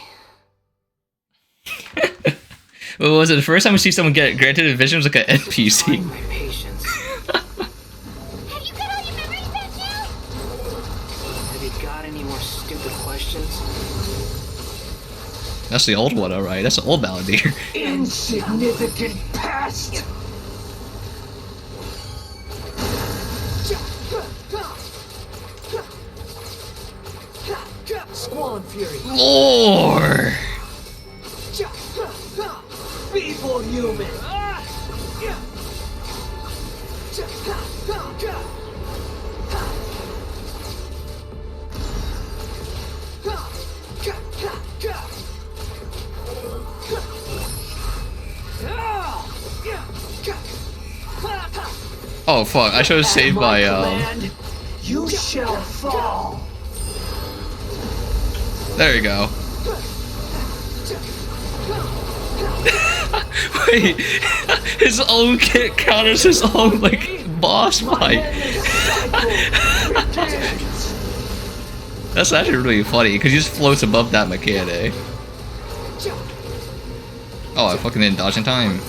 What was it? The first time we see someone get granted a vision was like an NPC. My patience. Have you got all your memories back now? Have you got any more stupid questions? That's the old one, alright. That's the old Balladeer. Insignificant past! Squall and Fury. Lore! Be Oh fuck, I should have saved my You shall fall. There you go. Wait, his own kit counters his own like boss fight. That's actually really funny because he just floats above that mechanic. Oh, I fucking didn't dodge in time.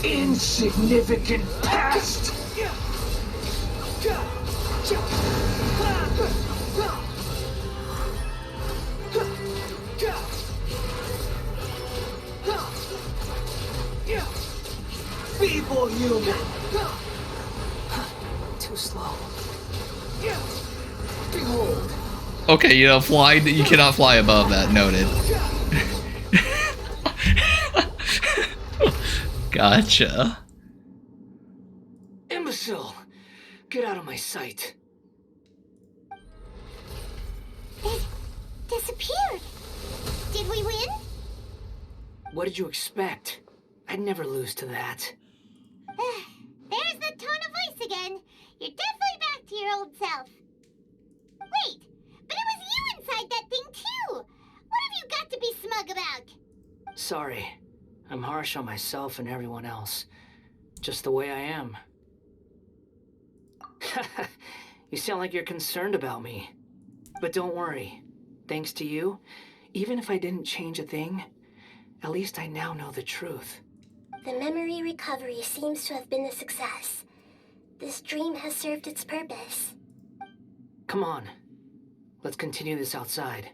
Insignificant past. Feeble human. Too slow. Behold. Okay, you know, fly. You cannot fly above that. Noted. Gotcha. Imbecile! Get out of my sight. It disappeared. Did we win? What did you expect? I'd never lose to that. There's the tone of voice again. You're definitely back to your old self. Wait, but it was you inside that thing too. What have you got to be smug about? Sorry. I'm harsh on myself and everyone else. Just the way I am. You sound like you're concerned about me. But don't worry. Thanks to you, even if I didn't change a thing, at least I now know the truth. The memory recovery seems to have been a success. This dream has served its purpose. Come on. Let's continue this outside.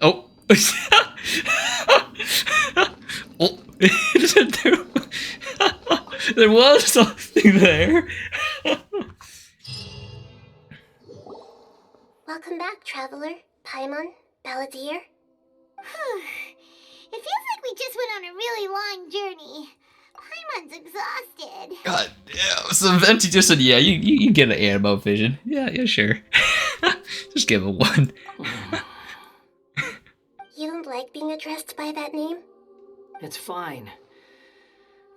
Oh. Oh. There was something there. Welcome back, traveler. Paimon, Balladeer. It feels like we just went on a really long journey. Paimon's exhausted. God damn. So Venti just said, yeah, you get an animal vision. Yeah, sure. Just give him one. You don't like being addressed by that name? It's fine.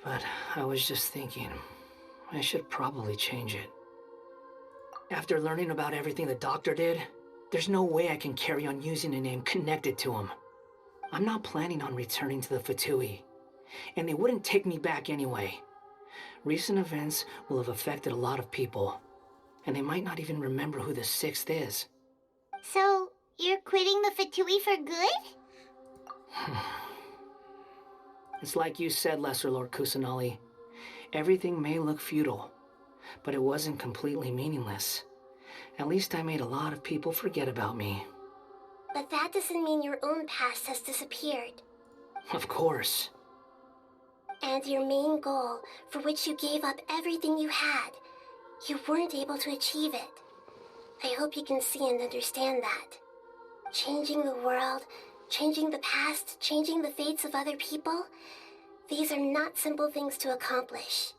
But I was just thinking, I should probably change it. After learning about everything the doctor did, there's no way I can carry on using a name connected to him. I'm not planning on returning to the Fatui, and they wouldn't take me back anyway. Recent events will have affected a lot of people, and they might not even remember who the Sixth is. So, you're quitting the Fatui for good? It's like you said, Lesser Lord Kusanali. Everything may look futile, but it wasn't completely meaningless. At least I made a lot of people forget about me. But that doesn't mean your own past has disappeared. Of course. And your main goal, for which you gave up everything you had, you weren't able to achieve it. I hope you can see and understand that. Changing the world, changing the past, changing the fates of other people, these are not simple things to accomplish.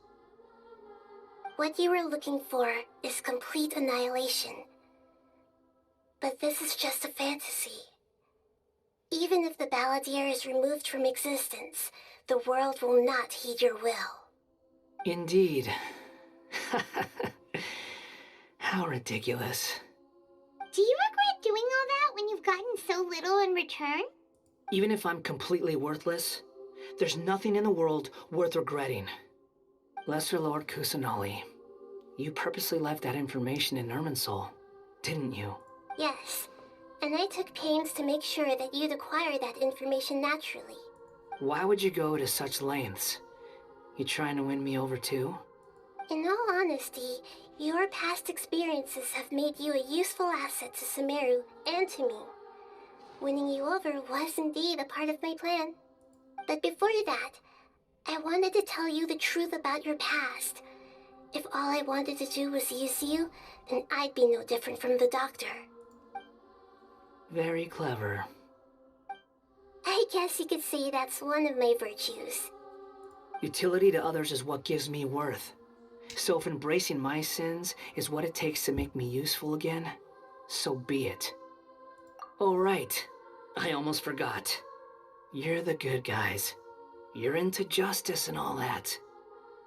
What you were looking for is complete annihilation. But this is just a fantasy. Even if the Balladeer is removed from existence, the world will not heed your will. Indeed. How ridiculous. Do you regret doing all that when you've gotten so little in return? Even if I'm completely worthless, there's nothing in the world worth regretting. Lesser Lord Kusanali, you purposely left that information in Irminsul, didn't you? Yes, and I took pains to make sure that you'd acquire that information naturally. Why would you go to such lengths? You trying to win me over too? In all honesty, your past experiences have made you a useful asset to Sumeru and to me. Winning you over was indeed a part of my plan. But before that, I wanted to tell you the truth about your past. If all I wanted to do was use you, then I'd be no different from the doctor. Very clever. I guess you could say that's one of my virtues. Utility to others is what gives me worth. So if embracing my sins is what it takes to make me useful again, so be it. Oh right, I almost forgot. You're the good guys. You're into justice and all that.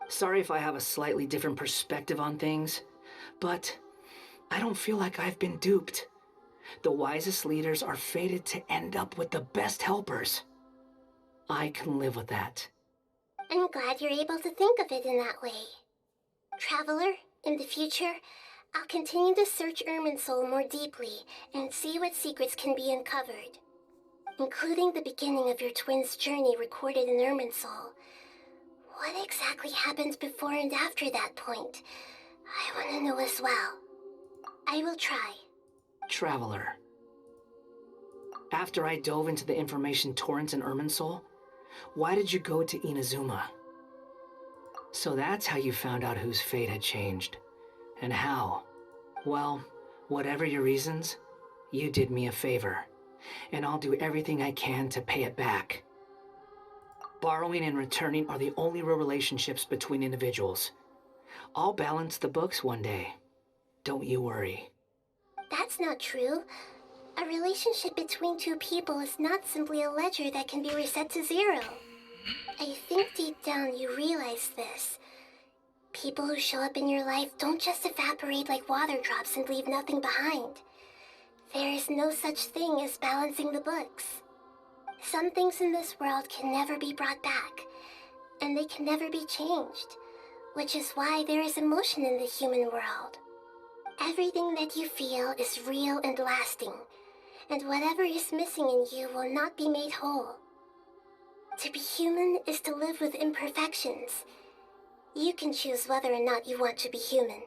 Sorry if I have a slightly different perspective on things, but I don't feel like I've been duped. The wisest leaders are fated to end up with the best helpers. I can live with that. I'm glad you're able to think of it in that way. Traveler, in the future, I'll continue to search Irminsul more deeply and see what secrets can be uncovered, including the beginning of your twins' journey recorded in Irminsul. What exactly happens before and after that point? I want to know as well. I will try. Traveler. After I dove into the information torrents in Irminsul, why did you go to Inazuma? So that's how you found out whose fate had changed. And how? Well, whatever your reasons, you did me a favor. And I'll do everything I can to pay it back. Borrowing and returning are the only real relationships between individuals. I'll balance the books one day. Don't you worry. That's not true. A relationship between two people is not simply a ledger that can be reset to zero. I think deep down you realize this. People who show up in your life don't just evaporate like water drops and leave nothing behind. There is no such thing as balancing the books. Some things in this world can never be brought back, and they can never be changed, which is why there is emotion in the human world. Everything that you feel is real and lasting, and whatever is missing in you will not be made whole. To be human is to live with imperfections. You can choose whether or not you want to be human.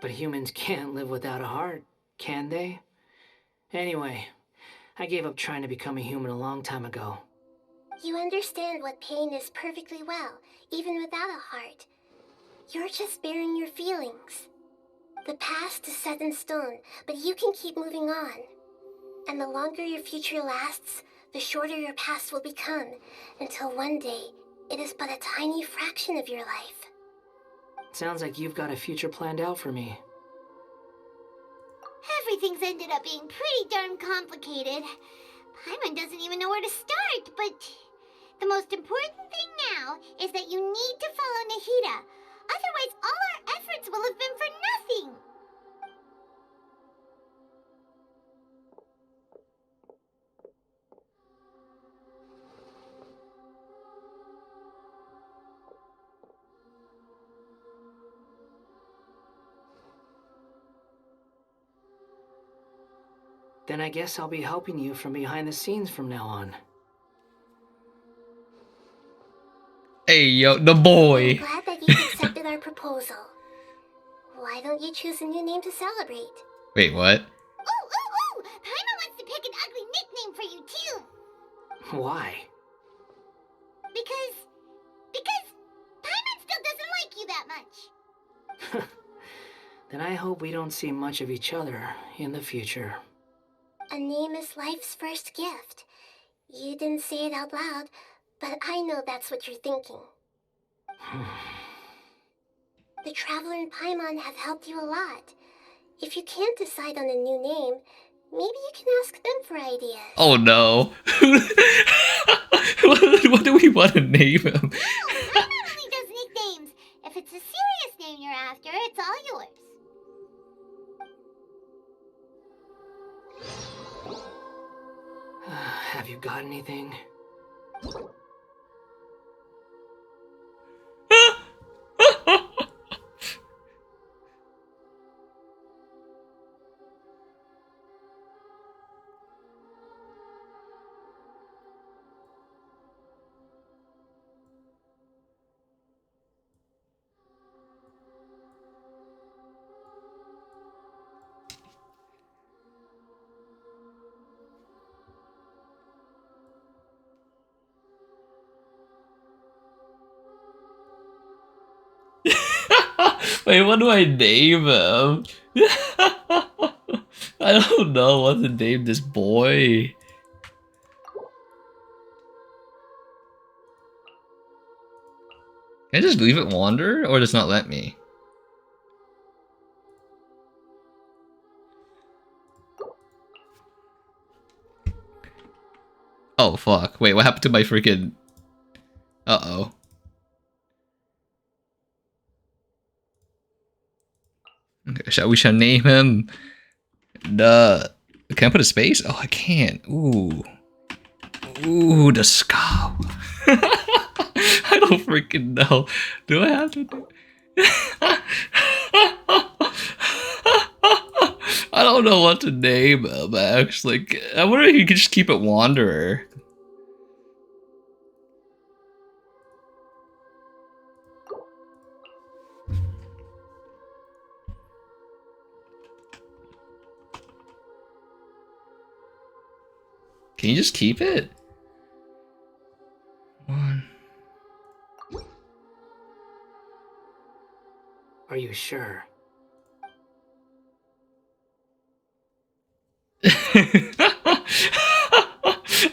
But humans can't live without a heart, can they? Anyway, I gave up trying to become a human a long time ago. You understand what pain is perfectly well, even without a heart. You're just bearing your feelings. The past is set in stone, but you can keep moving on. And the longer your future lasts, the shorter your past will become, until one day, it is but a tiny fraction of your life. Sounds like you've got a future planned out for me. Everything's ended up being pretty darn complicated. Paimon doesn't even know where to start, but the most important thing now is that you need to follow Nahida. Otherwise, all our efforts will have been for nothing. Then I guess I'll be helping you from behind the scenes from now on. Hey, yo, the boy. I'm glad that you accepted our proposal. Why don't you choose a new name to celebrate? Wait, what? Ooh! Paimon wants to pick an ugly nickname for you, too. Why? Because Paimon still doesn't like you that much. Then I hope we don't see much of each other in the future. A name is life's first gift. You didn't say it out loud, but I know that's what you're thinking. The Traveler and Paimon have helped you a lot. If you can't decide on a new name, maybe you can ask them for ideas. Oh no. What do we want to name him? No, Paimon only does nicknames. If it's a serious name you're after, it's all yours. Have you got anything? Wait, what do I name him? I don't know what to name this boy. Can I just leave it wander, or does not let me? Oh fuck! Wait, what happened to my freaking? Uh-oh. Okay, we shall name him the. Can I put a space? Oh, I can't. Ooh. Ooh, the skull. I don't freaking know. Do I have to do? I don't know what to name him, actually. I wonder if you could just keep it Wanderer. Can you just keep it? One. Are you sure?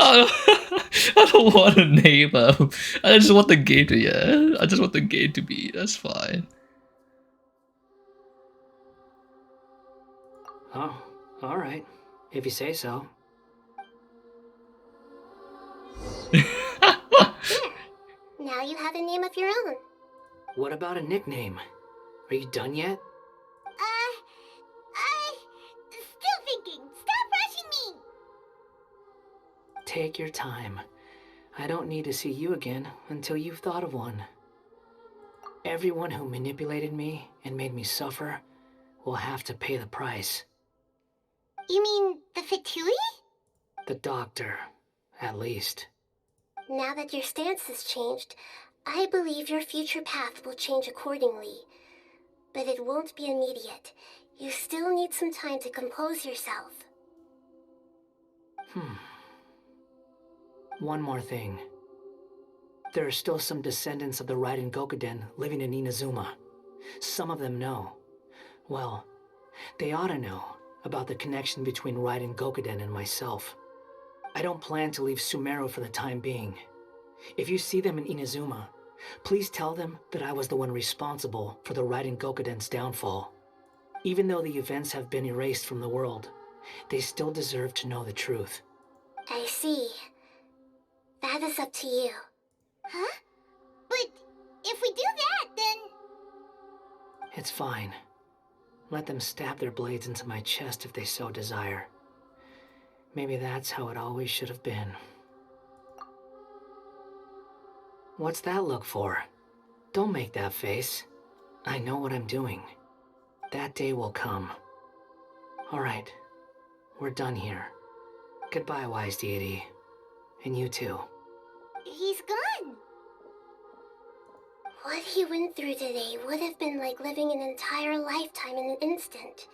I don't want to name him. I just want the game to, yeah. I just want the game to be. That's fine. Oh, all right. If you say so. There. Now you have a name of your own. What about a nickname? Are you done yet? Still thinking. Stop rushing me. Take your time. I don't need to see you again until you've thought of one. Everyone who manipulated me and made me suffer will have to pay the price. You mean the Fatui? The doctor, at least. Now that your stance has changed, I believe your future path will change accordingly. But it won't be immediate. You still need some time to compose yourself. One more thing. There are still some descendants of the Raiden Gokuden living in Inazuma. Some of them know. Well, they ought to know about the connection between Raiden Gokuden and myself. I don't plan to leave Sumeru for the time being. If you see them in Inazuma, please tell them that I was the one responsible for the Raiden Gokuden's downfall. Even though the events have been erased from the world, they still deserve to know the truth. I see. That is up to you. Huh? But if we do that, then... It's fine. Let them stab their blades into my chest if they so desire. Maybe that's how it always should have been. What's that look for? Don't make that face. I know what I'm doing. That day will come. All right. We're done here. Goodbye, wise deity. And you too. He's gone. What he went through today would have been like living an entire lifetime in an instant.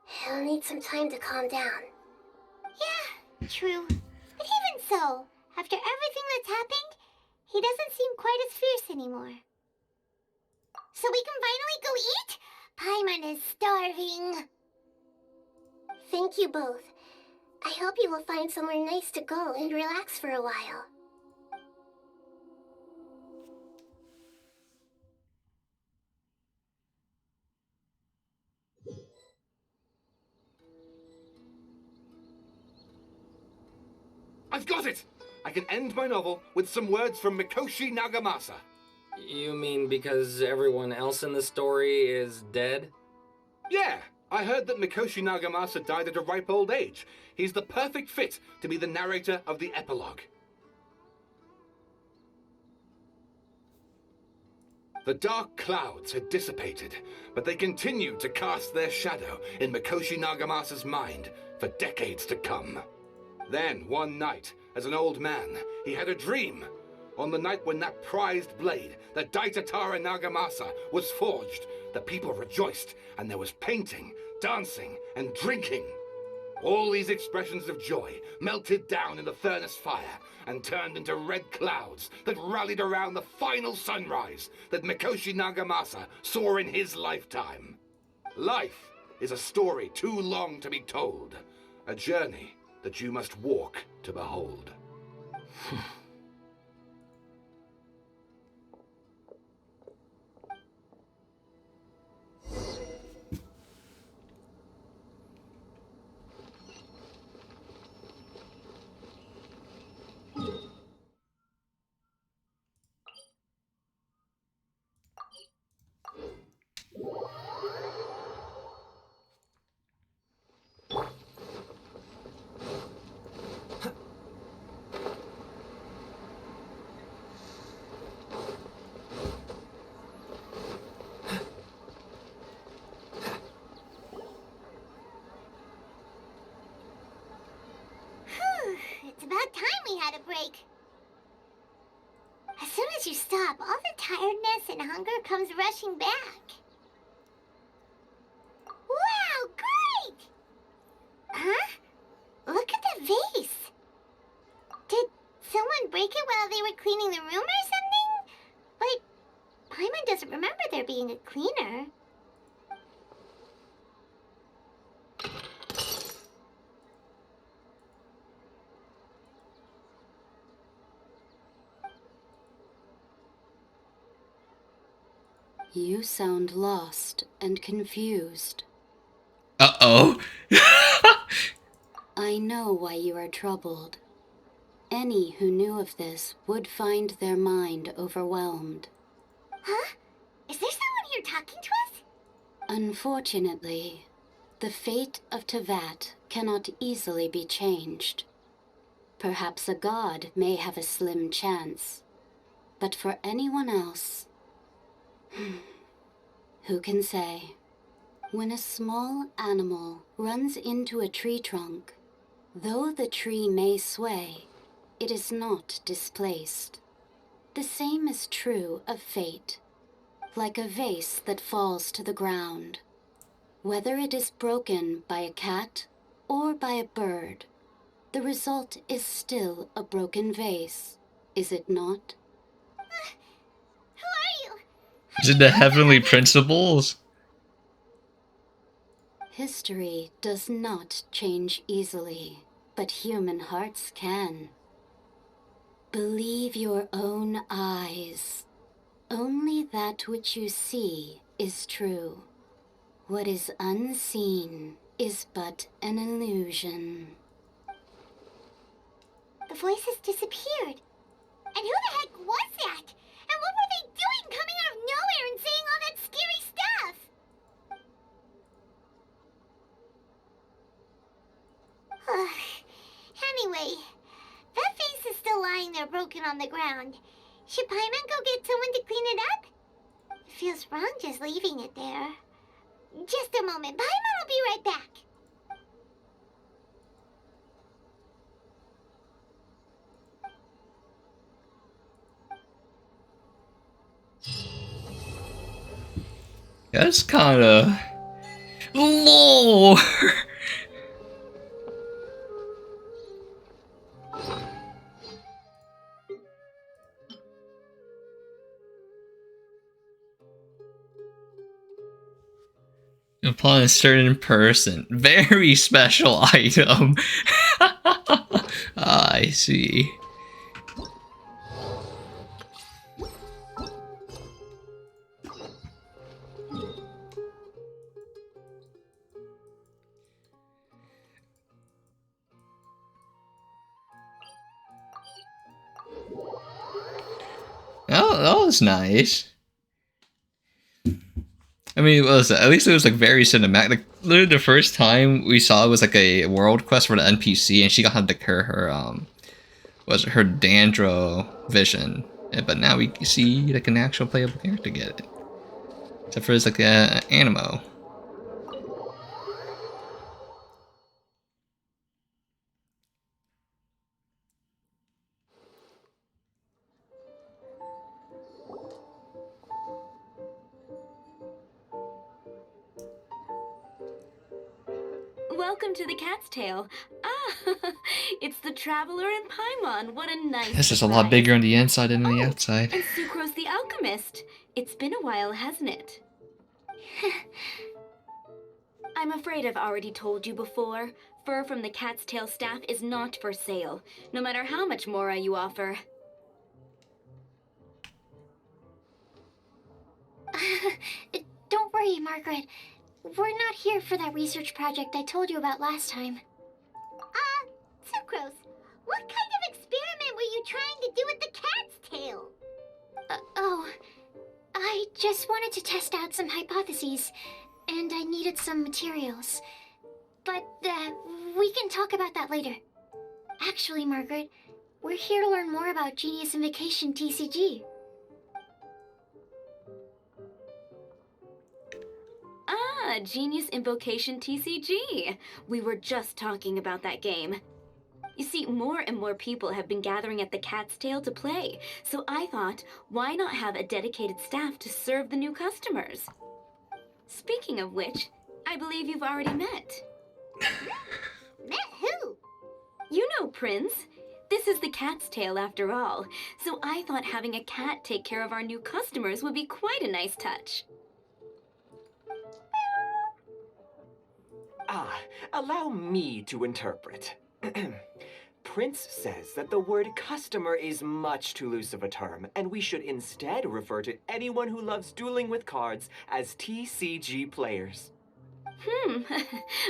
He'll need some time to calm down. Yeah, true. But even so, after everything that's happened, he doesn't seem quite as fierce anymore. So we can finally go eat? Paimon is starving. Thank you both. I hope you will find somewhere nice to go and relax for a while. I've got it! I can end my novel with some words from Mikoshi Nagamasa. You mean because everyone else in the story is dead? Yeah, I heard that Mikoshi Nagamasa died at a ripe old age. He's the perfect fit to be the narrator of the epilogue. The dark clouds had dissipated, but they continued to cast their shadow in Mikoshi Nagamasa's mind for decades to come. Then, one night, as an old man, he had a dream. On the night when that prized blade, the Daitatara Nagamasa, was forged, the people rejoiced, and there was painting, dancing, and drinking. All these expressions of joy melted down in the furnace fire and turned into red clouds that rallied around the final sunrise that Mikoshi Nagamasa saw in his lifetime. Life is a story too long to be told. A journey that you must walk to behold. It's about time we had a break. As soon as you stop, all the tiredness and hunger comes rushing back. Wow, great! Huh? Look at the vase. Did someone break it while they were cleaning the room or something? Like, Paimon doesn't remember there being a cleaner. You sound lost and confused. Uh-oh. I know why you are troubled. Any who knew of this would find their mind overwhelmed. Huh? Is there someone here talking to us? Unfortunately, the fate of Tevat cannot easily be changed. Perhaps a god may have a slim chance, but for anyone else, who can say? When a small animal runs into a tree trunk, though the tree may sway, it is not displaced. The same is true of fate, like a vase that falls to the ground. Whether it is broken by a cat or by a bird, the result is still a broken vase, is it not? Who are you? Is it the heavenly principles? History does not change easily, but human hearts can. Believe your own eyes. Only that which you see is true. What is unseen is but an illusion. The voices disappeared. And who the heck was that? And what were they doing coming out of nowhere and saying all that scary stuff? Anyway, that vase is still lying there broken on the ground. Should Paimon go get someone to clean it up? It feels wrong just leaving it there. Just a moment. Paimon will be right back. That's kinda... Lore! Upon a certain person. Very special item. I see. Oh, that was nice. I mean, at least it was like very cinematic. Like literally the first time we saw it was like a world quest for the NPC, and she got to cure her was it her Dandro vision. But now we see like an actual playable character get it. Except for it's like Animo. Welcome to the Cat's Tail. Ah, it's the Traveler and Paimon. What a nice This is a lot surprise. bigger on the inside than on the outside. And Sucrose the Alchemist. It's been a while, hasn't it? I'm afraid I've already told you before. Fur from the Cat's Tail staff is not for sale, no matter how much more you offer. Don't worry, Margaret. We're not here for that research project I told you about last time. Sucrose, what kind of experiment were you trying to do with the cat's tail? I just wanted to test out some hypotheses, and I needed some materials. But, we can talk about that later. Actually, Margaret, we're here to learn more about Genius Invocation TCG. Genius Invocation TCG. We were just talking about that game. You see, more and more people have been gathering at the Cat's Tail to play, so I thought, why not have a dedicated staff to serve the new customers? Speaking of which, I believe you've already met. Met who? You know Prince. This is the Cat's Tail after all, so I thought having a cat take care of our new customers would be quite a nice touch. Allow me to interpret. Prince says that the word customer is much too loose of a term, and we should instead refer to anyone who loves dueling with cards as TCG players.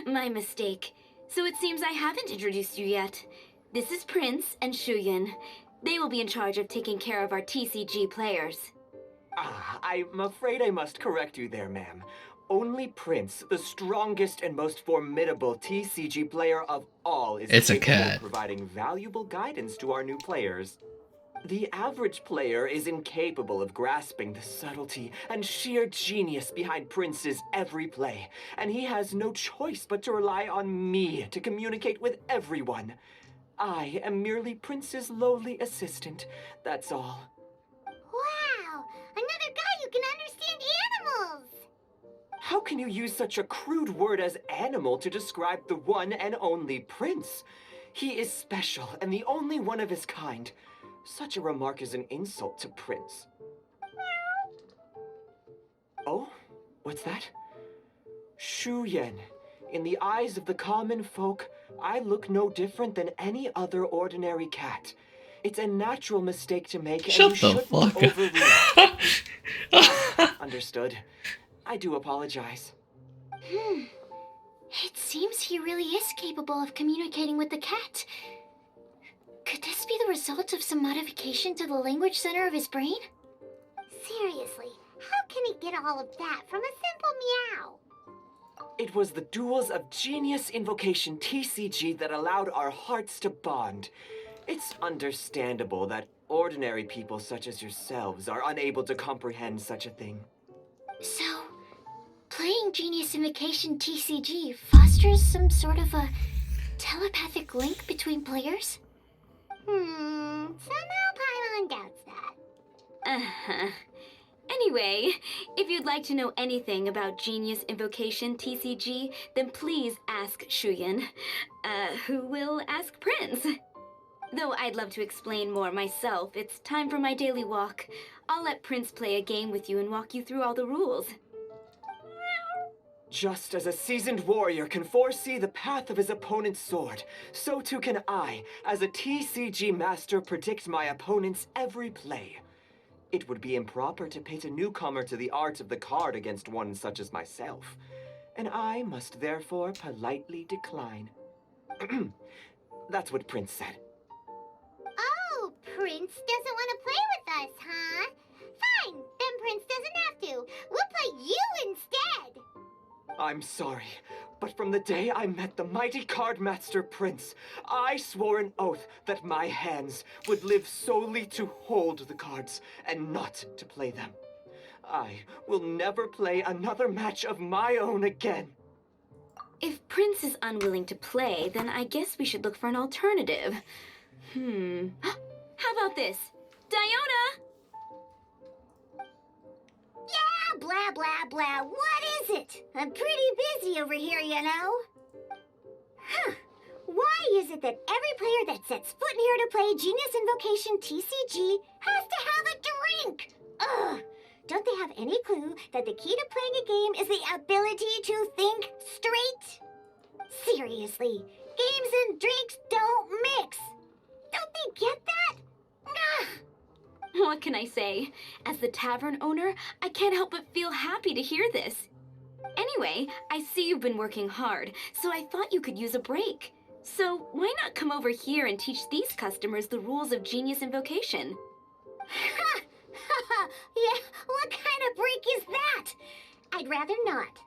My mistake. So it seems I haven't introduced you yet. This is Prince and Shuyan. They will be in charge of taking care of our TCG players. I'm afraid I must correct you there, ma'am. Only Prince, the strongest and most formidable TCG player of all, is It's a capable cat. of providing valuable guidance to our new players. The average player is incapable of grasping the subtlety and sheer genius behind Prince's every play, and he has no choice but to rely on me to communicate with everyone. I am merely Prince's lowly assistant, that's all. Wow! Another guy who can understand animals! How can you use such a crude word as animal to describe the one and only Prince? He is special and the only one of his kind. Such a remark is an insult to Prince. Oh, what's that? Shuyan. In the eyes of the common folk, I look no different than any other ordinary cat. It's a natural mistake to make, and you shouldn't overreact. Understood. I do apologize. It seems he really is capable of communicating with the cat. Could this be the result of some modification to the language center of his brain? Seriously, how can he get all of that from a simple meow? It was the duels of Genius Invocation TCG that allowed our hearts to bond. It's understandable that ordinary people such as yourselves are unable to comprehend such a thing. So, playing Genius Invokation TCG fosters some sort of a telepathic link between players? Somehow Paimon doubts that. Anyway, if you'd like to know anything about Genius Invocation TCG, then please ask Shuyan, who will ask Prince. Though I'd love to explain more myself, it's time for my daily walk. I'll let Prince play a game with you and walk you through all the rules. Just as a seasoned warrior can foresee the path of his opponent's sword, so too can I, as a TCG master, predict my opponent's every play. It would be improper to pit a newcomer to the art of the card against one such as myself, and I must therefore politely decline. That's what Prince said. Oh, Prince doesn't want to play with us, huh? Fine, then Prince doesn't have to. We'll play you instead. I'm sorry, but from the day I met the mighty card master Prince, I swore an oath that my hands would live solely to hold the cards and not to play them. I will never play another match of my own again. If Prince is unwilling to play, then I guess we should look for an alternative. How about this? Diona! Yeah, blah, blah, blah. What is it? I'm pretty busy over here, you know. Why is it that every player that sets foot in here to play Genius Invocation TCG has to have a drink? Ugh! Don't they have any clue that the key to playing a game is the ability to think straight? Seriously, games and drinks don't mix. Don't they get that? Ugh. What can I say? As the tavern owner, I can't help but feel happy to hear this. Anyway, I see you've been working hard, so I thought you could use a break. So why not come over here and teach these customers the rules of Genius Invocation? Yeah, what kind of break is that? I'd rather not.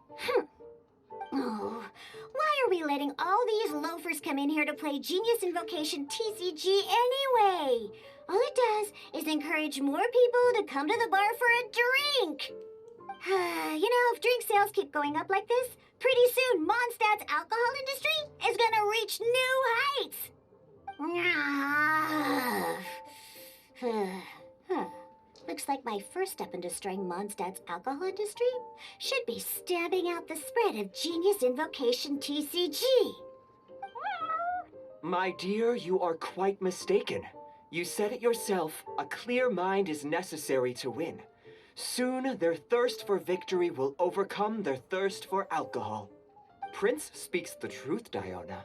Oh, why are we letting all these loafers come in here to play Genius Invocation TCG anyway? All it does is encourage more people to come to the bar for a drink. You know, if drink sales keep going up like this, pretty soon Mondstadt's alcohol industry is gonna reach new heights. Looks like my first step in destroying Mondstadt's alcohol industry should be stamping out the spread of Genius Invocation TCG. My dear, you are quite mistaken. You said it yourself, a clear mind is necessary to win. Soon, their thirst for victory will overcome their thirst for alcohol. Prince speaks the truth, Diona.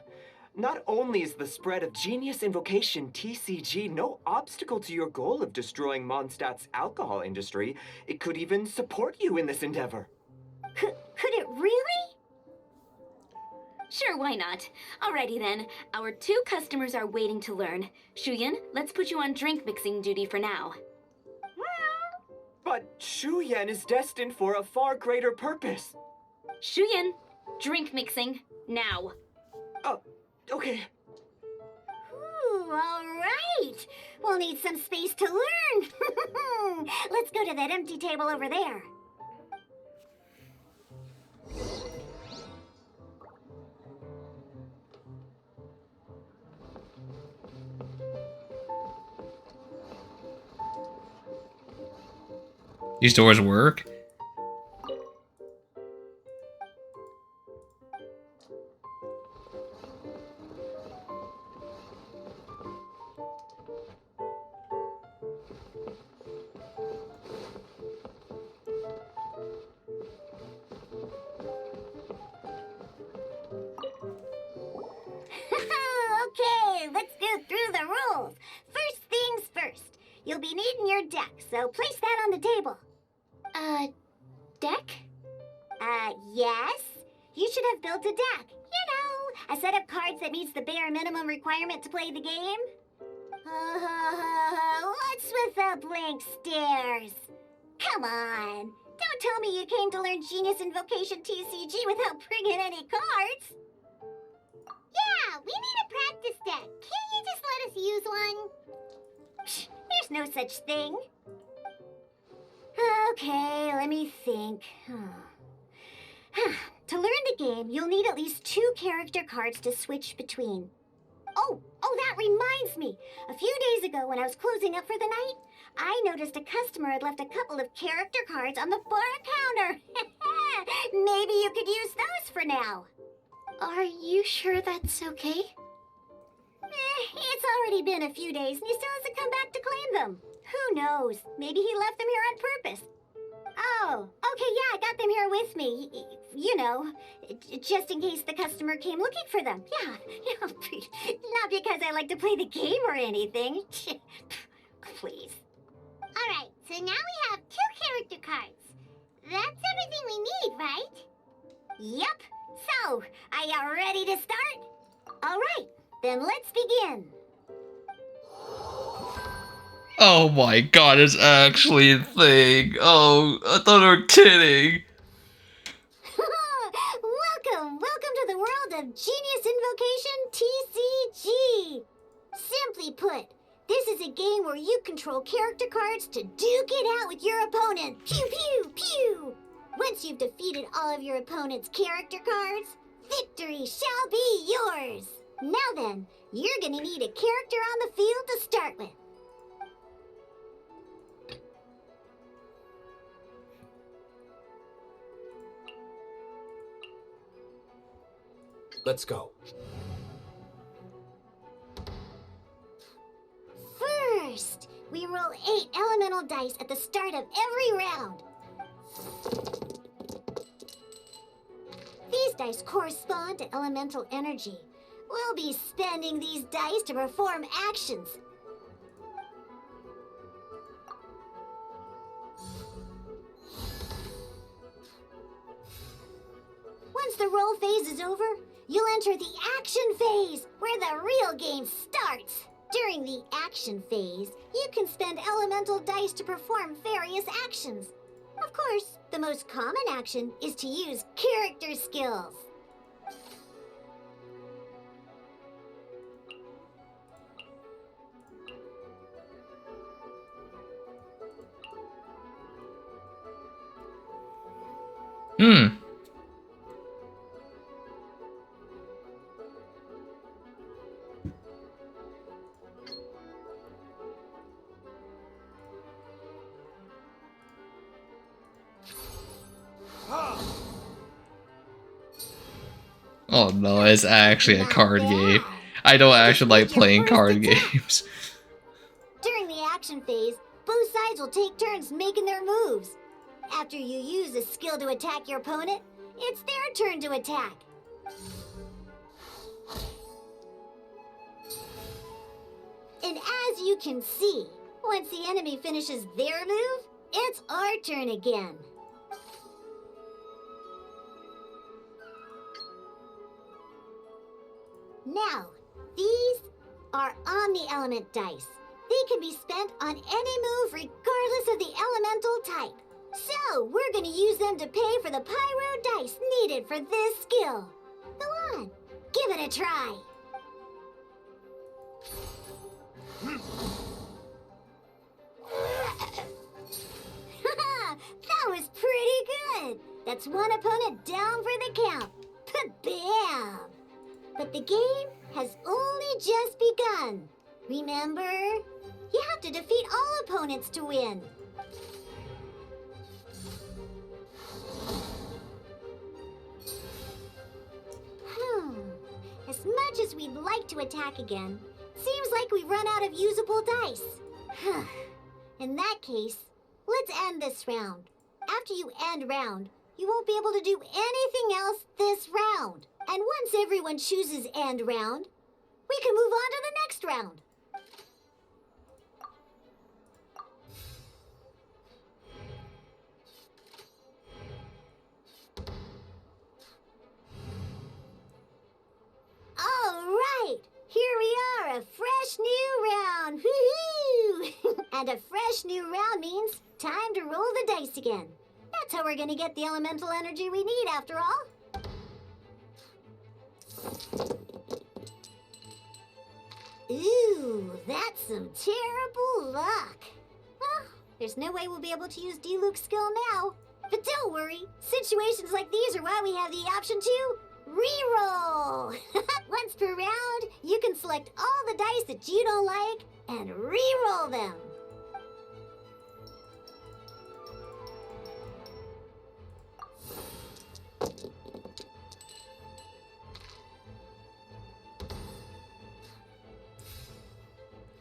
Not only is the spread of Genius Invocation TCG no obstacle to your goal of destroying Mondstadt's alcohol industry, it could even support you in this endeavor. Could it really? Sure, why not? Alrighty then, our 2 customers are waiting to learn. Shuyan, let's put you on drink mixing duty for now. But Shuyan is destined for a far greater purpose. Shuyan, drink mixing, now. Oh, okay. Ooh, all right. We'll need some space to learn. Let's go to that empty table over there. These doors work? Okay, let's go through the rules. First things first. You'll be needing your deck, so place that on the table. Deck? Yes. You should have built a deck. You know, a set of cards that meets the bare minimum requirement to play the game. What's with the blank stares? Come on. Don't tell me you came to learn Genius Invocation TCG without bringing any cards. Yeah, we need a practice deck. Can't you just let us use one? Psh, there's no such thing. Okay, let me think. To learn the game, you'll need at least 2 character cards to switch between. Oh, that reminds me. A few days ago when I was closing up for the night, I noticed a customer had left a couple of character cards on the bar counter. Maybe you could use those for now. Are you sure that's okay? It's already been a few days and he still hasn't come back to claim them. Who knows? Maybe he left them here on purpose. Oh, okay, yeah, I got them here with me. You know, just in case the customer came looking for them. Yeah, not because I like to play the game or anything. Please. Alright, so now we have 2 character cards. That's everything we need, right? Yep. So, are you ready to start? Alright, then let's begin. Oh my god, it's actually a thing. Oh, I thought they were kidding. Welcome to the world of Genius Invocation TCG. Simply put, this is a game where you control character cards to duke it out with your opponent. Pew, pew, pew. Once you've defeated all of your opponent's character cards, victory shall be yours. Now then, you're gonna need a character on the field to start with. Let's go. First, we roll 8 elemental dice at the start of every round. dice correspond to elemental energy. We'll be spending these dice to perform actions. Once the roll phase is over, you'll enter the action phase, where the real game starts. During the action phase, you can spend elemental dice to perform various actions. Of course, the most common action is to use character skills. Oh no, it's actually a card game. I don't actually like playing card games. During the action phase, both sides will take turns making their moves. After you use a skill to attack your opponent, it's their turn to attack. And as you can see, once the enemy finishes their move, it's our turn again. Now, these are omni-element dice. They can be spent on any move regardless of the elemental type. So, we're gonna use them to pay for the pyro dice needed for this skill. Go on, give it a try. That was pretty good. That's one opponent down for the count. Bam! But the game has only just begun. Remember? You have to defeat all opponents to win. As much as we'd like to attack again, seems like we've run out of usable dice. In that case, let's end this round. After you end round, you won't be able to do anything else this round. And once everyone chooses end round, we can move on to the next round. All right, here we are, a fresh new round. Woohoo! And a fresh new round means time to roll the dice again. That's how we're gonna get the elemental energy we need after all. Ooh, that's some terrible luck. Well, there's no way we'll be able to use D-Luke's skill now. But don't worry, situations like these are why we have the option to reroll. Once per round, you can select all the dice that you don't like and reroll them.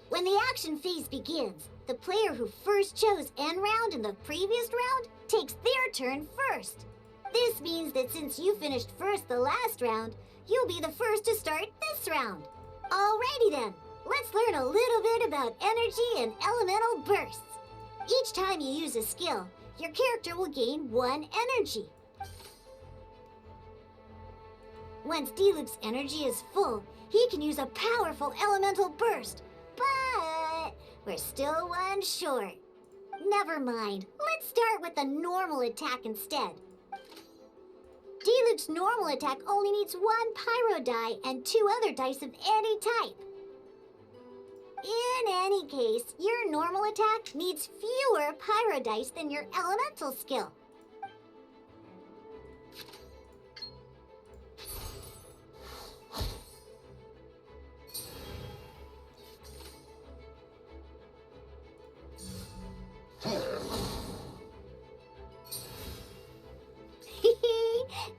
When the action phase begins, the player who first chose end round in the previous round takes their turn first. This means that since you finished first the last round, you'll be the first to start this round. Alrighty then, let's learn a little bit about energy and elemental bursts. Each time you use a skill, your character will gain 1 energy. Once D-Luke's energy is full, he can use a powerful elemental burst. But we're still 1 short. Never mind, let's start with a normal attack instead. D-Luke's normal attack only needs 1 pyro die and 2 other dice of any type. In any case, your normal attack needs fewer pyro dice than your elemental skill.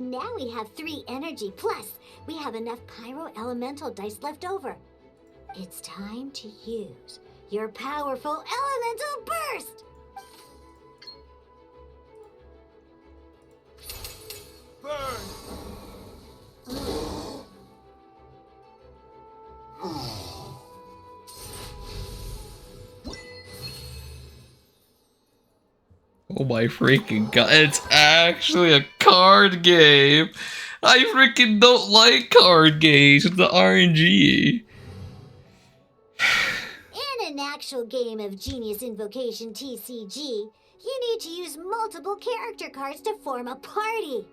Now we have 3 energy, plus we have enough pyro elemental dice left over. It's time to use your powerful elemental burst! Burn! Oh my freaking god, it's actually a card game! I freaking don't like card games with the RNG. In an actual game of Genius Invocation TCG, you need to use multiple character cards to form a party.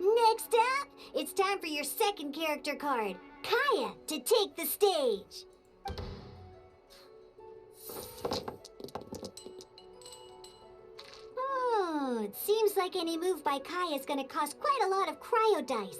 Next up, it's time for your second character card, Kaya, to take the stage. Oh, it seems like any move by Kaya is going to cost quite a lot of cryo dice.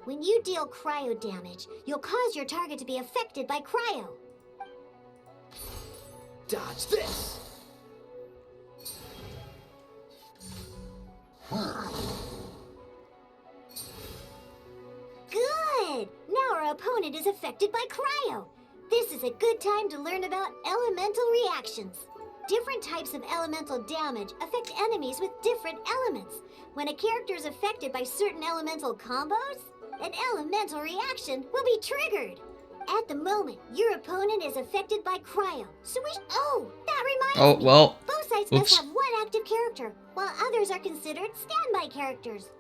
When you deal cryo damage, you'll cause your target to be affected by cryo. Dodge this! Good! Now our opponent is affected by cryo. This is a good time to learn about elemental reactions. Different types of elemental damage affect enemies with different elements. When a character is affected by certain elemental combos, an elemental reaction will be triggered. At the moment, your opponent is affected by cryo. So oh, that reminds me. Well. Both sides must have one active character, while others are considered standby characters.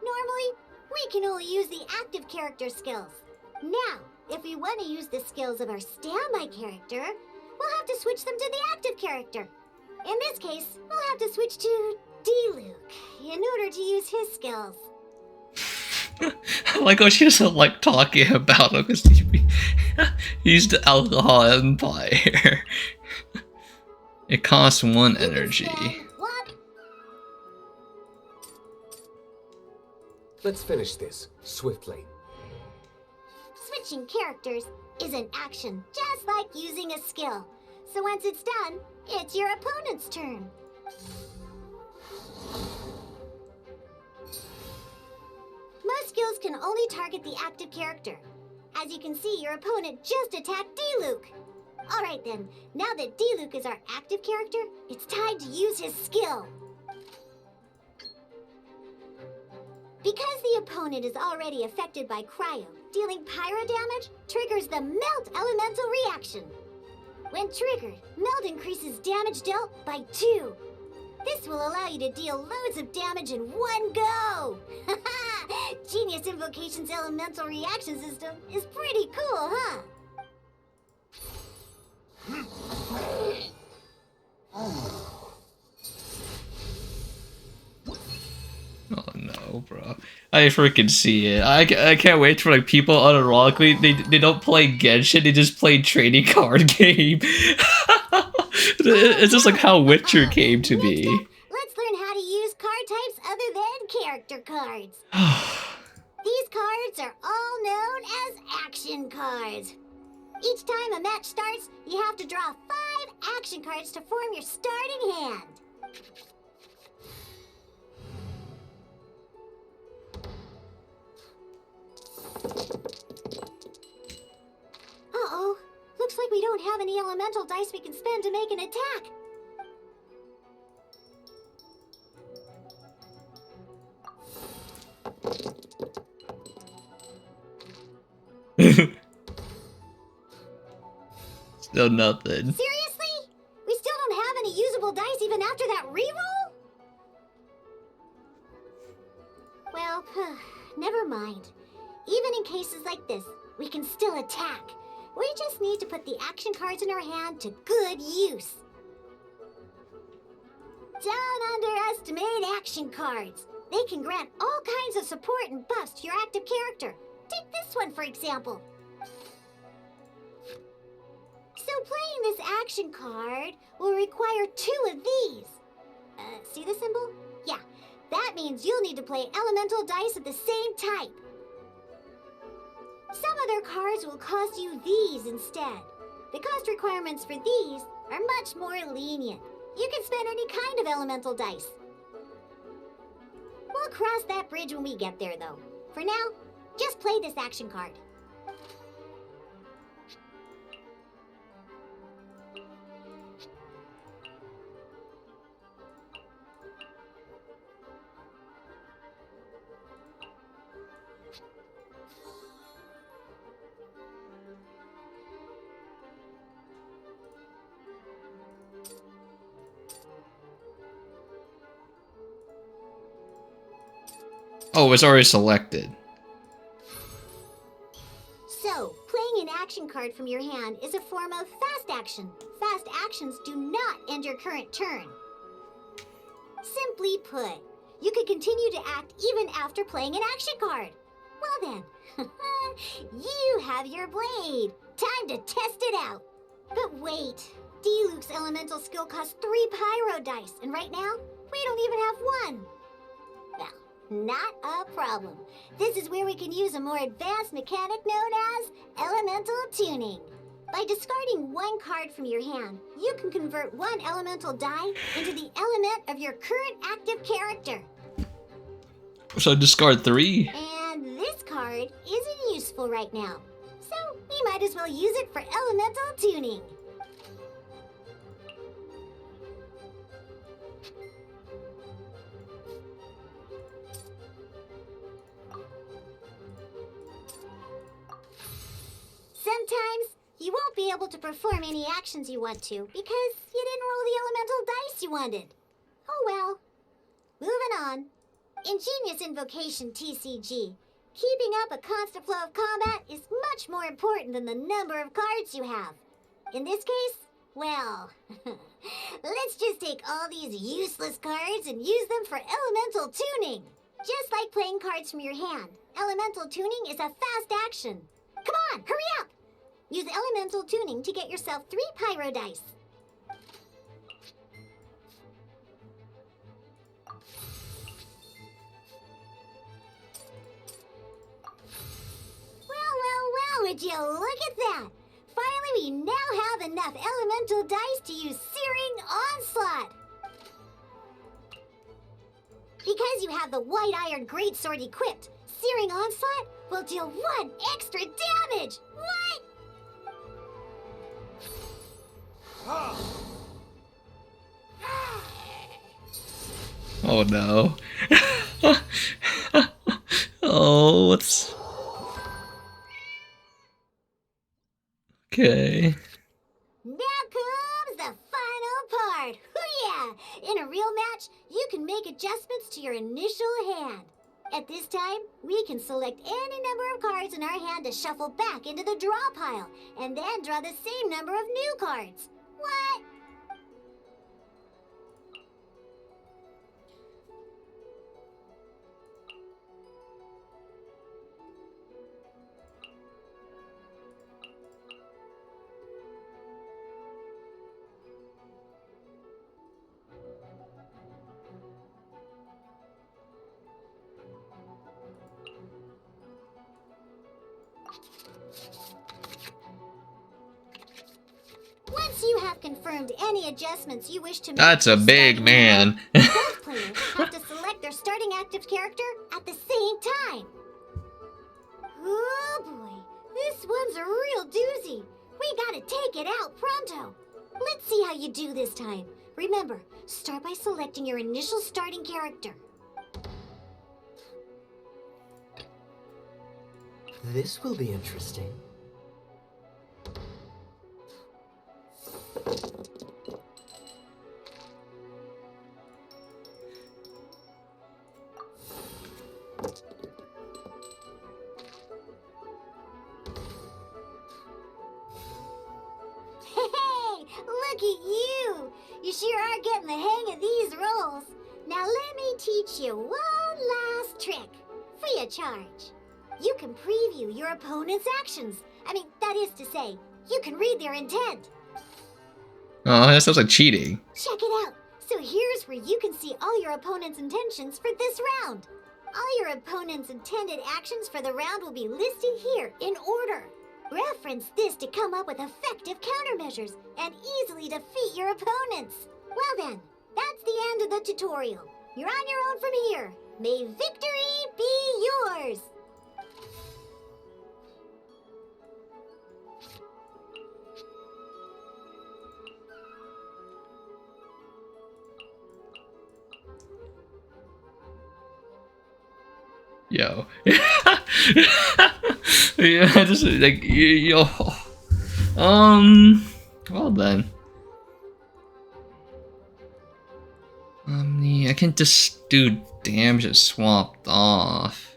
Normally, we can only use the active character skills. Now, if we want to use the skills of our standby character, we'll have to switch them to the active character. In this case, we'll have to switch to D-Luke in order to use his skills. I like how she doesn't like talking about him because he's the alcohol empire. It costs 1 energy. Let's finish this swiftly. Switching characters is an action, just like using a skill. So once it's done, it's your opponent's turn. Most skills can only target the active character. As you can see, your opponent just attacked D-Luke. Alright then, now that D-Luke is our active character, it's time to use his skill. Because the opponent is already affected by cryo, dealing pyro damage triggers the Melt Elemental reaction. When triggered, Melt increases damage dealt by 2. This will allow you to deal loads of damage in one go! Genius Invocation's elemental reaction system is pretty cool, huh? Oh no, bro. I freaking see it. I can't wait for like people unironically, they don't play Genshin, they just play trading card game. It's just like how Witcher came to be. Let's learn how to use card types other than character cards. These cards are all known as action cards. Each time a match starts, you have to draw 5 action cards to form your starting hand. Uh-oh. Looks like we don't have any elemental dice we can spend to make an attack. Still nothing. Seriously? We still don't have any usable dice even after that reroll? Well, never mind. Even in cases like this, we can still attack. We just need to put the action cards in our hand to good use. Don't underestimate action cards. They can grant all kinds of support and buffs to your active character. Take this one, for example. So playing this action card will require 2 of these. See the symbol? Yeah, that means you'll need to play elemental dice of the same type. Some of other cards will cost you these instead. The cost requirements for these are much more lenient. You can spend any kind of elemental dice. We'll cross that bridge when we get there, though. For now, just play this action card. Oh, it's already selected. So, playing an action card from your hand is a form of fast action. Fast actions do not end your current turn. Simply put, you can continue to act even after playing an action card. Well then, you have your blade. Time to test it out. But wait, D-Luke's elemental skill costs 3 pyro dice, and right now, we don't even have 1. Well, not a problem. This is where we can use a more advanced mechanic known as elemental tuning. By discarding 1 card from your hand, you can convert 1 elemental die into the element of your current active character. So discard 3? And this card isn't useful right now, so we might as well use it for elemental tuning. Sometimes you won't be able to perform any actions you want to because you didn't roll the elemental dice you wanted. Oh well. Moving on. In Genius Invocation TCG, keeping up a constant flow of combat is much more important than the number of cards you have. In this case, well, let's just take all these useless cards and use them for elemental tuning. Just like playing cards from your hand, elemental tuning is a fast action. Come on, hurry up! Use elemental tuning to get yourself 3 pyro dice. Well, would you look at that? Finally, we now have enough elemental dice to use Searing Onslaught. Because you have the White Iron Greatsword equipped, Searing Onslaught will deal 1 extra damage! What? Oh no. Oh, what's... Okay. Now comes the final part. Hoo-yeah! In a real match, you can make adjustments to your initial hand. At this time, we can select any number of cards in our hand to shuffle back into the draw pile, and then draw the same number of new cards. What? Once you have confirmed any adjustments you wish to make, That's a big man. both players have to select their starting active character at the same time. Oh boy, this one's a real doozy. We gotta take it out pronto. Let's see how you do this time. Remember, start by selecting your initial starting character. This will be interesting. Hey, look at you! You sure are getting the hang of these rolls. Now let me teach you one last trick, free of charge. You can preview your opponent's actions. I mean, that is to say, you can read their intent. Oh, that sounds like cheating. Check it out. So here's where you can see all your opponent's intentions for this round. All your opponent's intended actions for the round will be listed here in order. Reference this to come up with effective countermeasures and easily defeat your opponents. Well then, that's the end of the tutorial. You're on your own from here. May victory be yours! Yo. Yeah, just like yo. Well then. I can just do damage that's swapped off.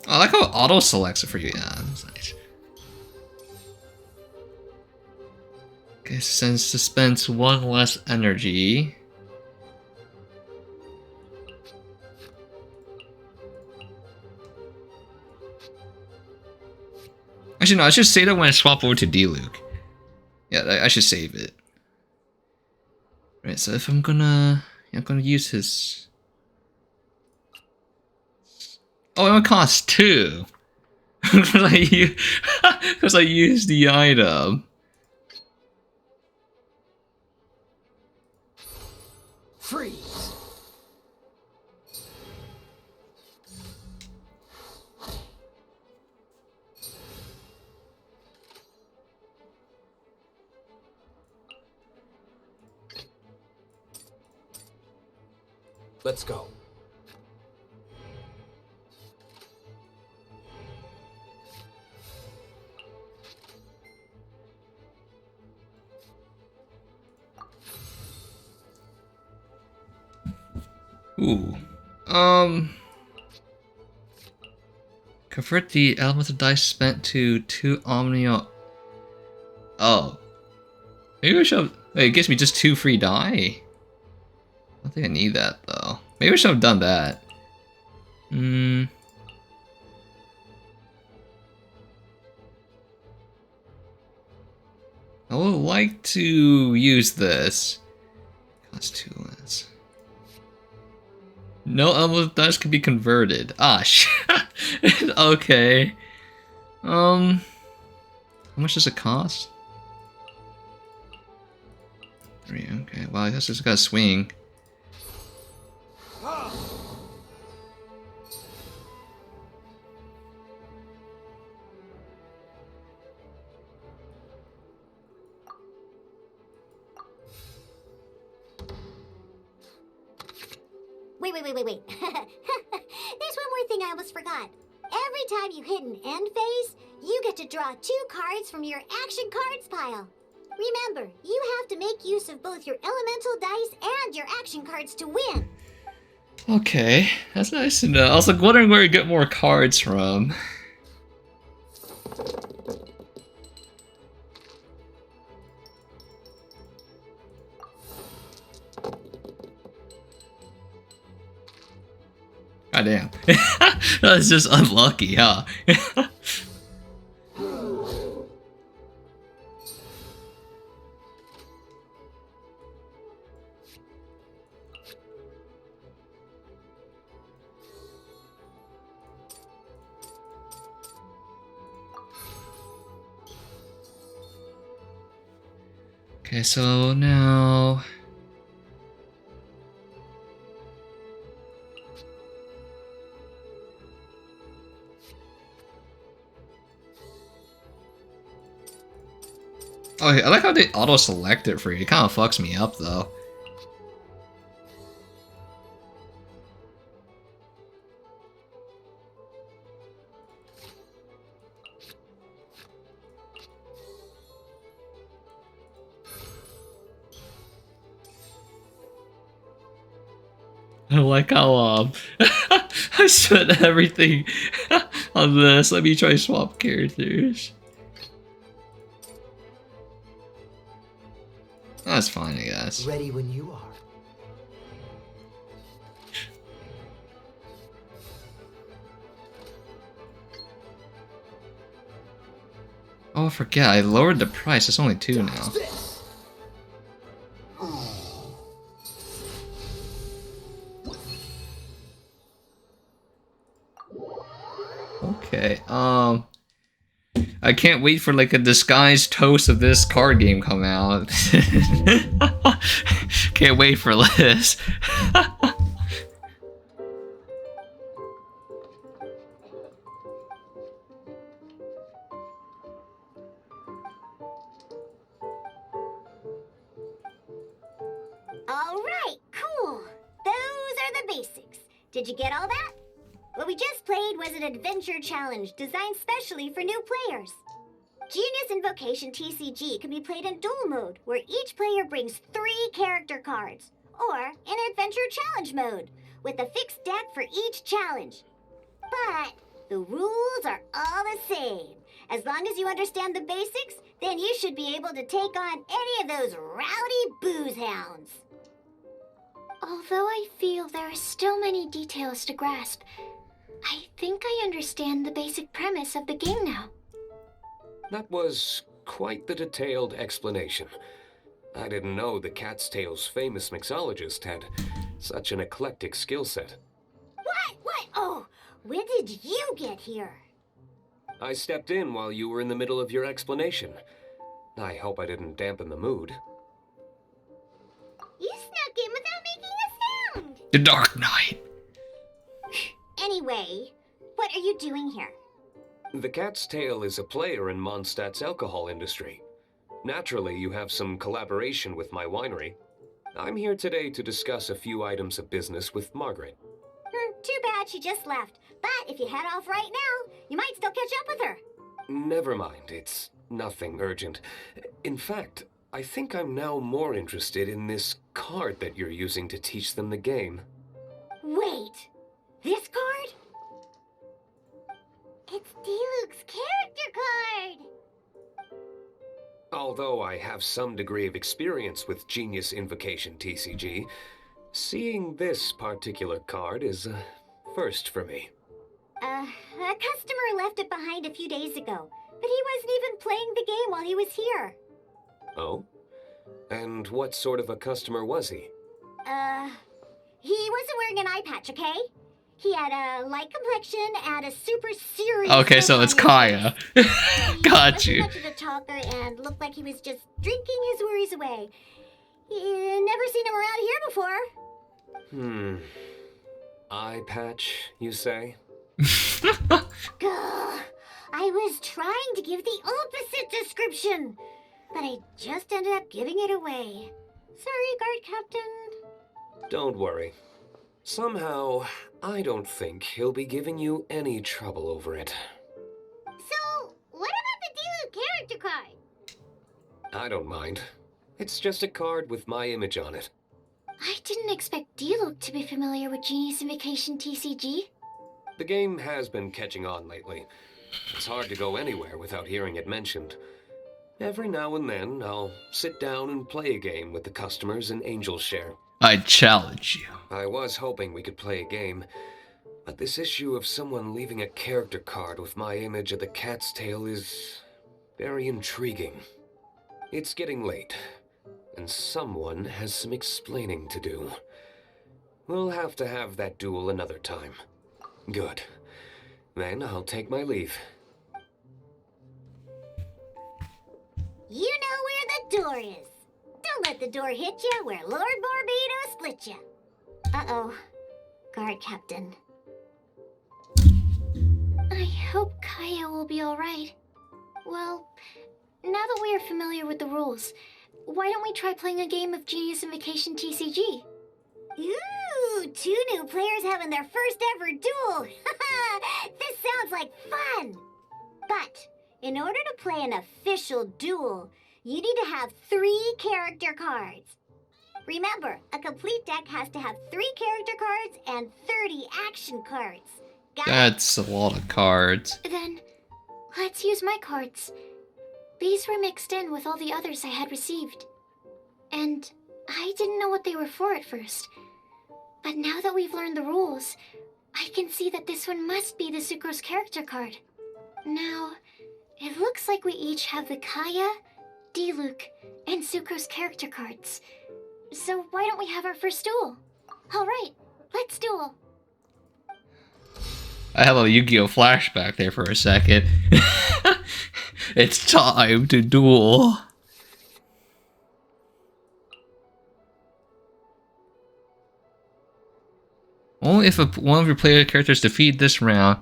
I like how it auto selects it for you. Yeah, that's nice. Okay, since dispense one less energy. Actually, no, I should save that when I swap over to D-Luke. Yeah, I should save it. Right, so if I'm gonna use his. Oh, it only costs 2. Because I used the item. Freeze! Let's go. Ooh. Convert the elemental dice spent to 2 omnio. Oh. Maybe I should have. Wait, it gives me just 2 free die? I don't think I need that though. Maybe I should have done that. I would like to use this. Cost 2 less. No elemental dice can be converted. Ah, shit. Okay. How much does it cost? 3, okay. Well, I guess it's gotta swing. Wait. There's one more thing I almost forgot. Every time you hit an end phase, you get to draw 2 cards from your action cards pile. Remember, you have to make use of both your elemental dice and your action cards to win. Okay, that's nice to know. I was like wondering where you get more cards from. God damn. That's just unlucky, huh? Okay, so now... Oh, I like how they auto-select it for you. It kind of fucks me up, though. I like how, I spent everything on this. Let me try swap characters. That's fine, I guess. Ready when you are. Oh, I forget. I lowered the price. It's only 2 now. Okay. I can't wait for like a disguised toast of this card game come out. Can't wait for this. All right, cool. Those are the basics. Did you get all that? What we just played was an adventure challenge designed specially for new players. Genius Invocation TCG can be played in duel mode, where each player brings 3 character cards, or in adventure challenge mode, with a fixed deck for each challenge. But the rules are all the same. As long as you understand the basics, then you should be able to take on any of those rowdy booze hounds. Although I feel there are still many details to grasp, I think I understand the basic premise of the game now. That was quite the detailed explanation. I didn't know the Cat's Tail's famous mixologist had such an eclectic skill set. What? Oh, when did you get here? I stepped in while you were in the middle of your explanation. I hope I didn't dampen the mood. You snuck in without making a sound. The Dark Knight. Anyway, what are you doing here? The Cat's Tail is a player in Mondstadt's alcohol industry. Naturally, you have some collaboration with my winery. I'm here today to discuss a few items of business with Margaret. Too bad she just left. But if you head off right now, you might still catch up with her. Never mind, it's nothing urgent. In fact, I think I'm now more interested in this card that you're using to teach them the game. Wait, this card? It's D-Luke's character card! Although I have some degree of experience with Genius Invocation TCG, seeing this particular card is a first for me. A customer left it behind a few days ago, but he wasn't even playing the game while he was here. Oh? And what sort of a customer was he? He wasn't wearing an eye patch, okay? He had a light complexion and a super serious... Okay, so it's Kaya. Got you. He wasn't much of a talker and looked like he was just drinking his worries away. Never seen him around here before. Eye patch, you say? Gah, I was trying to give the opposite description, but I just ended up giving it away. Sorry, guard captain. Don't worry. Somehow, I don't think he'll be giving you any trouble over it. So, what about the D-Luke character card? I don't mind. It's just a card with my image on it. I didn't expect D-Luke to be familiar with Genius Invokation TCG. The game has been catching on lately. It's hard to go anywhere without hearing it mentioned. Every now and then, I'll sit down and play a game with the customers in Angel's Share. I challenge you. I was hoping we could play a game, but this issue of someone leaving a character card with my image at the Cat's Tail is very intriguing. It's getting late, and someone has some explaining to do. We'll have to have that duel another time. Good. Then I'll take my leave. You know where the door is. Don't let the door hit you where Lord Barbados split you. Uh-oh. Guard captain. I hope Kaya will be alright. Well, now that we are familiar with the rules, why don't we try playing a game of Genius Invokation TCG? Ooh, 2 new players having their first ever duel. This sounds like fun. But in order to play an official duel, you need to have 3 character cards. Remember, a complete deck has to have 3 character cards and 30 action cards. Got it? That's a lot of cards. Then, let's use my cards. These were mixed in with all the others I had received. And I didn't know what they were for at first. But now that we've learned the rules, I can see that this one must be the Sucrose character card. Now, It looks like we each have the Kaya, Diluc, and Sucrose character cards. So why don't we have our first duel? Alright, let's duel. I have a Yu-Gi-Oh! Flashback there for a second. It's time to duel. Only if one of your player characters defeat this round.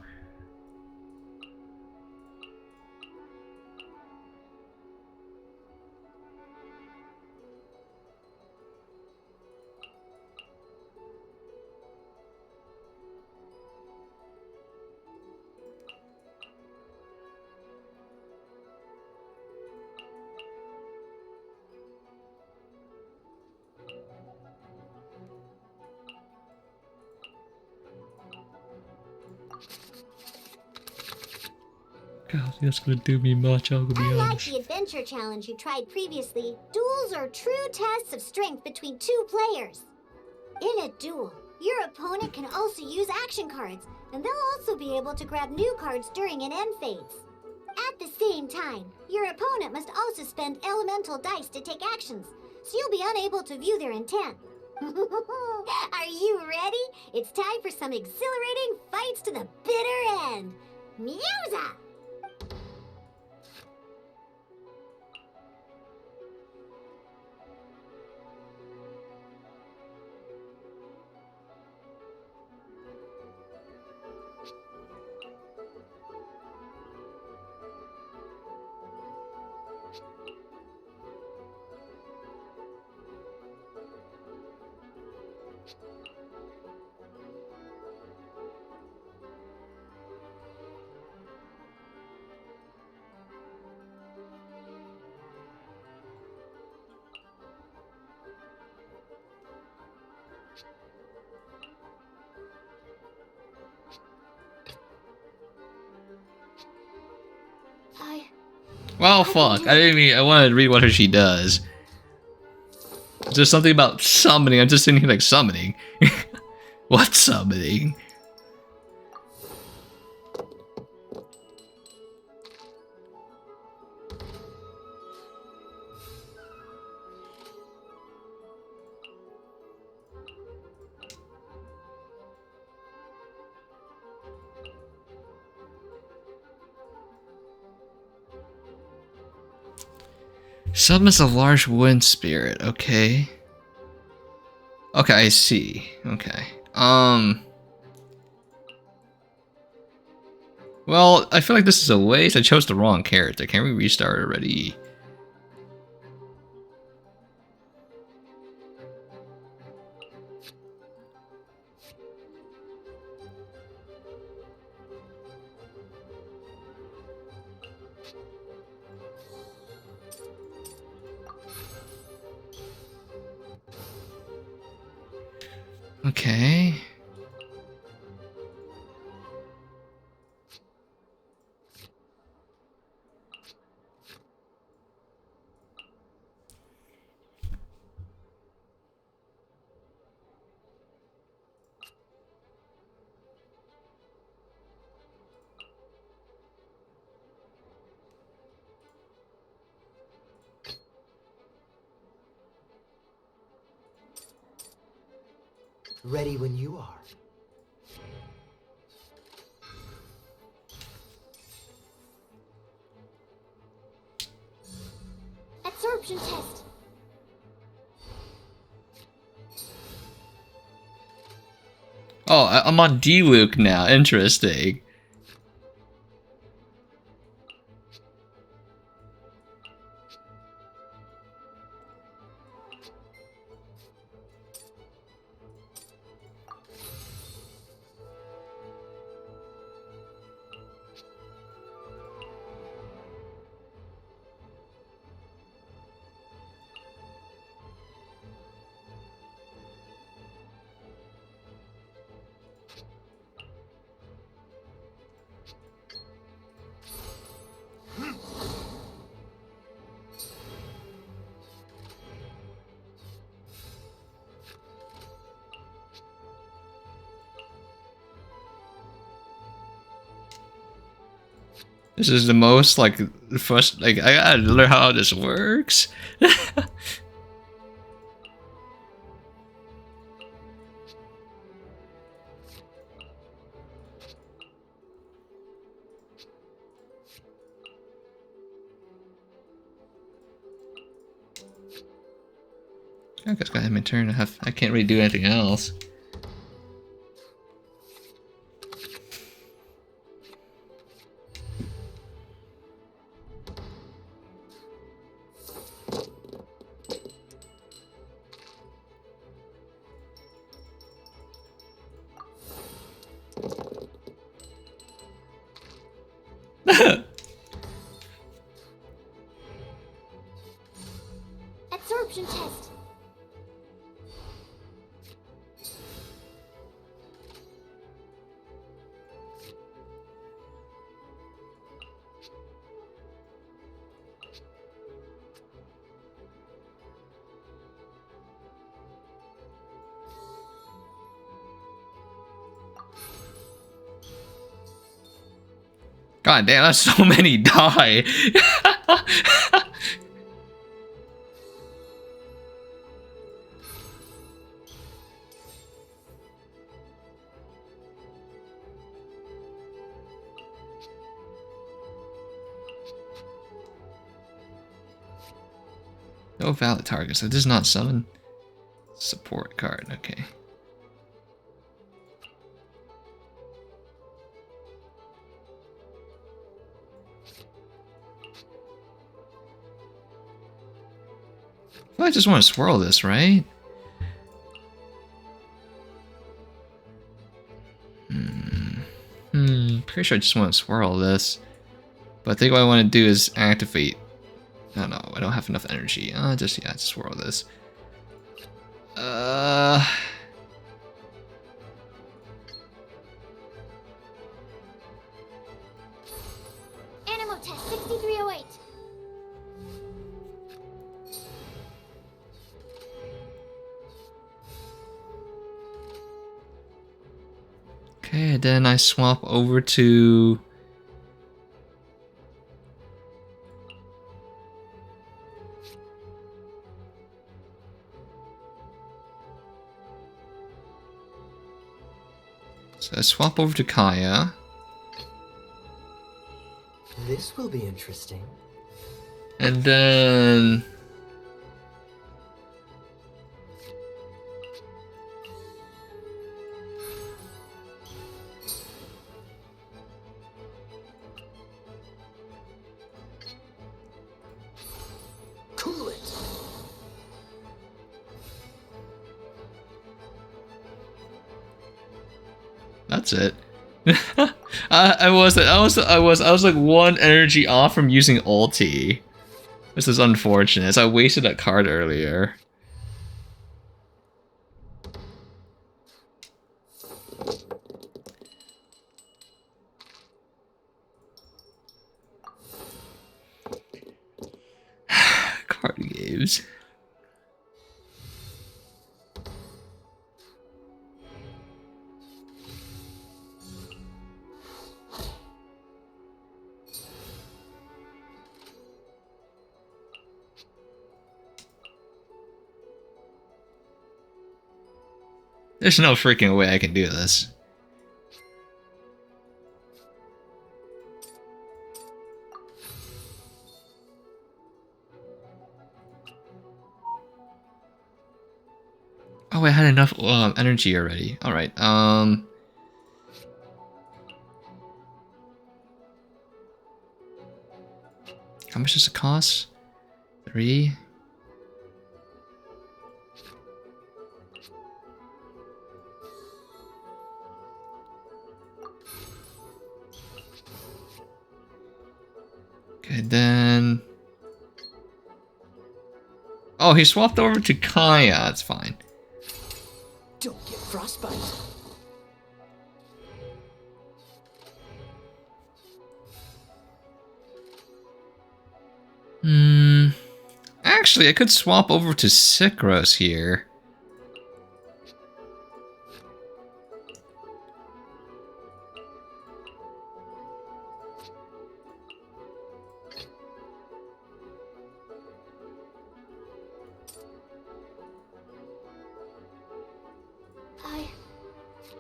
God, that's gonna do me much, I'm gonna be Unlike honest. the adventure challenge you tried previously, duels are true tests of strength between two players. In a duel, your opponent can also use action cards, and they'll also be able to grab new cards during an end phase. At the same time, your opponent must also spend elemental dice to take actions, so you'll be unable to view their intent. Are you ready? It's time for some exhilarating fights to the bitter end. Musa! Well, fuck. I didn't mean. I wanted to read what she does. Is there something about summoning? I'm just sitting here like summoning. What summoning? Summons a large wind spirit, okay. Okay, I see. Okay. Well, I feel like this is a waste. I chose the wrong character. Can we restart already? Okay. Ready when you are. Absorption test. Oh, I'm on D-Luke now. Interesting. This is the most like first like I gotta learn how this works. I guess I have my turn. I can't really do anything else. Absorption test. God damn, that's so many die. No valid targets. That does not summon. Support card. Okay. Well, I just want to swirl this, right? Pretty sure I just want to swirl this. But I think what I want to do is activate. No, I don't have enough energy. Just swirl this. Animo test 6308. Okay, then I swap over to. So I swap over to Kaya. This will be interesting. And then. Cool it. That's it. I was like one energy off from using ulti. This is unfortunate. So I wasted that card earlier. Card games. There's no freaking way I can do this. Oh, I had enough energy already. All right. How much does it cost? 3. Okay, then. Oh, he swapped over to Kaya. That's fine. Don't get frostbite. Actually, I could swap over to Sikros here.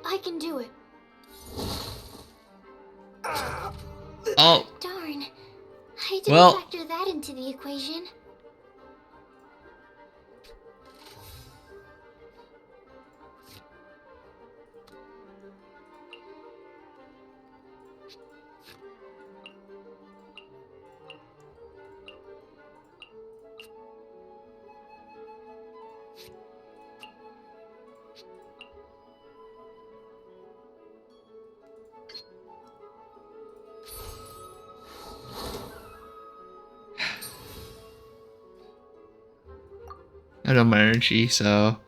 I can do it. Oh. Darn. I didn't Well. factor that into the equation. I don't have my energy, so.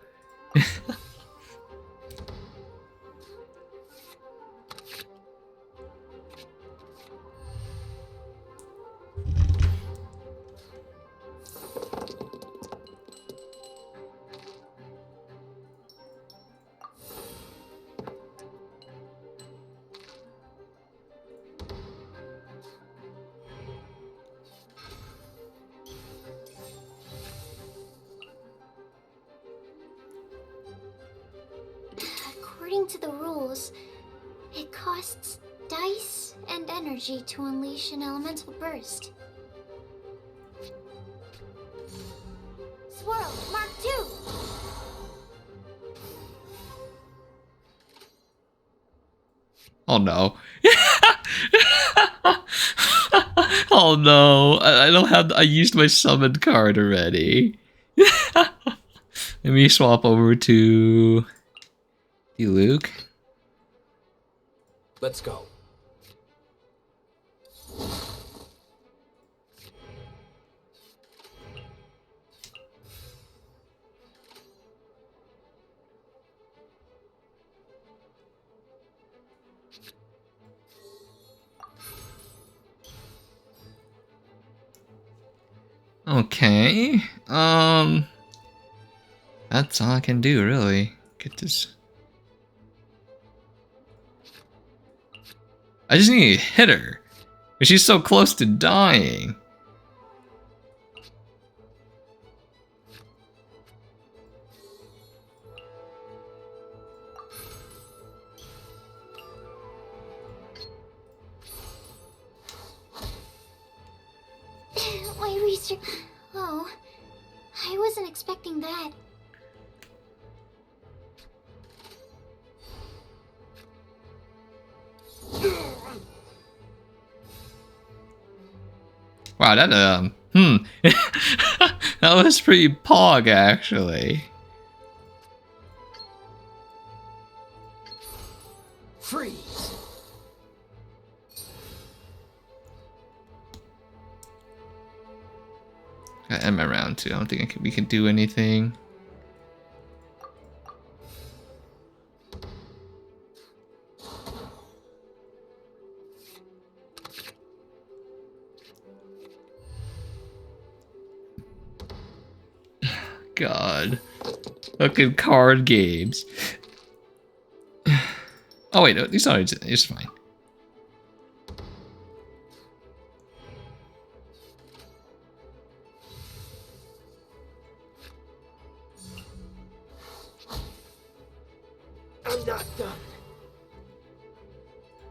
According to the rules, it costs dice and energy to unleash an elemental burst. Swirl, Mark 2! Oh no. Oh no. I don't have. I used my summoned card already. Let me swap over to Luke. Let's go. Okay. That's all I can do, really. Get this. I just need to hit her. But she's so close to dying. My research. Oh, I wasn't expecting that. Wow, that that was pretty pog, actually. Freeze. I end my round too. I don't think we can do anything. God. Fucking card games. Oh wait, no, these are it's fine. I'm not done.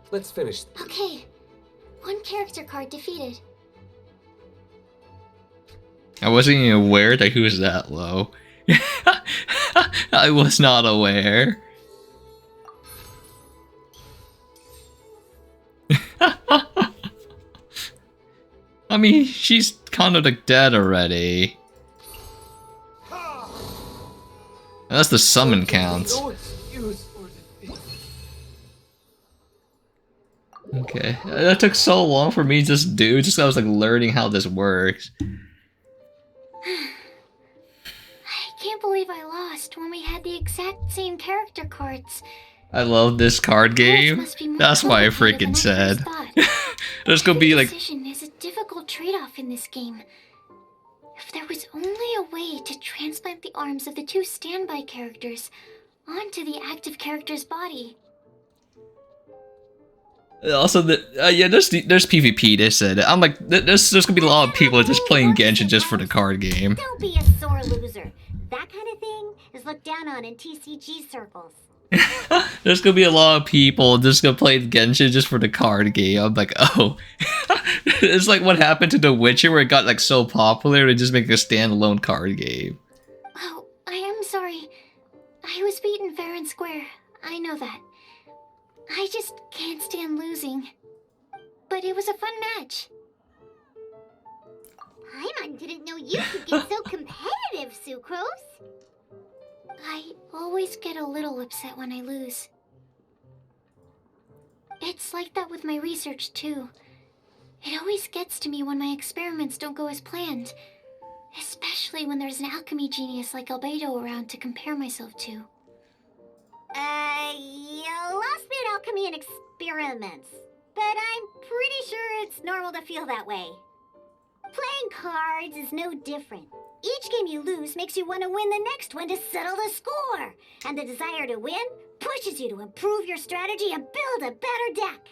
Let's finish. Okay, one character card defeated. I wasn't even aware that he was that low. I was not aware. I mean, she's kind of like dead already. Unless the summon counts. Okay, that took so long for me to just do, just 'cause I was like learning how this works. I can't believe I lost when we had the exact same character cards. I love this card game. That's why I freaking said. There's gonna be like. Decision is a difficult trade-off in this game. If there was only a way to transplant the arms of the two standby characters onto the active character's body. Also, yeah, there's PvP. They said it. I'm like, there's gonna be a lot of people just playing Genshin just for the card game. Don't be a sore loser. That kind of thing is looked down on in TCG circles. There's gonna be a lot of people just gonna play Genshin just for the card game. I'm like, oh. It's like what happened to The Witcher where it got like so popular they just make a standalone card game. Oh, I am sorry. I was beaten fair and square. I know that. I just can't stand losing. But it was a fun match. Paimon didn't know you could get so competitive, Sucrose. I always get a little upset when I lose. It's like that with my research, too. It always gets to me when my experiments don't go as planned. Especially when there's an alchemy genius like Albedo around to compare myself to. You lost me at alchemy and experiments. But I'm pretty sure it's normal to feel that way. Playing cards is no different. Each game you lose makes you want to win the next one to settle the score. And the desire to win pushes you to improve your strategy and build a better deck.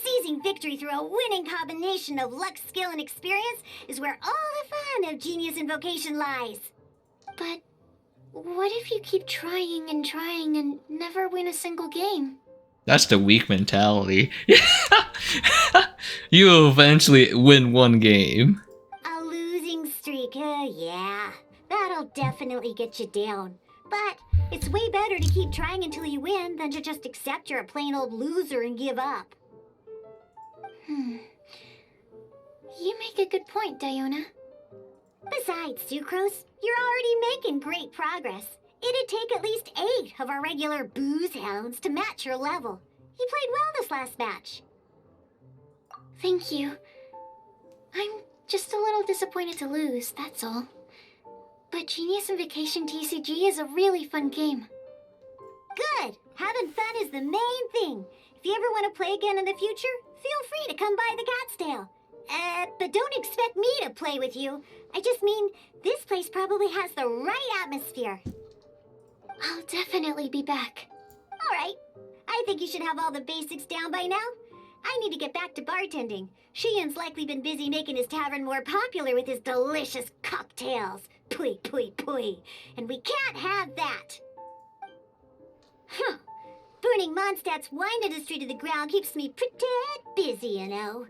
Seizing victory through a winning combination of luck, skill, and experience is where all the fun of Genius Invocation lies. But what if you keep trying and never win a single game? That's the weak mentality. You eventually win one game. A losing streak, yeah. That'll definitely get you down. But it's way better to keep trying until you win than to just accept you're a plain old loser and give up. You make a good point, Diona. Besides, Sucrose, you're already making great progress. It'd take at least 8 of our regular booze hounds to match your level. You played well this last match. Thank you. I'm just a little disappointed to lose, that's all. But Genius Invocation TCG is a really fun game. Good! Having fun is the main thing. If you ever want to play again in the future, feel free to come by the Cat's Tail. But don't expect me to play with you. I just mean, this place probably has the right atmosphere. I'll definitely be back. Alright. I think you should have all the basics down by now. I need to get back to bartending. Shian's likely been busy making his tavern more popular with his delicious cocktails. Pui, pui, pui. And we can't have that. Huh. Burning Mondstadt's wine industry to the ground keeps me pretty busy, you know.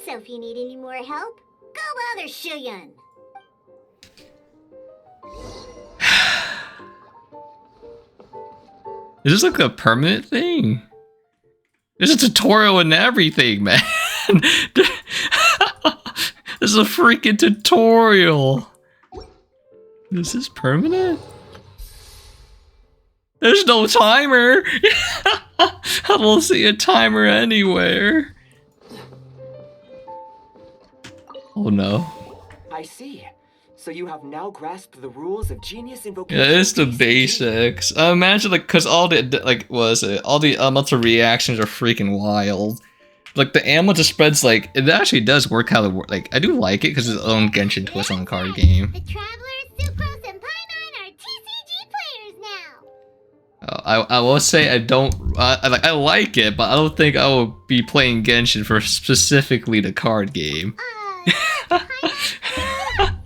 So if you need any more help, go bother Shian. Is this like a permanent thing? There's a tutorial and everything, man. This is a freaking tutorial. This is permanent? There's no timer. I don't see a timer anywhere. Oh no. I see. So you have now grasped the rules of Genius Invocation. Yeah, it's the basics. Imagine like, cause all the all the elemental reactions are freaking wild. Like the ammo just spreads like it actually does work how it works. Like I do like it because it's its own Genshin twist on the card game. The Travelers, Sucrose, and Paimon are TCG players now. I will say I don't. I like it, but I don't think I will be playing Genshin for specifically the card game.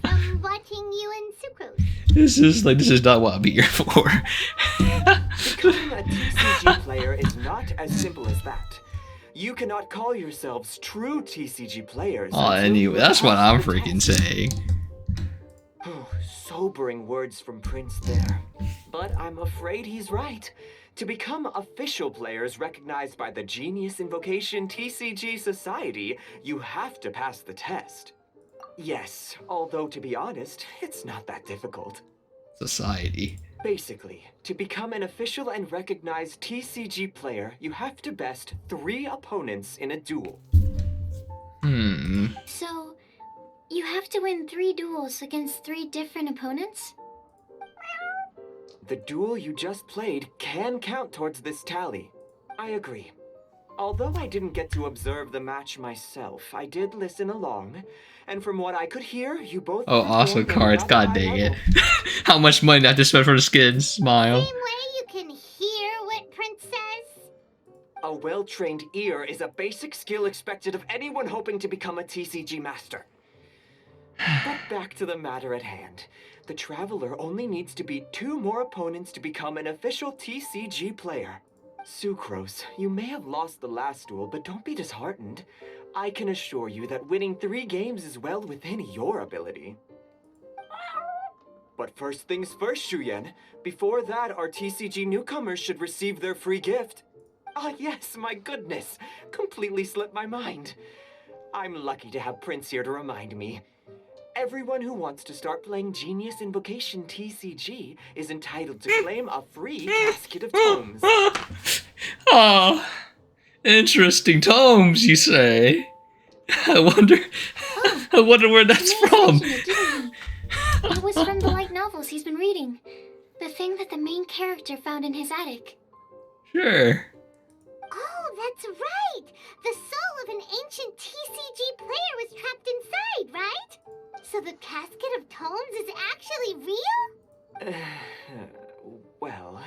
I'm watching you and Sucrose. This is not what I'm here for. Becoming a TCG player is not as simple as that. You cannot call yourselves true TCG players. Oh, anyway, that's what I'm freaking saying. Sobering words from Prince there. But I'm afraid he's right. To become official players recognized by the Genius Invocation TCG Society, you have to pass the test. Yes, although to be honest, it's not that difficult. Society. Basically, to become an official and recognized TCG player, you have to best 3 opponents in a duel. So, you have to win 3 duels against 3 different opponents? The duel you just played can count towards this tally. I agree. Although I didn't get to observe the match myself, I did listen along, and from what I could hear, you both... Oh, awesome cards. God dang it. How much money did I have to spend for the skins? Smile. Same way you can hear what Prince says. A well-trained ear is a basic skill expected of anyone hoping to become a TCG master. But back to the matter at hand. The Traveler only needs to beat 2 more opponents to become an official TCG player. Sucrose, you may have lost the last duel, but don't be disheartened. I can assure you that winning 3 games is well within your ability. But first things first, Shuyen. Before that, our TCG newcomers should receive their free gift. Ah, yes, my goodness. Completely slipped my mind. I'm lucky to have Prince here to remind me. Everyone who wants to start playing Genius Invocation TCG is entitled to claim a free casket of tomes. Oh, interesting tomes, you say? I wonder where that's from. It was from the light novels he's been reading. The thing that the main character found in his attic. Sure. Oh, that's right! The soul of an ancient TCG player was trapped inside, right? So the casket of tomes is actually real? Well,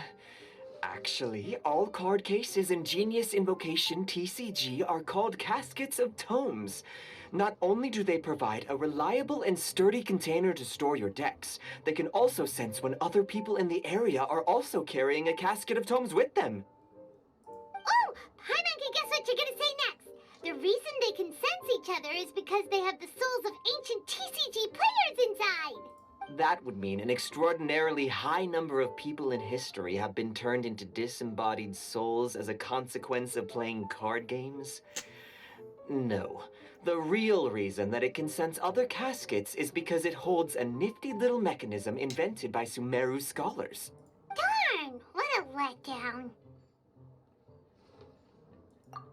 actually, all card cases in Genius Invocation TCG are called caskets of tomes. Not only do they provide a reliable and sturdy container to store your decks, they can also sense when other people in the area are also carrying a casket of tomes with them. Oh, Paimon can guess what you're gonna say next. The reason they can sense each other is because they have the souls of ancient TCG players inside. That would mean an extraordinarily high number of people in history have been turned into disembodied souls as a consequence of playing card games? No. The real reason that it can sense other caskets is because it holds a nifty little mechanism invented by Sumeru scholars. Darn, what a letdown.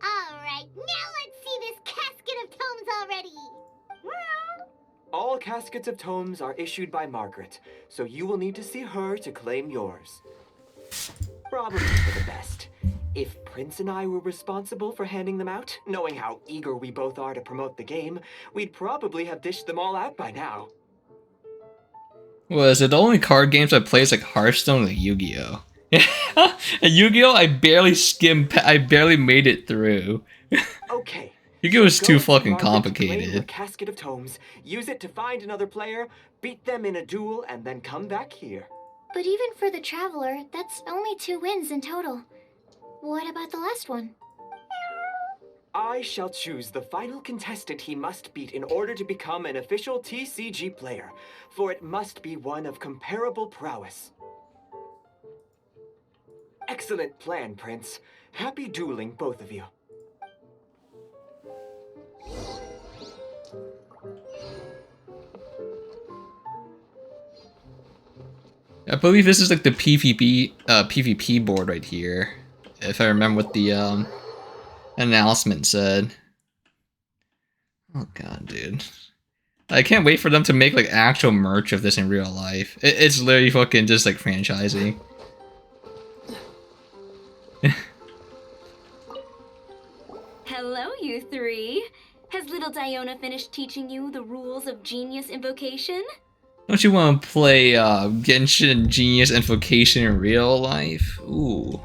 Alright, now let's see this casket of tomes already. All caskets of tomes are issued by Margaret, so you will need to see her to claim yours. Probably for the best. If Prince and I were responsible for handing them out, knowing how eager we both are to promote the game, we'd probably have dished them all out by now. Well, is it the only card games I play is like Hearthstone and Yu-Gi-Oh? And Yu-Gi-Oh, I barely made it through. Okay. Yu-Gi-Oh is too fucking Margaret, claim your complicated. casket of tomes, use it to find another player, beat them in a duel, and then come back here. But even for the Traveler, that's only 2 wins in total. What about the last one? I shall choose the final contestant he must beat in order to become an official TCG player, for it must be one of comparable prowess. Excellent plan, Prince. Happy dueling, both of you. I believe this is like the PvP board right here, if I remember what the announcement said. Oh god, dude. I can't wait for them to make like actual merch of this in real life. It's literally fucking just like franchising. Hello, you 3. Has little Diona finished teaching you the rules of Genius Invocation? Don't you want to play Genshin Genius Invocation in real life? Ooh.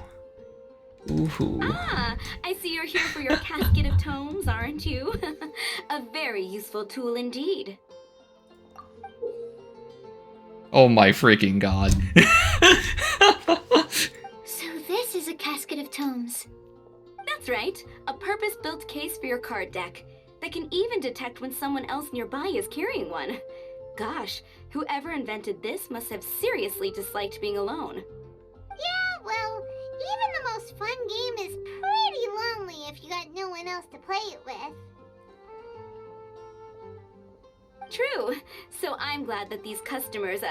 Ooh. Ah, I see you're here for your casket of tomes, aren't you? A very useful tool indeed. Oh my freaking god. So this is a casket of tomes. That's right, a purpose-built case for your card deck that can even detect when someone else nearby is carrying one. Gosh, whoever invented this must have seriously disliked being alone. Yeah, well, even the most fun game is pretty lonely if you got no one else to play it with. True. So I'm glad that these customers,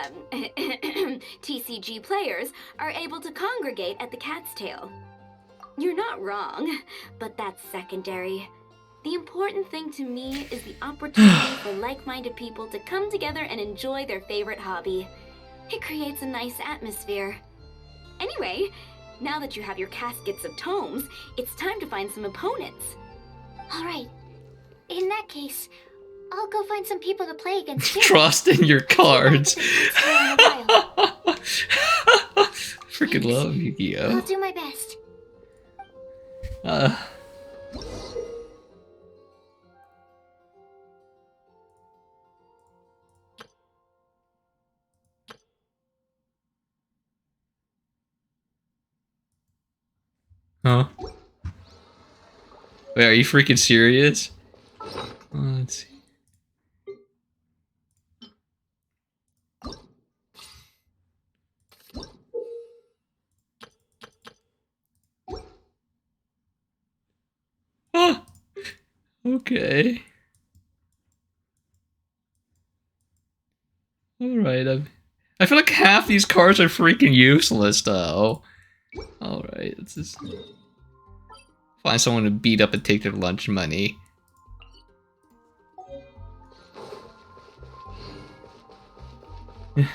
TCG players, are able to congregate at the Cat's Tail. You're not wrong, but that's secondary. The important thing to me is the opportunity for like-minded people to come together and enjoy their favorite hobby. It creates a nice atmosphere. Anyway, now that you have your caskets of tomes, it's time to find some opponents. All right. In that case, I'll go find some people to play against. Trust in your cards. Freaking love Yu-Gi-Oh. I'll do my best. Huh? Wait, are you freaking serious? Let's see. Huh. Okay. Alright, I feel like half these cards are freaking useless, though. Alright, let's just find someone to beat up and take their lunch money. There's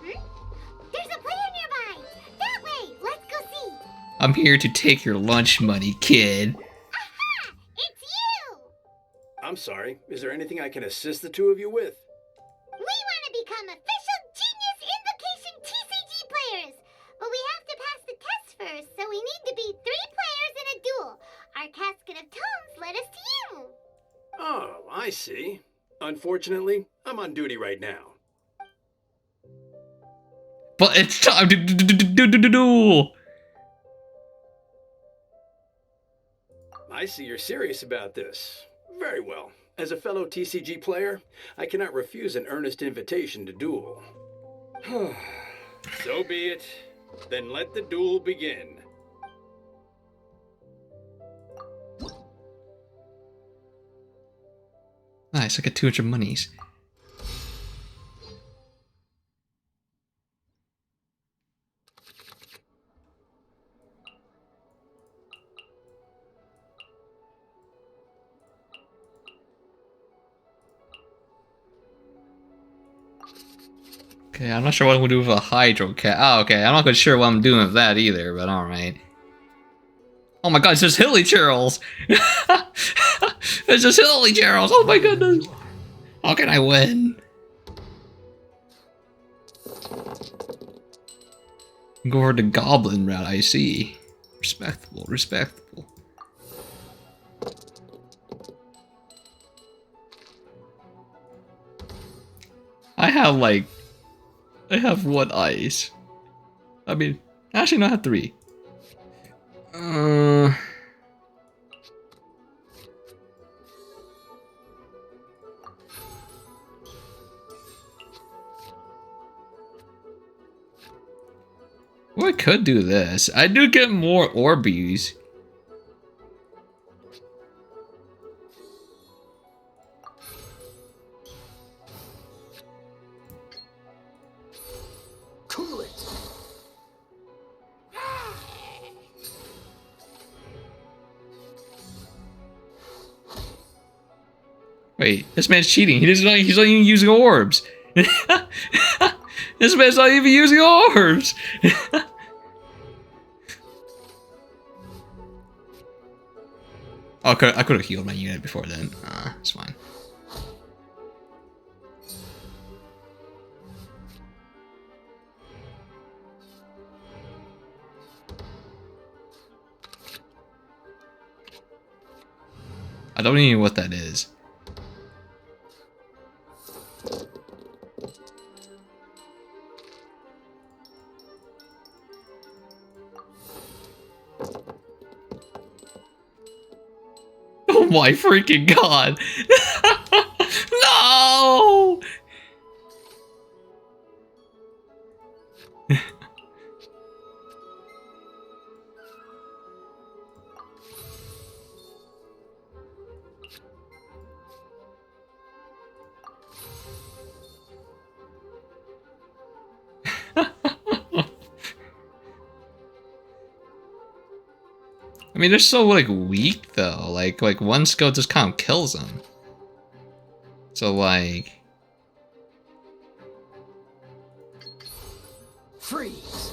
a player nearby! That way! Let's go see! I'm here to take your lunch money, kid. Aha! It's you! I'm sorry. Is there anything I can assist the two of you with? We want to become official Genius Invocation TCG players! But we have to pass the test first, so we need to beat 3 players in a duel. Our casket of tomes led us to you! Oh, I see. Unfortunately, I'm on duty right now. But it's time to duel! I see you're serious about this. Very well. As a fellow TCG player, I cannot refuse an earnest invitation to duel. So be it. Then let the duel begin. Nice, I got 200 monies. Okay, I'm not sure what I'm gonna do with a hydro cat. Oh, okay, I'm not quite sure what I'm doing with that either, but alright. Oh my god, it's just Hilly Churls! It's just Hilly Churls! Oh my goodness! How can I win? Go for the goblin route, I see. Respectable, respectable. I have 1 ice. I mean, actually no, I have 3. Well, I could do this. I do get more Orbeez. Cool it. Wait, this man's cheating. He's not even using orbs. This man's not even using orbs. Oh, I could have healed my unit before then. It's fine. I don't even know what that is. Oh my freaking god! No! I mean, they're so, like, weak, though. Like, one skill just kind of kills them. So, like... Freeze.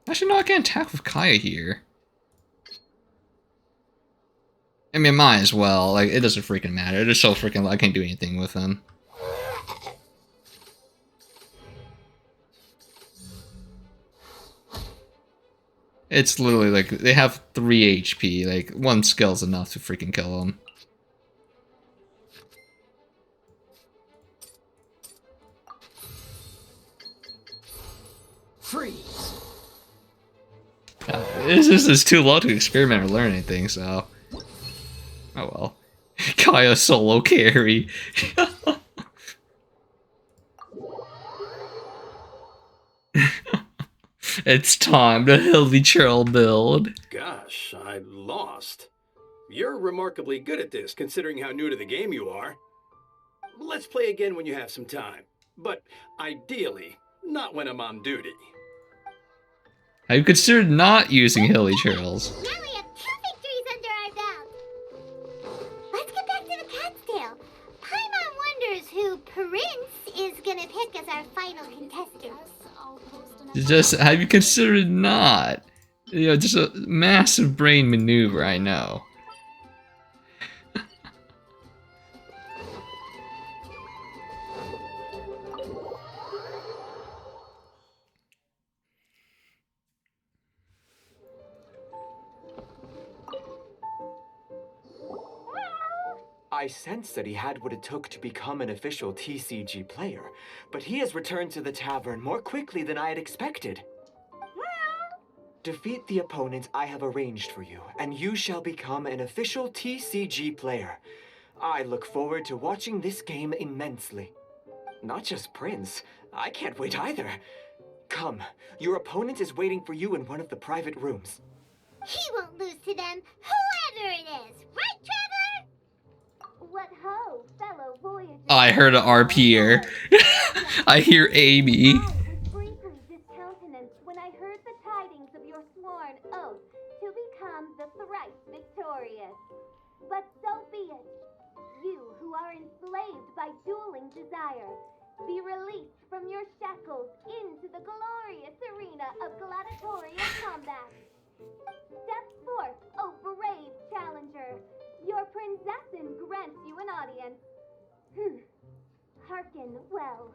Actually, no, I can attack with Kaya here. I mean, might as well. Like, it doesn't freaking matter. They're so freaking low, I can't do anything with them. It's literally like, they have 3 HP. Like, 1 skill's enough to freaking kill them. Freeze. This is too low to experiment or learn anything, so... Oh well. Kaya solo carry. It's time to Hilly Churl build. Gosh, I lost. You're remarkably good at this, considering how new to the game you are. Let's play again when you have some time. But ideally, not when I'm on duty. Have you considered not using Hilly Churls? Now we have 2 victories under our belt. Let's get back to the cat's tail. Paimon wonders who Prince is gonna pick as our final contestant. Just, have you considered not? You know, just a massive brain maneuver, I know. I sensed that he had what it took to become an official TCG player, but he has returned to the tavern more quickly than I had expected. Defeat the opponent I have arranged for you, and you shall become an official TCG player. I look forward to watching this game immensely. Not just Prince, I can't wait either. Come, your opponent is waiting for you in one of the private rooms. He won't lose to them, whoever it is. Right, Traveler? What ho, fellow voyagers. Oh, I heard an RPer. I hear Amy. Briefly discountenanced when I heard the tidings of your sworn oath to become the thrice victorious. But so be it. You who are enslaved by dueling desire, be released from your shackles into the glorious arena of gladiatorial combat. Step forth, O brave challenger. Your princessin grants you an audience. Hearken well.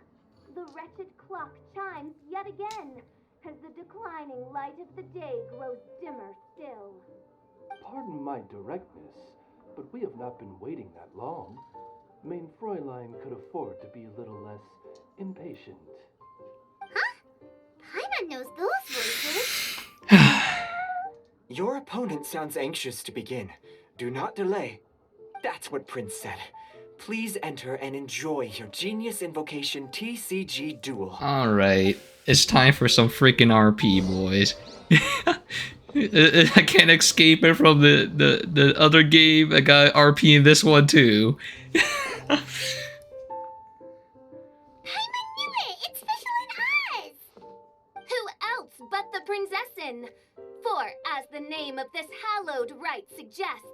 The wretched clock chimes yet again, as the declining light of the day grows dimmer still. Pardon my directness, but we have not been waiting that long. Mein Fräulein could afford to be a little less impatient. Paimon knows those voices. Your opponent sounds anxious to begin. Do not delay. That's what Prince said. Please enter and enjoy your Genius Invocation TCG duel. Alright, it's time for some freaking RP, boys. I can't escape it from the other game. I got RP in this one too. Paimon knew it! It's Fischl and Oz! Who else but the princessin? For, as the name of this hallowed rite suggests,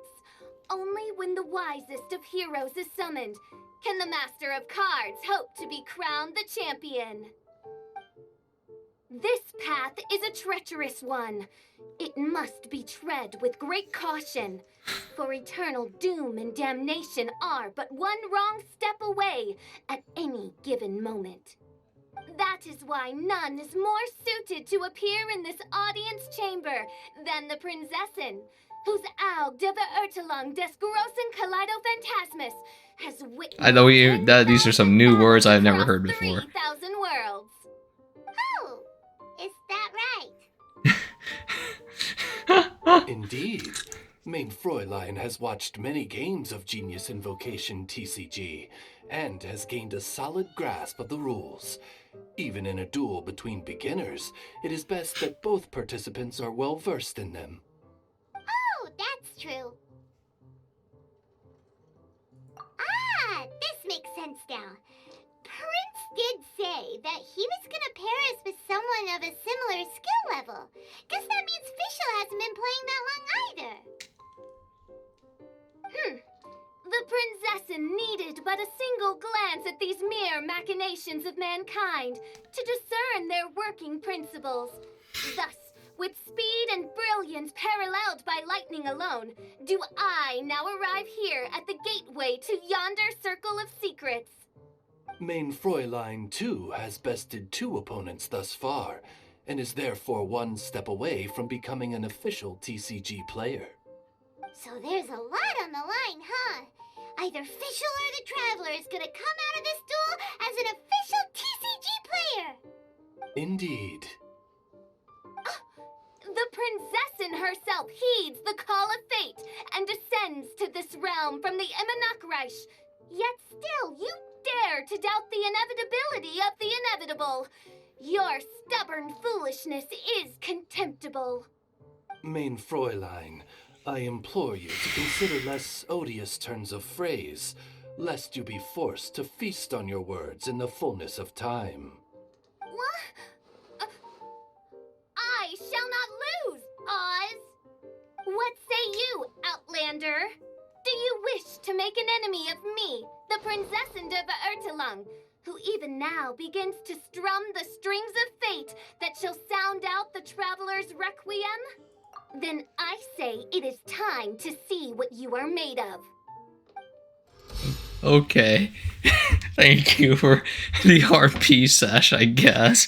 only when the wisest of heroes is summoned can the master of cards hope to be crowned the champion. This path is a treacherous one. It must be tread with great caution, for eternal doom and damnation are but one wrong step away at any given moment. That is why none is more suited to appear in this audience chamber than the princessin, whose Aug de Beurtelung des großen Kaleido-Phantasmus has witnessed I know these are some new words I've never heard before. 3,000 worlds. Oh, is that right? Indeed. Mein Fräulein has watched many games of Genius Invocation TCG, and has gained a solid grasp of the rules. Even in a duel between beginners, it is best that both participants are well versed in them. Oh, that's true. This makes sense now. Prince did say that he was gonna pair us with someone of a similar skill level. Guess that means Fischl hasn't been playing that long either. The princessin needed but a single glance at these mere machinations of mankind to discern their working principles. Thus, With speed and brilliance paralleled by lightning alone, do I now arrive here at the gateway to yonder circle of secrets. Main Fräulein, too, has bested 2 opponents thus far, and is therefore 1 step away from becoming an official TCG player. So there's a lot on the line, huh? Either Fischl or the Traveler is gonna come out of this duel as an official TCG player! Indeed. The princessin herself heeds the call of fate and descends to this realm from the Immanakreich. Yet still, you dare to doubt the inevitability of the inevitable. Your stubborn foolishness is contemptible. Main Fräulein, I implore you to consider less odious turns of phrase, lest you be forced to feast on your words in the fullness of time. What? I shall not lose, Oz! What say you, Outlander? Do you wish to make an enemy of me, the Princessin of Ertelung, who even now begins to strum the strings of fate that shall sound out the Traveler's Requiem? Then I say it is time to see what you are made of. Okay. Thank you for the RP sesh, I guess.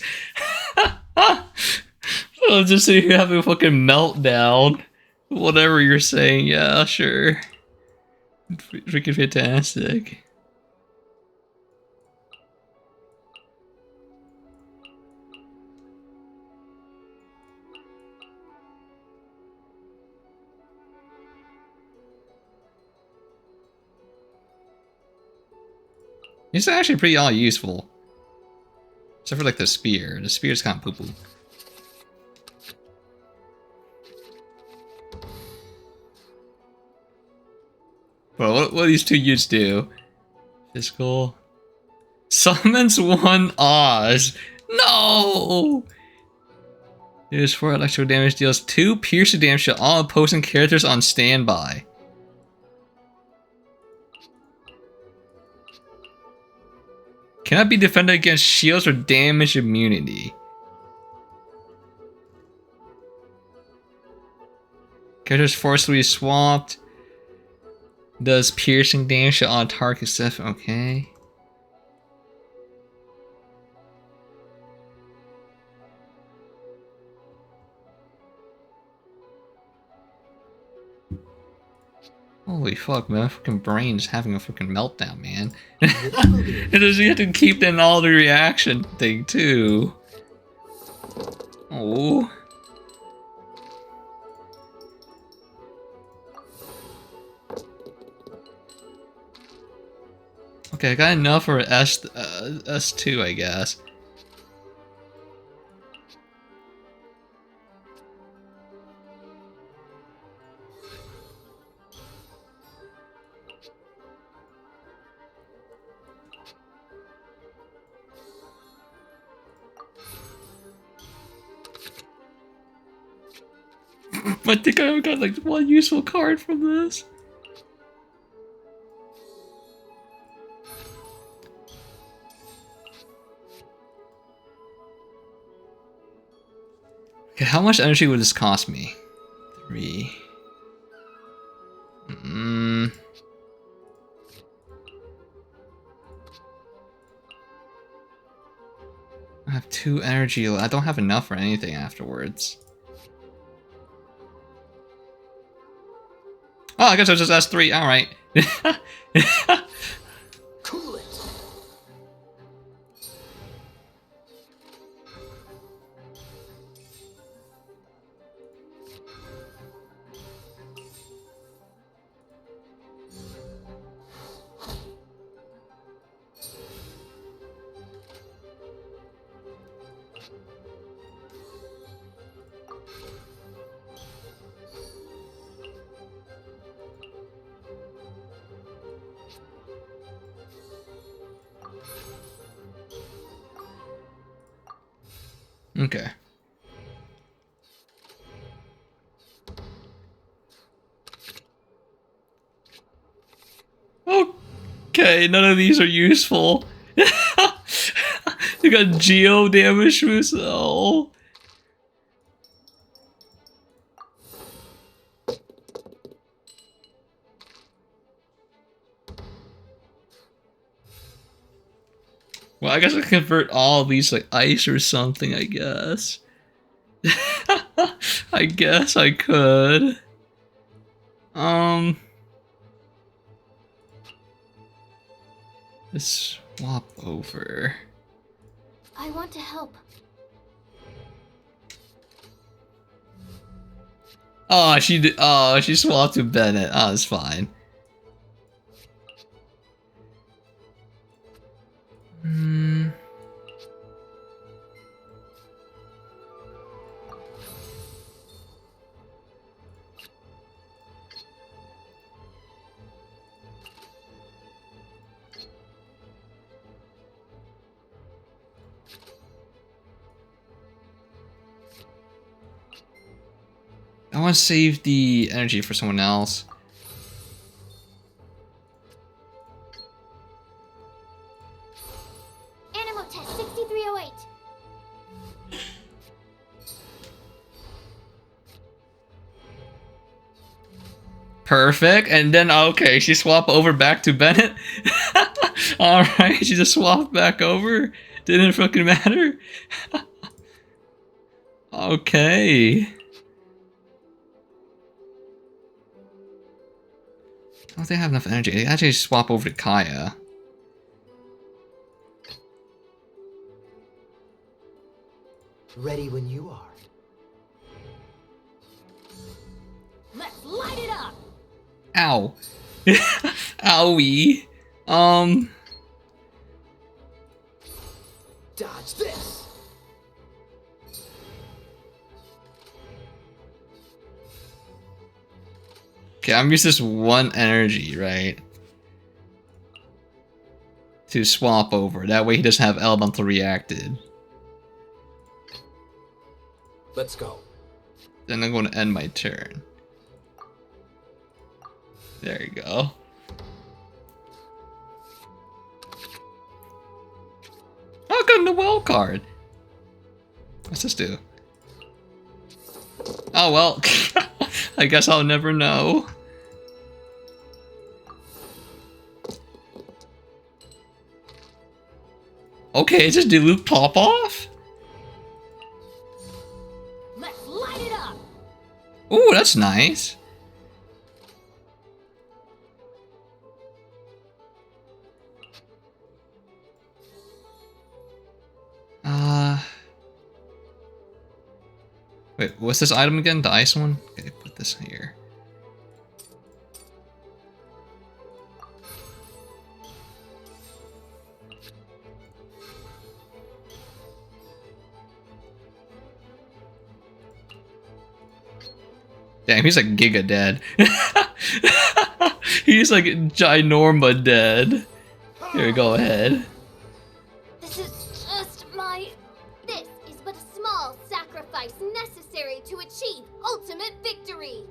I'll just sit here having a fucking meltdown. Whatever you're saying, yeah, sure. Freaking fantastic. It's actually pretty all useful. Except for like the spear. The spear's kind of poo-poo. But what do these 2 units do? Fiscal. Summons 1 Oz. No! Deals 4 electrical damage, deals 2 piercing damage to all opposing characters on standby. Cannot be defended against shields or damage immunity. Characters forcibly swapped. Does piercing damage to all targets. Okay. Holy fuck, man. My fucking brain's having a fucking meltdown, man. It does, you have to keep in all the reaction thing, too. Oh. Okay, I got enough for S2, I guess. I think I got like 1 useful card from this. Okay, how much energy would this cost me? 3. I have 2 energy. I don't have enough for anything afterwards. Oh, I guess I was just S3. Alright. Cool it. Okay. Okay, none of these are useful. You got geo damage boost. Oh. Well, I guess I convert all of these like ice or something, I guess. I guess I could. Let's swap over. I want to help. Oh, she did. Oh, she swapped to Bennett. Oh, it's fine. I want to save the energy for someone else. Animo test 6308. Perfect. And then, okay, she swapped over back to Bennett. Alright, she just swapped back over. Didn't fucking matter. Okay. I don't think I have enough energy. I actually swap over to Kaya. Ready when you are. Let's light it up. Ow. Owie. Dodge this. Okay, I'm using this one energy, right? To swap over. That way he doesn't have elemental reacted. Let's go. Then I'm going to end my turn. There you go. Oh, got the well card. What's this do? Oh well. I guess I'll never know. Okay, just dilute pop off? Let's light it up. Ooh, that's nice. Wait, what's this item again? The ice one? Okay, put this here. Damn, he's like giga dead. He's like ginorma dead. Here, go ahead. This is just my... This is but a small sacrifice necessary to achieve ultimate victory.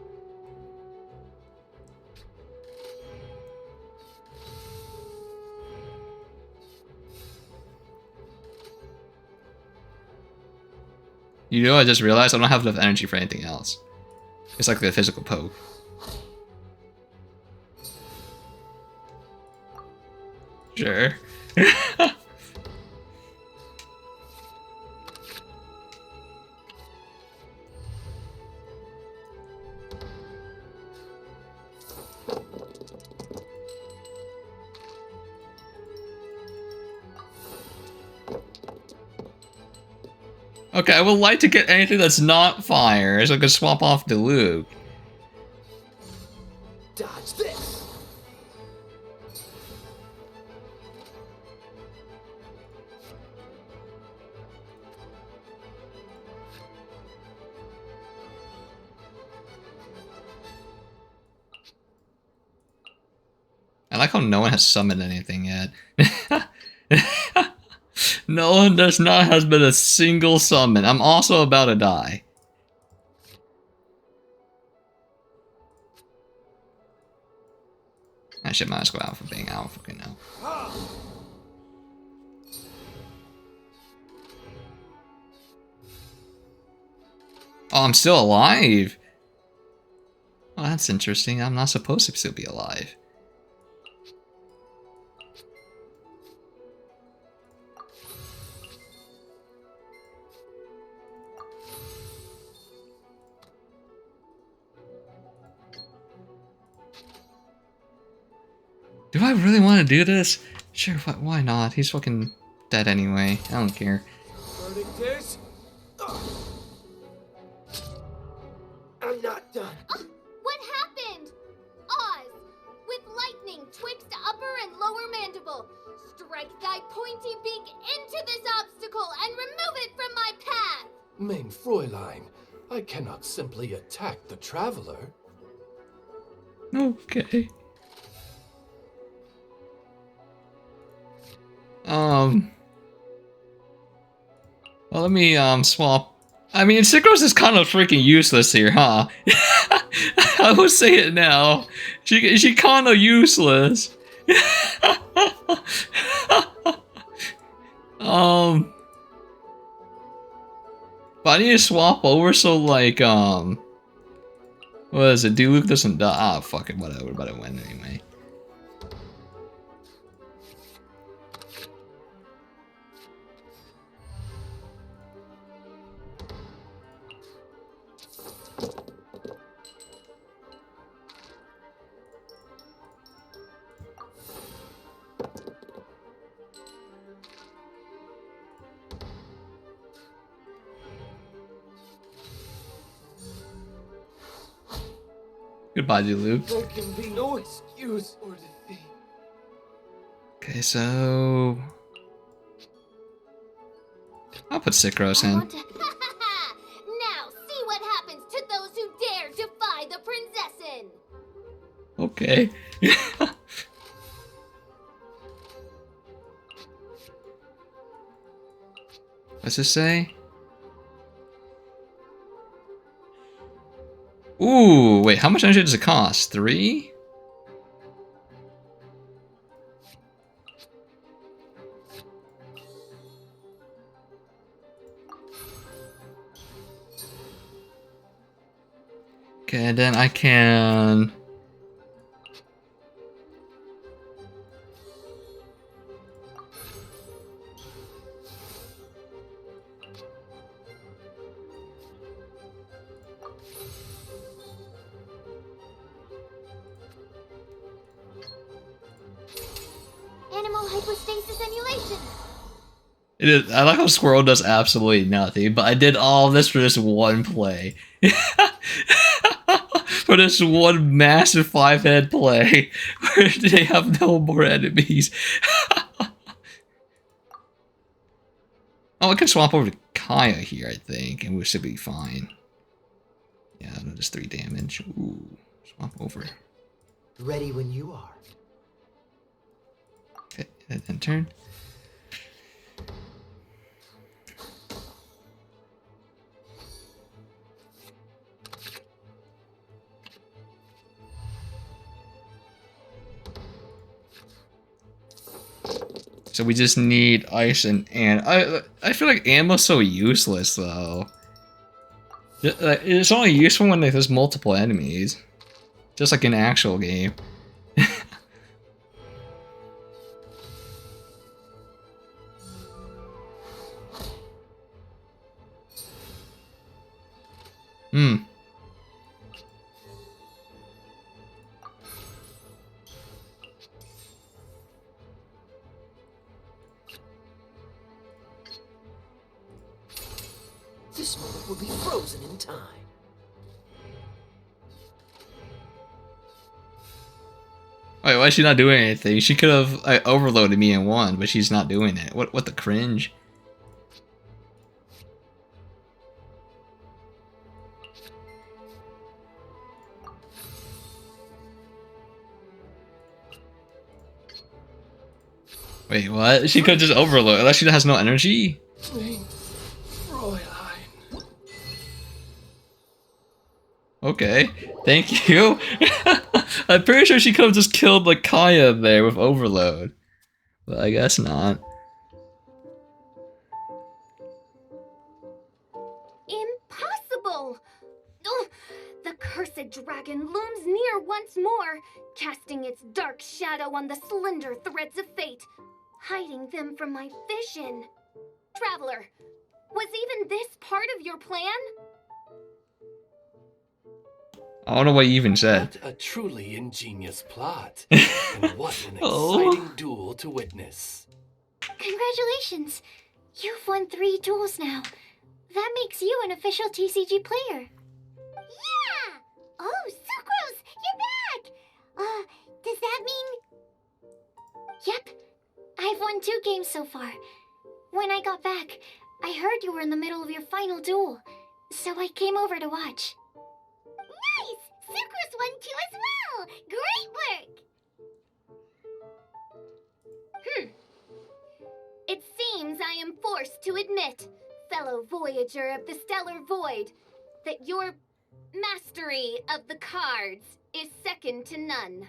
You know, I just realized I don't have enough energy for anything else. It's like the physical poke. Sure. Okay, I would like to get anything that's not fire, so I can swap off the Luke. Dodge this. I like how no one has summoned anything yet. No one does not has been a single summon. I'm also about to die. I should might as well go out for being out fucking now. Oh, I'm still alive. Oh, that's interesting. I'm not supposed to still be alive. Do I really want to do this? Sure, why not? He's fucking dead anyway. I don't care. I'm not done. What happened? Oz, with lightning twixt upper and lower mandible, strike thy pointy beak into this obstacle and remove it from my path. Mein Fräulein, I cannot simply attack the traveler. Okay. Well, let me swap. I mean, Synchros is kind of freaking useless here, huh? I will say it now. She kind of useless. But I need to swap over so like what is it? Luke doesn't die. Ah, fuck it, whatever. But it went anyway. Goodbye, Luke. There can be no excuse or defeat. Okay, so I'll put Synchros in. Now see what happens to those who dare defy the Prinzessin. Okay. What's this say? Ooh, wait, how much energy does it cost? 3? Okay, and then I can... Animal hypostasis emulation. It is, I like how Squirrel does absolutely nothing, but I did all this for this one play. For this one massive 5-head play, where they have no more enemies. Oh, I can swap over to Kaya here, I think, and we should be fine. Yeah, just 3 damage. Ooh, swap over. Ready when you are. Okay, and then turn. So we just need ice and I feel like ammo's so useless though. It's only useful when there's multiple enemies, just like in actual game. This moment will be frozen in time. Wait, why is she not doing anything? She could have overloaded me in one, but she's not doing it. What the cringe? Wait, what? She could just overload, unless she has no energy? Okay, thank you. I'm pretty sure she could have just killed like Kaya there with overload. But I guess not. Impossible! Ugh, the cursed dragon looms near once more, casting its dark shadow on the slender threads of fate, hiding them from my vision. Traveler, was even this part of your plan? I don't know what you even said. What a truly ingenious plot. And what an exciting duel to witness. Congratulations! You've won 3 duels now. That makes you an official TCG player. Yeah! Oh, Sucrose, you're back! Does that mean... Yep, I've won 2 games so far. When I got back, I heard you were in the middle of your final duel, so I came over to watch. Nice! Sucrose won 2 as well! Great work! It seems I am forced to admit, fellow voyager of the stellar void, that your mastery of the cards is second to none.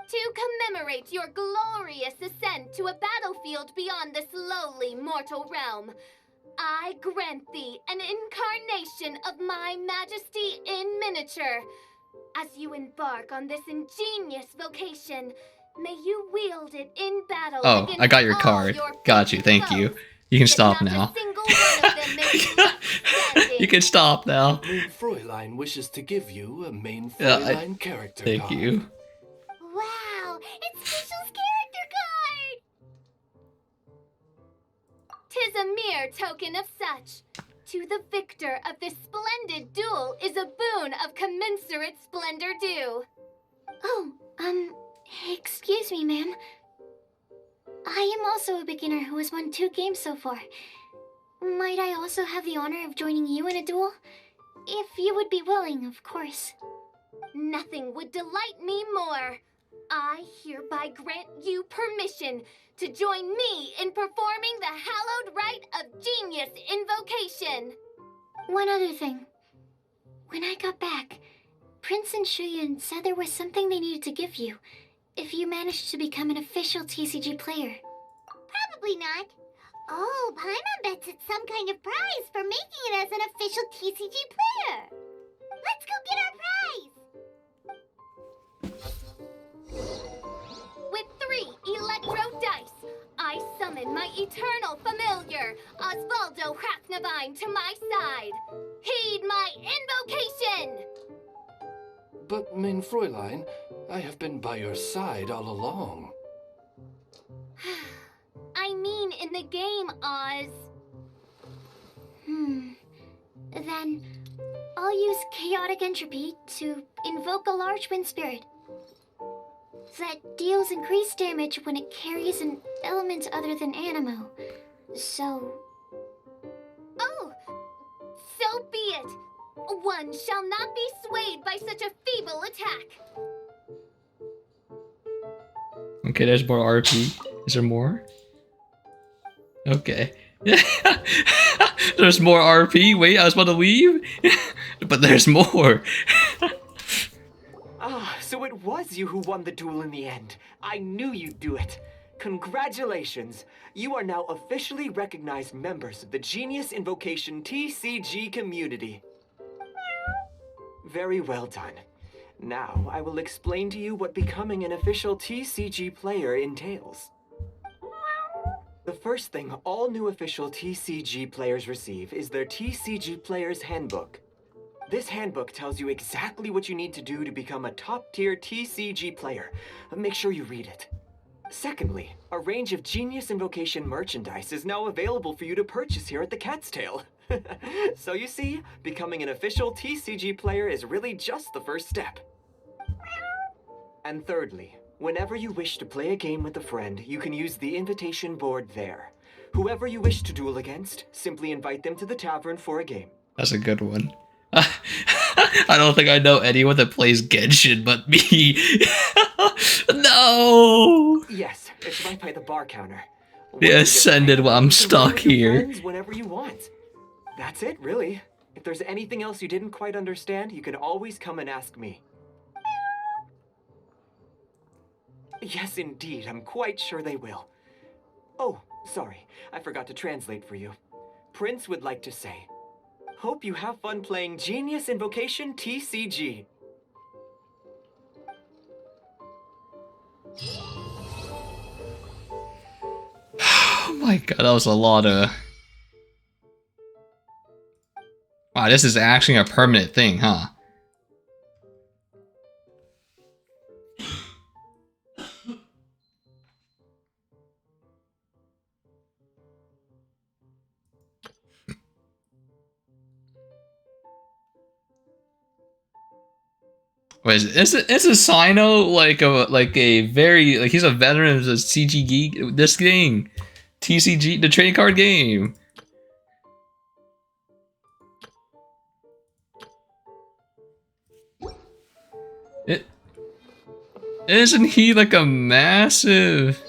To commemorate your glorious ascent to a battlefield beyond this lowly mortal realm, I grant thee an incarnation of my majesty in miniature. As you embark on this ingenious vocation, may you wield it in battle. Oh, I got your card. Got you, thank you. You can stop now. You can stop now. Main Fräulein wishes to give you a Main Fräulein character thank card. you. Wow, it's Fischl's character card! 'Tis a mere token of such. To the victor of this splendid duel is a boon of commensurate splendor due. Oh, excuse me, ma'am. I am also a beginner who has won 2 games so far. Might I also have the honor of joining you in a duel? If you would be willing, of course. Nothing would delight me more. I hereby grant you permission to join me in performing the hallowed rite of Genius Invocation. One other thing. When I got back, Prince and Shuyan said there was something they needed to give you if you managed to become an official TCG player. Probably not. Oh, Paimon bets it's some kind of prize for making it as an official TCG player. Let's go get our prize! With 3 electro dice, I summon my eternal familiar, Osvaldo Hraknavine, to my side. Heed my invocation! But, Main Fräulein, I have been by your side all along. I mean in the game, Oz. Then, I'll use Chaotic Entropy to invoke a large wind spirit. That deals increased damage when it carries an element other than Animo. So... Oh! So be it! One shall not be swayed by such a feeble attack. Okay, there's more RP. Is there more? Okay. There's more RP. Wait, I was about to leave? But there's more. So it was you who won the duel in the end. I knew you'd do it. Congratulations. You are now officially recognized members of the Genius Invocation TCG community. Very well done. Now, I will explain to you what becoming an official TCG player entails. The first thing all new official TCG players receive is their TCG Player's Handbook. This handbook tells you exactly what you need to do to become a top-tier TCG player. Make sure you read it. Secondly, a range of Genius Invocation merchandise is now available for you to purchase here at the Cat's Tail. So you see, becoming an official TCG player is really just the first step. And thirdly, whenever you wish to play a game with a friend, you can use the invitation board there. Whoever you wish to duel against, simply invite them to the tavern for a game. That's a good one. I don't think I know anyone that plays Genshin but me. No! Yes, it's right by the bar counter. The Ascended while I'm stuck here. Whenever you want. That's it, really. If there's anything else you didn't quite understand, you can always come and ask me. Yes, indeed. I'm quite sure they will. Oh, sorry. I forgot to translate for you. Prince would like to say, hope you have fun playing Genius Invocation TCG. Oh my god, that was a lot of... Wow, this is actually a permanent thing, huh? Wait, is a Sino like a very like he's a veteran of the CG geek? This thing, TCG, the trading card game. Isn't he like a massive?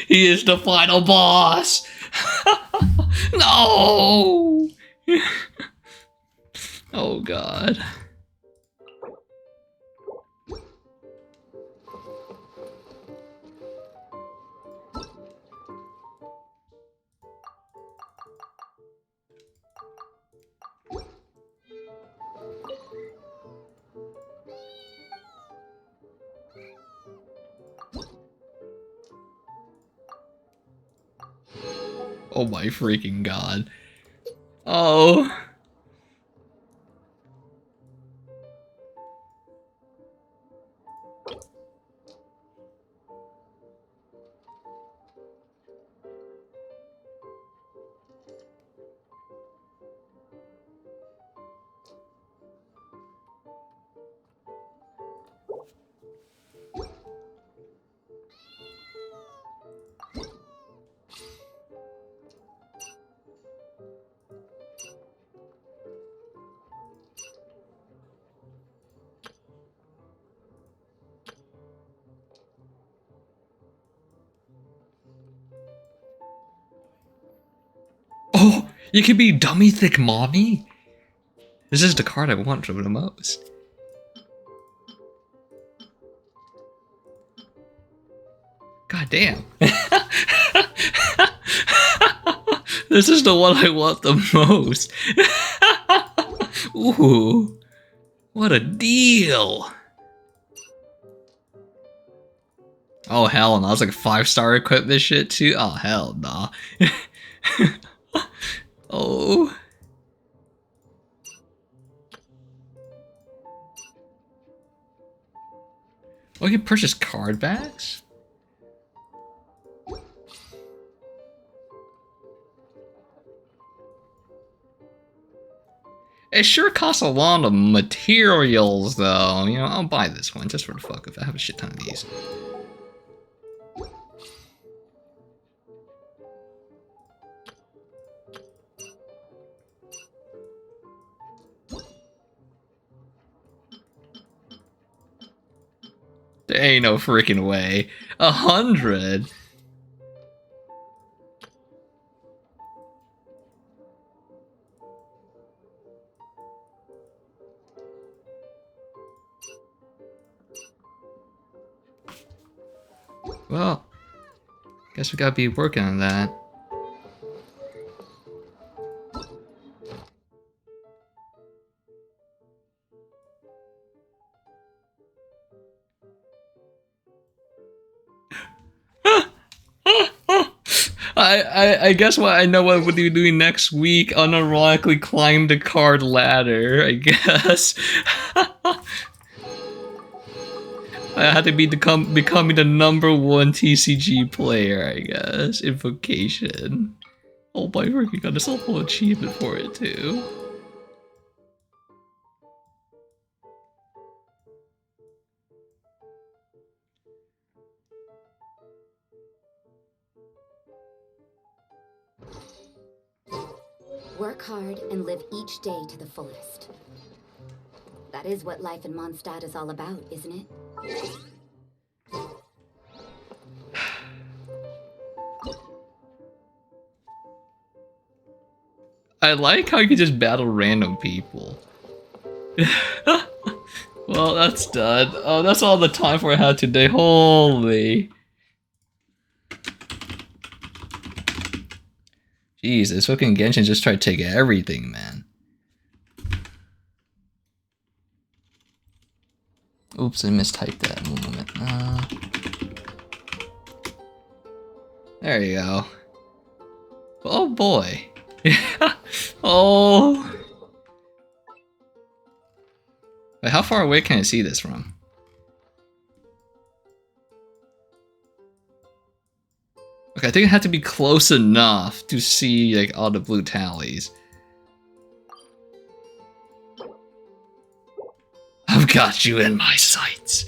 He is the final boss. No. Oh God. Oh my freaking God. Oh. Oh, you can be dummy thick mommy? This is the card I want for the most. God damn. This is the one I want the most. Ooh. What a deal. Oh hell no, that's like 5-star equipment shit too? Oh hell nah. Oh. Oh, you can purchase card backs? It sure costs a lot of materials though. You know, I'll buy this one just for the fuck of it. I have a shit ton of these. There ain't no freaking way. 100? Well, guess we gotta be working on that. I guess what I know what we'll be doing next week, unironically climb the card ladder, I guess. I had to be becoming the #1 TCG player, I guess. Invocation. Oh my freaking god, there's a whole achievement for it too. Work hard and live each day to the fullest. That is what life in Mondstadt is all about, isn't it? I like how you can just battle random people. Well, that's done. Oh, that's all the time for I had today. Holy. Jeez, this fucking Genshin just tried to take everything, man. Oops, I mistyped that. One moment. There you go. Oh boy. Oh. Wait, how far away can I see this from? Okay, I think it had to be close enough to see like all the blue tallies. I've got you in my sights.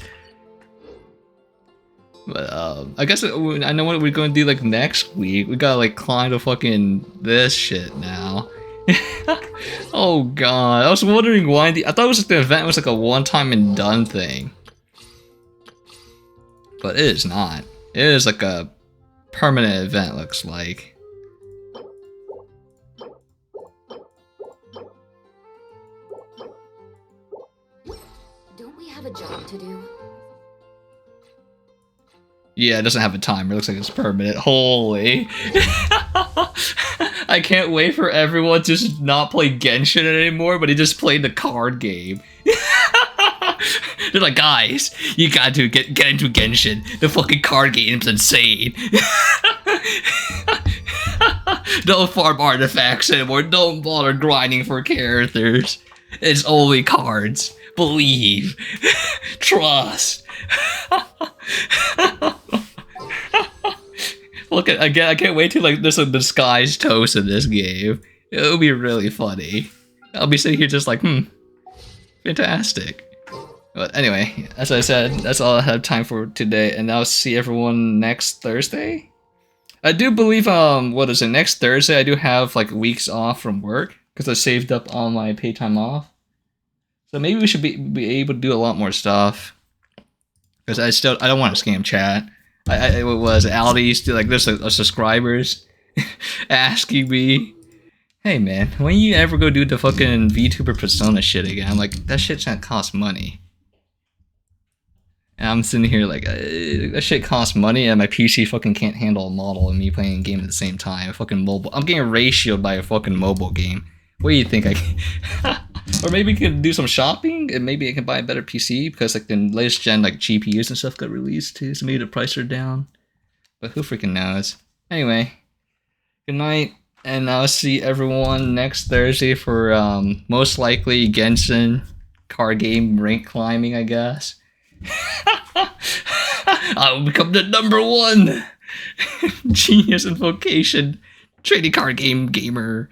But I guess I know what we're going to do like next week. We gotta like climb the fucking this shit now. Oh god, I was wondering why I thought it was like the event was like a one-time and done thing. But it is not. It is like a permanent event, looks like. Don't we have a job to do? Yeah, it doesn't have a timer. It looks like it's permanent. Holy. I can't wait for everyone to just not play Genshin anymore, but he just played the card game. They're like, guys, you got to get into Genshin. The fucking card game's insane. Don't farm artifacts anymore. Don't bother grinding for characters. It's only cards. Believe. Trust. Look at again. I can't wait to like there's a disguised toast in this game. It'll be really funny. I'll be sitting here just like, fantastic. But anyway, as I said, that's all I have time for today, and I'll see everyone next Thursday. I do believe what is it, next Thursday I do have like weeks off from work because I saved up all my pay time off. So maybe we should be able to do a lot more stuff. Because I don't want to scam chat. It was Aldi's like there's subscribers asking me, hey man, when you ever go do the fucking VTuber persona shit again? I'm like, that shit's gonna cost money. And I'm sitting here like, that shit costs money and my PC fucking can't handle a model and me playing a game at the same time. A fucking mobile. I'm getting ratioed by a fucking mobile game. What do you think I can? Or maybe we could do some shopping and maybe I can buy a better PC because like the latest gen like GPUs and stuff got released too, so maybe the price are down. But who freaking knows? Anyway, good night, and I'll see everyone next Thursday for most likely Genshin card game rank climbing, I guess. I will become the #1 Genius Invocation trading card game gamer.